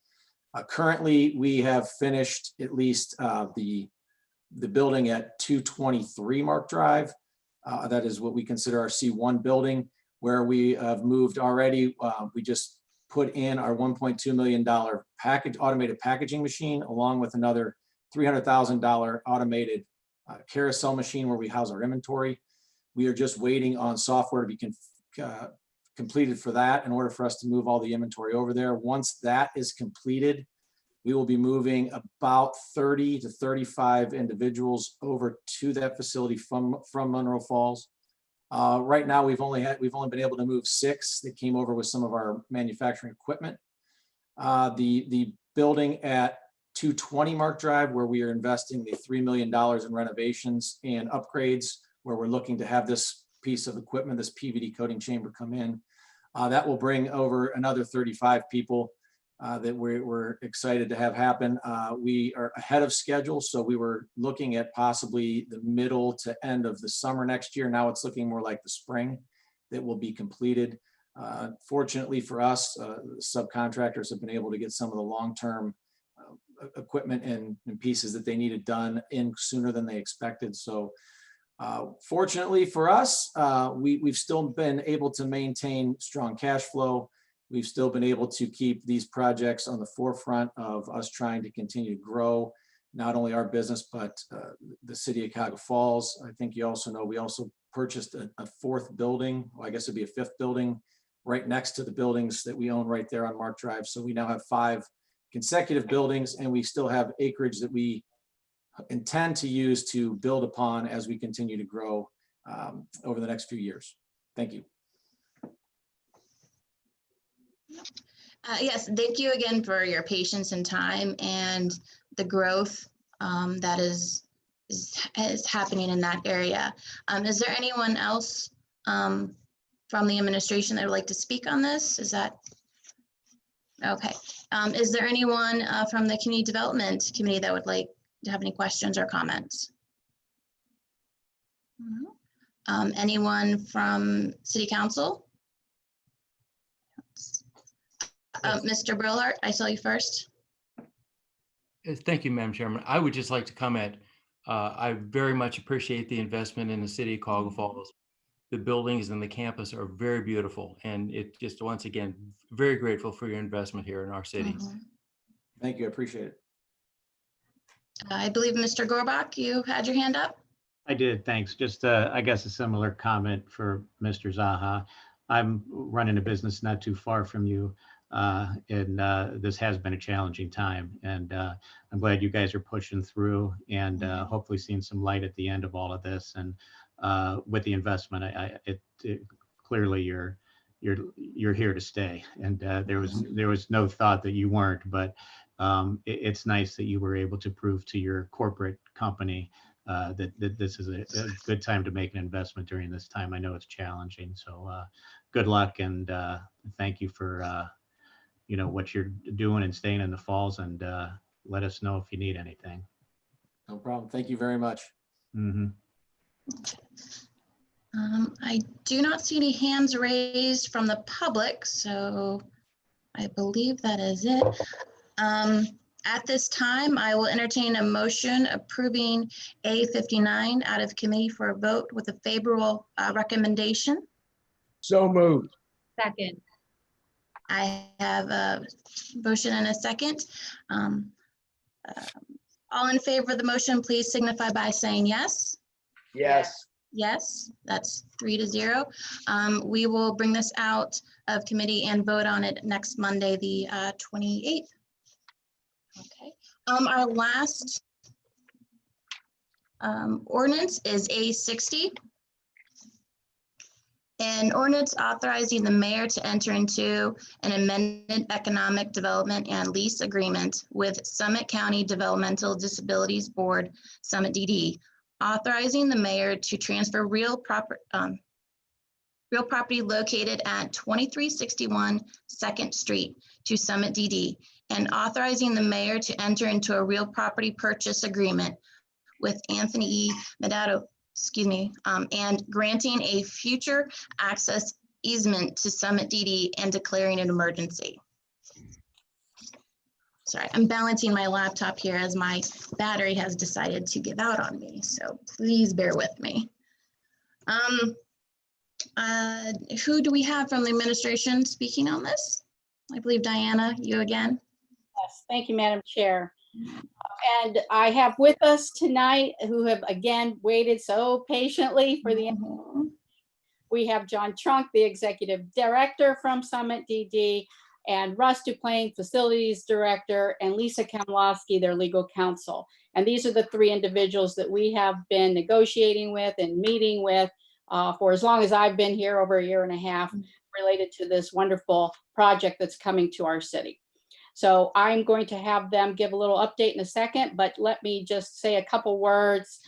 S13: Currently, we have finished at least the building at 223 Mark Drive. That is what we consider our C1 building, where we have moved already. We just put in our $1.2 million automated packaging machine, along with another $300,000 automated carousel machine where we house our inventory. We are just waiting on software to be completed for that in order for us to move all the inventory over there. Once that is completed, we will be moving about 30 to 35 individuals over to that facility from Monroe Falls. Right now, we've only been able to move 6 that came over with some of our manufacturing equipment. The building at 220 Mark Drive, where we are investing the $3 million in renovations and upgrades, where we're looking to have this piece of equipment, this PVD coating chamber, come in. That will bring over another 35 people that we're excited to have happen. We are ahead of schedule, so we were looking at possibly the middle to end of the summer next year. Now it's looking more like the spring that will be completed. Fortunately for us, subcontractors have been able to get some of the long-term equipment and pieces that they needed done in sooner than they expected. So fortunately for us, we've still been able to maintain strong cash flow. We've still been able to keep these projects on the forefront of us trying to continue to grow not only our business, but the city of Cuyahoga Falls. I think you also know we also purchased a 4th building. Well, I guess it'd be a 5th building right next to the buildings that we own right there on Mark Drive. So we now have 5 consecutive buildings, and we still have acreage that we intend to use to build upon as we continue to grow over the next few years. Thank you.
S4: Yes, thank you again for your patience and time and the growth that is happening in that area. Is there anyone else from the administration that would like to speak on this? Is that okay? Is there anyone from the Community Development Committee that would like to have any questions or comments? Anyone from City Council? Mr. Brillhart, I saw you first.
S23: Thank you, Madam Chairman. I would just like to comment. I very much appreciate the investment in the city of Cuyahoga Falls. The buildings and the campus are very beautiful, and it just, once again, very grateful for your investment here in our city.
S13: Thank you. I appreciate it.
S4: I believe Mr. Gorbach, you had your hand up.
S11: I did, thanks. Just, I guess a similar comment for Mr. Zaha. I'm running a business not too far from you, and this has been a challenging time. And I'm glad you guys are pushing through and hopefully seeing some light at the end of all of this. And with the investment, clearly you're here to stay. And there was no thought that you weren't, but it's nice that you were able to prove to your corporate company that this is a good time to make an investment during this time. I know it's challenging, so good luck, and thank you for what you're doing and staying in the Falls, and let us know if you need anything.
S13: No problem. Thank you very much.
S11: Mm-hmm.
S4: I do not see any hands raised from the public, so I believe that is it. At this time, I will entertain a motion approving A59 out of committee for a vote with a favorable recommendation.
S12: So moved.
S22: Second.
S4: I have a motion and a second. All in favor of the motion, please signify by saying yes.
S12: Yes.
S4: Yes, that's 3-0. We will bring this out of committee and vote on it next Monday, the 28th. Okay. Our last ordinance is A60. An ordinance authorizing the mayor to enter into an amended economic development and lease agreement with Summit County Developmental Disabilities Board, Summit DD, authorizing the mayor to transfer real property located at 2361 2nd Street to Summit DD, and authorizing the mayor to enter into a real property purchase agreement with Anthony E. Medato, and granting a future access easement to Summit DD and declaring an emergency. Sorry, I'm balancing my laptop here as my battery has decided to give out on me, so please bear with me. Who do we have from the administration speaking on this? I believe Diana, you again.
S10: Yes, thank you, Madam Chair. And I have with us tonight, who have again waited so patiently for the we have John Trunk, the Executive Director from Summit DD, and Russ Duplain, Facilities Director, and Lisa Kamlowski, their legal counsel. And these are the three individuals that we have been negotiating with and meeting with for as long as I've been here, over a year and a half, related to this wonderful project that's coming to our city. So I'm going to have them give a little update in a second, but let me just say a couple words.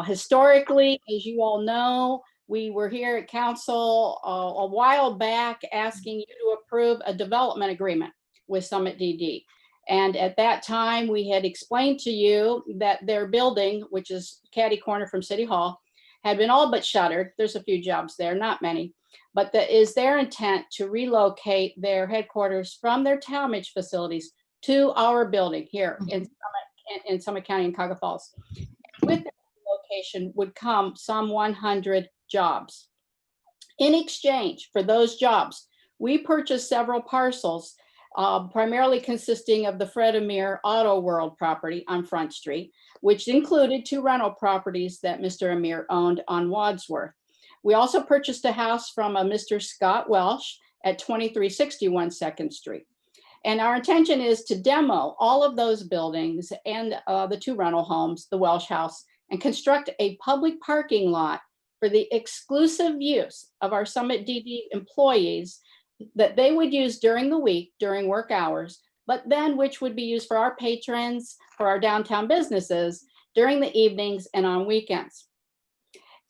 S10: Historically, as you all know, we were here at council a while back asking you to approve a development agreement with Summit DD. And at that time, we had explained to you that their building, which is catty corner from City Hall, had been all but shuttered. There's a few jobs there, not many. But that is their intent to relocate their headquarters from their Talmadge facilities to our building here in Summit County in Cuyahoga Falls. With that location would come some 100 jobs. In exchange for those jobs, we purchased several parcels, primarily consisting of the Fred Amir Auto World property on Front Street, which included 2 rental properties that Mr. Amir owned on Wadsworth. We also purchased a house from a Mr. Scott Welsh at 2361 2nd Street. And our intention is to demo all of those buildings and the 2 rental homes, the Welsh house, and construct a public parking lot for the exclusive use of our Summit DD employees that they would use during the week, during work hours, but then which would be used for our patrons, for our downtown businesses during the evenings and on weekends.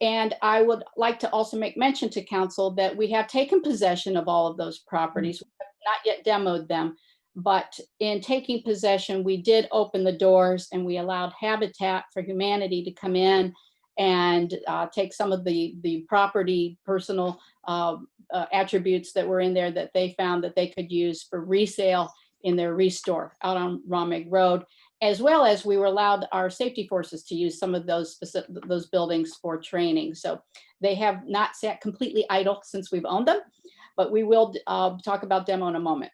S10: And I would like to also make mention to council that we have taken possession of all of those properties. We have not yet demoed them, but in taking possession, we did open the doors and we allowed Habitat for Humanity to come in and take some of the property personal attributes that were in there that they found that they could use for resale in their restore out on Romig Road, as well as we were allowed our safety forces to use some of those buildings for training. So they have not sat completely idle since we've owned them, but we will talk about demo in a moment.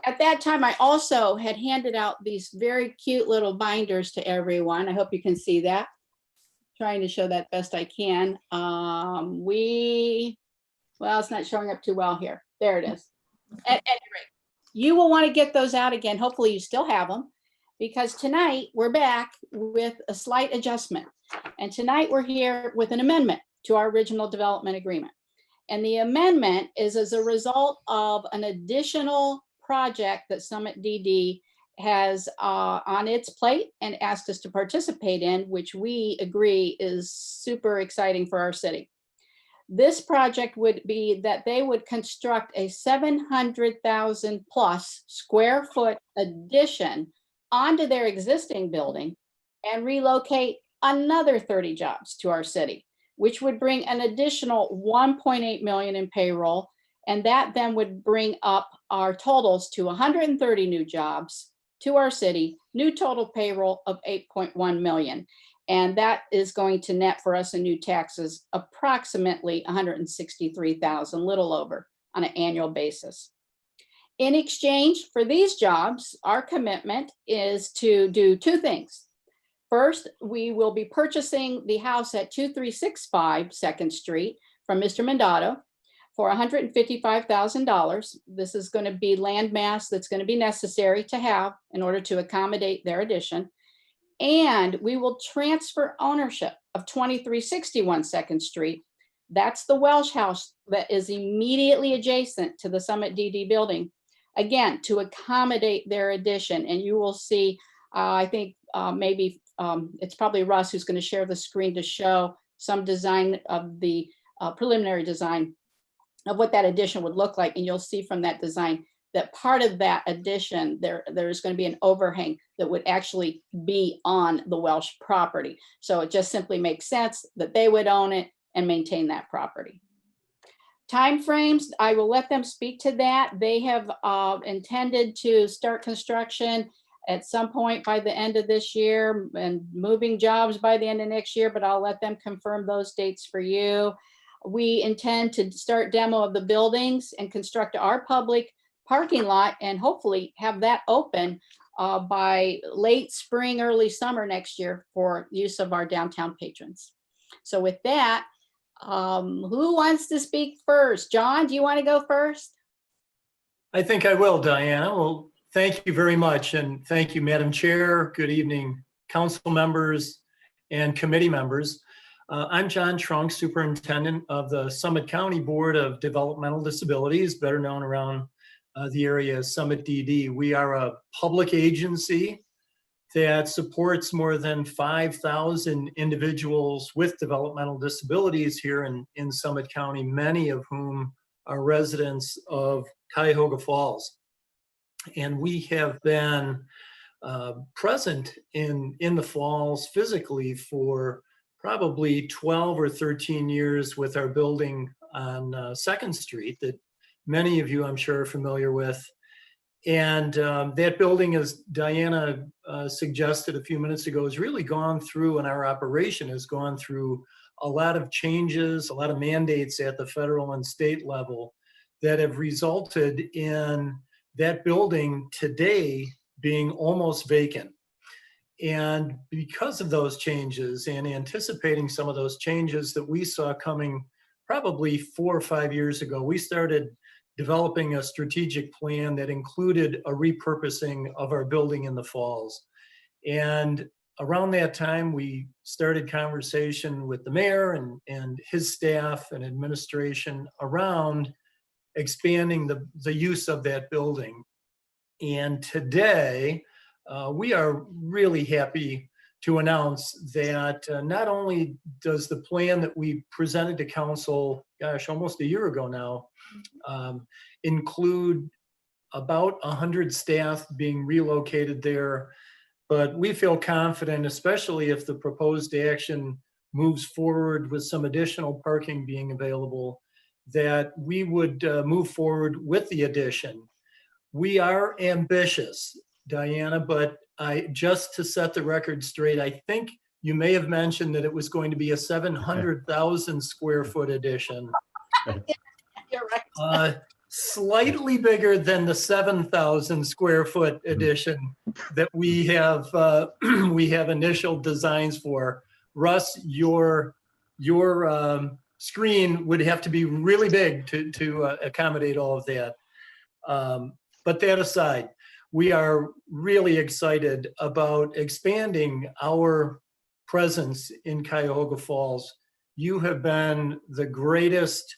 S10: At that time, I also had handed out these very cute little binders to everyone. I hope you can see that. Trying to show that best I can. Well, it's not showing up too well here. There it is. At any rate, you will want to get those out again. Hopefully you still have them, because tonight we're back with a slight adjustment. And tonight we're here with an amendment to our original development agreement. And the amendment is as a result of an additional project that Summit DD has on its plate and asked us to participate in, which we agree is super exciting for our city. This project would be that they would construct a 700,000 plus square foot addition onto their existing building and relocate another 30 jobs to our city, which would bring an additional 1.8 million in payroll. And that then would bring up our totals to 130 new jobs to our city, new total payroll of 8.1 million. And that is going to net for us in new taxes approximately 163,000, little over, on an annual basis. In exchange for these jobs, our commitment is to do two things. First, we will be purchasing the house at 2365 2nd Street from Mr. Mandato for $155,000. This is going to be land mass that's going to be necessary to have in order to accommodate their addition. And we will transfer ownership of 2361 2nd Street. That's the Welsh house that is immediately adjacent to the Summit DD building, again, to accommodate their addition. And you will see, I think maybe it's probably Russ who's going to share the screen to show some design of the preliminary design of what that addition would look like. And you'll see from that design that part of that addition, there's going to be an overhang that would actually be on the Welsh property. So it just simply makes sense that they would own it and maintain that property. Timeframes, I will let them speak to that. They have intended to start construction at some point by the end of this year and moving jobs by the end of next year, but I'll let them confirm those dates for you. We intend to start demo of the buildings and construct our public parking lot and hopefully have that open by late spring, early summer next year for use of our downtown patrons. So with that, who wants to speak first? John, do you want to go first?
S14: I think I will, Diana. Well, thank you very much. And thank you, Madam Chair. Good evening, council members and committee members. I'm John Trunk, Superintendent of the Summit County Board of Developmental Disabilities, better known around the area as Summit DD. We are a public agency that supports more than 5,000 individuals with developmental disabilities here in Summit County, many of whom are residents of Cuyahoga Falls. And we have been present in the falls physically for probably 12 or 13 years with our building on 2nd Street that many of you, I'm sure, are familiar with. And that building, as Diana suggested a few minutes ago, has really gone through, and our operation has gone through a lot of changes, a lot of mandates at the federal and state level that have resulted in that building today being almost vacant. And because of those changes and anticipating some of those changes that we saw coming probably 4 or 5 years ago, we started developing a strategic plan that included a repurposing of our building in the falls. And around that time, we started conversation with the mayor and his staff and administration around expanding the use of that building. And today, we are really happy to announce that not only does the plan that we presented to council, gosh, almost a year ago now, include about 100 staff being relocated there, but we feel confident, especially if the proposed action moves forward with some additional parking being available, that we would move forward with the addition. We are ambitious, Diana, but just to set the record straight, I think you may have mentioned that it was going to be a 700,000 square foot addition.
S10: You're right.
S14: slightly bigger than the 7,000 square foot addition that we have we have initial designs for. Russ, your screen would have to be really big to accommodate all of that. But that aside, we are really excited about expanding our presence in Cuyahoga Falls. You have been the greatest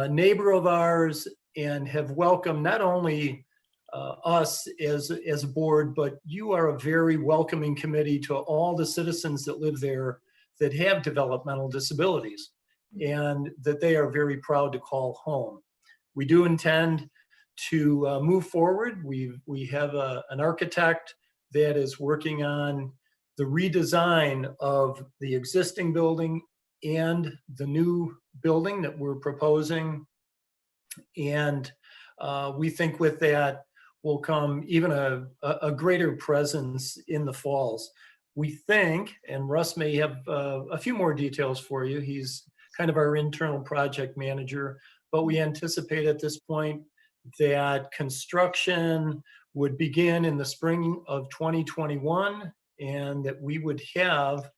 S14: neighbor of ours and have welcomed not only us as a board, but you are a very welcoming committee to all the citizens that live there that have developmental disabilities and that they are very proud to call home. We do intend to move forward. We have an architect that is working on the redesign of the existing building and the new building that we're proposing. And we think with that will come even a greater presence in the falls. We think, and Russ may have a few more details for you, he's kind of our internal project manager, but we anticipate at this point that construction would begin in the spring of 2021 and that we would have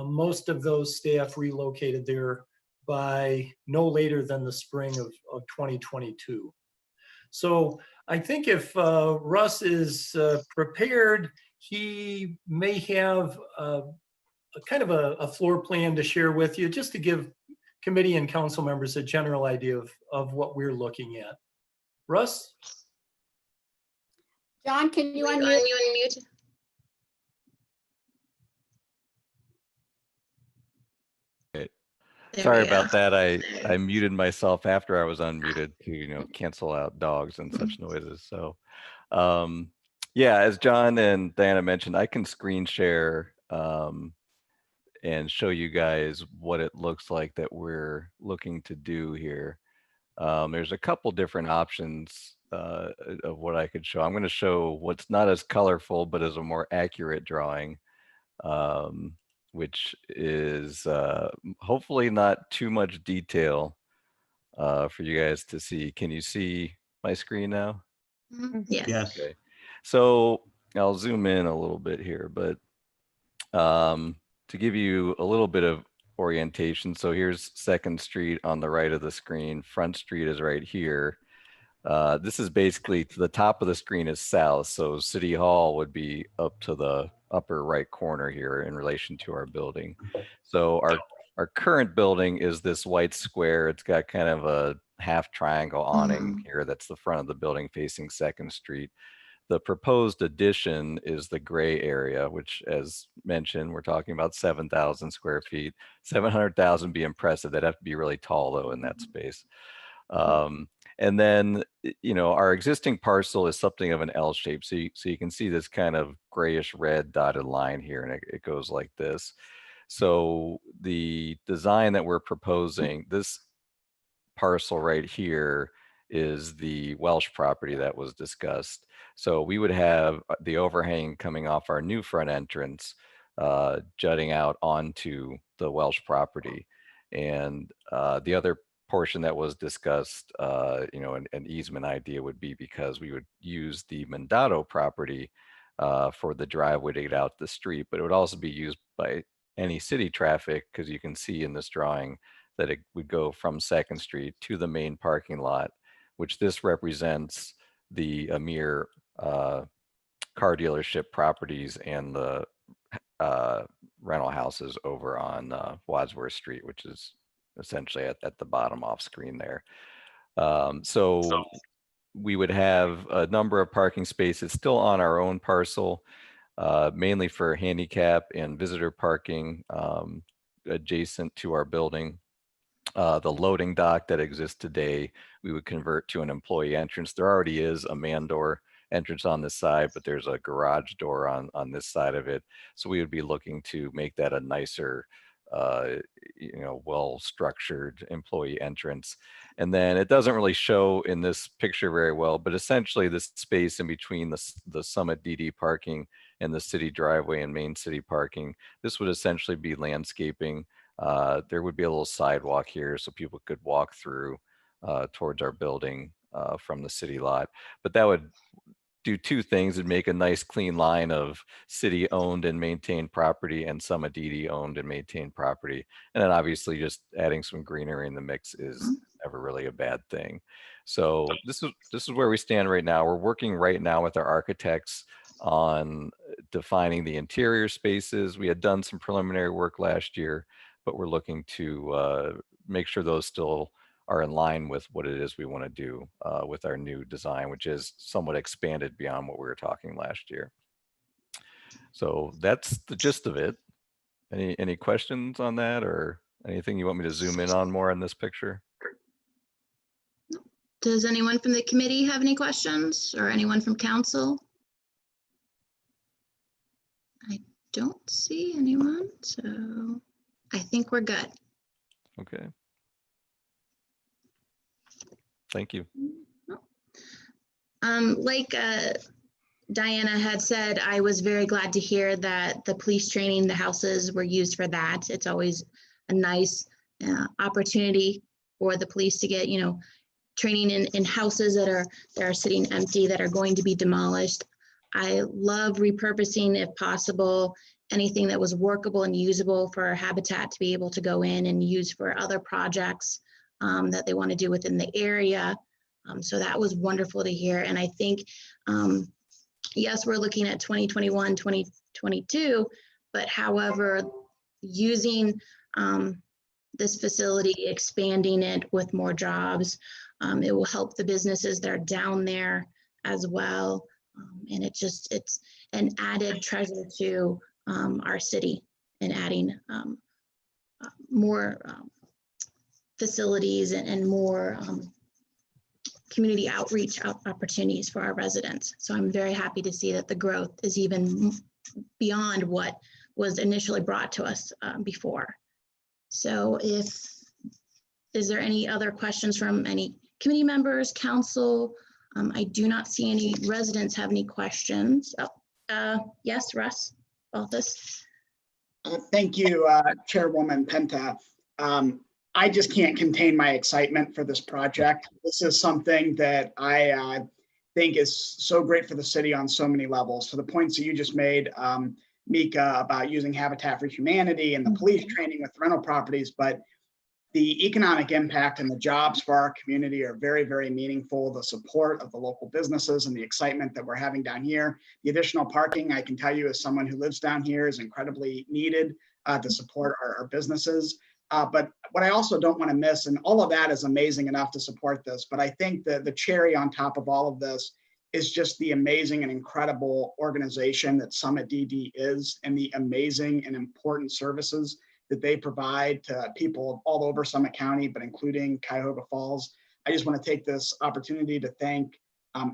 S14: most of those staff relocated there by no later than the spring of 2022. So I think if Russ is prepared, he may have a kind of a floor plan to share with you, just to give committee and council members a general idea of what we're looking at. Russ?
S10: John, can you unmute?
S15: Sorry about that. I muted myself after I was unmuted to, cancel out dogs and such noises. So, yeah, as John and Diana mentioned, I can screen share and show you guys what it looks like that we're looking to do here. There's a couple different options of what I could show. I'm going to show what's not as colorful, but is a more accurate drawing. Which is hopefully not too much detail for you guys to see. Can you see my screen now?
S4: Yes.
S11: Yes.
S15: Okay. So I'll zoom in a little bit here, but to give you a little bit of orientation. So here's 2nd Street on the right of the screen. Front Street is right here. This is basically to the top of the screen is south. So City Hall would be up to the upper right corner here in relation to our building. So our current building is this white square. It's got kind of a half triangle awning here. That's the front of the building facing 2nd Street. The proposed addition is the gray area, which, as mentioned, we're talking about 7,000 square feet. 700,000 be impressive. They'd have to be really tall though in that space. And then, our existing parcel is something of an L shape. So you can see this kind of grayish red dotted line here, and it goes like this. So the design that we're proposing, this parcel right here is the Welsh property that was discussed. So we would have the overhang coming off our new front entrance, jutting out onto the Welsh property. And the other portion that was discussed, an easement idea would be because we would use the Mandato property for the driveway to get out the street, but it would also be used by any city traffic, because you can see in this drawing that it would go from 2nd Street to the main parking lot, which this represents the Amir car dealership properties and the rental houses over on Wadsworth Street, which is essentially at the bottom off screen there. So we would have a number of parking spaces still on our own parcel, mainly for handicap and visitor parking adjacent to our building. The loading dock that exists today, we would convert to an employee entrance. There already is a man door entrance on this side, but there's a garage door on this side of it. So we would be looking to make that a nicer, well-structured employee entrance. And then it doesn't really show in this picture very well, but essentially this space in between the Summit DD parking and the city driveway and main city parking, this would essentially be landscaping. There would be a little sidewalk here so people could walk through towards our building from the city lot. But that would do two things. It'd make a nice clean line of city owned and maintained property and some DD owned and maintained property. And then obviously just adding some greenery in the mix is never really a bad thing. So this is where we stand right now. We're working right now with our architects on defining the interior spaces. We had done some preliminary work last year, but we're looking to make sure those still are in line with what it is we want to do with our new design, which is somewhat expanded beyond what we were talking last year. So that's the gist of it. Any questions on that, or anything you want me to zoom in on more in this picture?
S4: Does anyone from the committee have any questions, or anyone from council? I don't see anyone, so I think we're good.
S15: Okay. Thank you.
S4: Like Diana had said, I was very glad to hear that the police training, the houses were used for that. It's always a nice opportunity for the police to get, training in houses that are sitting empty, that are going to be demolished. I love repurposing, if possible, anything that was workable and usable for our Habitat to be able to go in and use for other projects that they want to do within the area. So that was wonderful to hear. And I think, yes, we're looking at 2021, 2022, but however, using this facility, expanding it with more jobs, it will help the businesses that are down there as well. And it's an added treasure to our city, and adding more facilities and more community outreach opportunities for our residents. So I'm very happy to see that the growth is even beyond what was initially brought to us before. So is there any other questions from any committee members, council? I do not see any residents have any questions. Yes, Russ, Balthus.
S2: Thank you, Chairwoman Penta. I just can't contain my excitement for this project. This is something that I think is so great for the city on so many levels. For the points that you just made, Mika, about using Habitat for Humanity and the police training with rental properties, but the economic impact and the jobs for our community are very, very meaningful. The support of the local businesses and the excitement that we're having down here. The additional parking, I can tell you as someone who lives down here, is incredibly needed to support our businesses. But what I also don't want to miss, and all of that is amazing enough to support this, but I think that the cherry on top of all of this is just the amazing and incredible organization that Summit DD is, and the amazing and important services that they provide to people all over Summit County, but including Cuyahoga Falls. I just want to take this opportunity to thank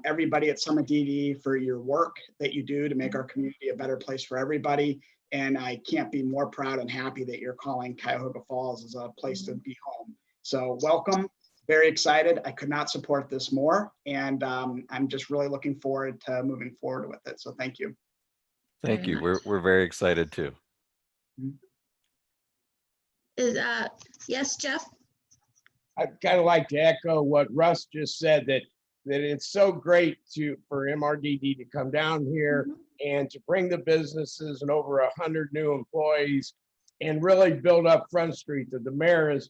S2: everybody at Summit DD for your work that you do to make our community a better place for everybody. And I can't be more proud and happy that you're calling Cuyahoga Falls as a place to be home. So welcome, very excited. I could not support this more. And I'm just really looking forward to moving forward with it. So thank you.
S15: Thank you. We're very excited too.
S4: Yes, Jeff?
S12: I'd kind of like to echo what Russ just said, that it's so great for MRDD to come down here and to bring the businesses and over 100 new employees and really build up Front Street. That the mayor has,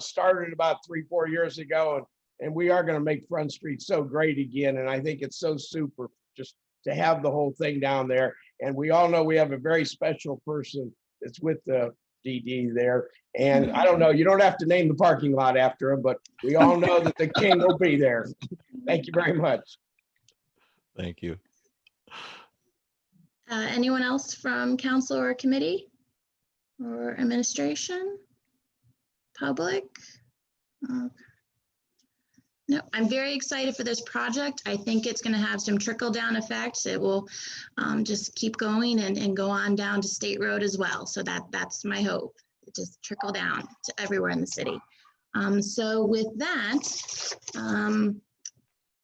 S12: started about 3-4 years ago, and we are going to make Front Street so great again. And I think it's so super just to have the whole thing down there. And we all know we have a very special person that's with the DD there. And I don't know, you don't have to name the parking lot after him, but we all know that the king will be there. Thank you very much.
S15: Thank you.
S4: Anyone else from council or committee or administration? Public? No, I'm very excited for this project. I think it's going to have some trickle down effects. It will just keep going and go on down to State Road as well. So that's my hope. It just trickle down to everywhere in the city. So with that,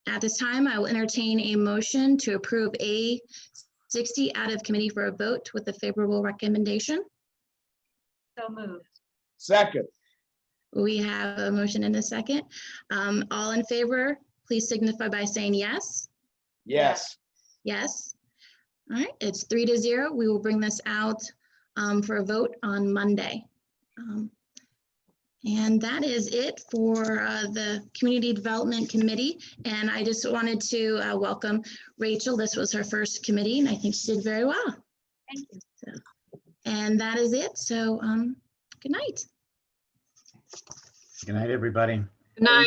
S4: at this time, I will entertain a motion to approve A60 out of committee for a vote with a favorable recommendation.
S18: So moved.
S12: Second.
S4: We have a motion and a second. All in favor please signify by saying yes.
S12: Yes.
S4: Yes. All right, it's 3-0. We will bring this out for a vote on Monday. And that is it for the Community Development Committee. And I just wanted to welcome Rachel. This was her first committee, and I think she did very well.
S18: Thank you.
S4: So, and that is it. So good night.
S11: Good night, everybody.
S18: Good night.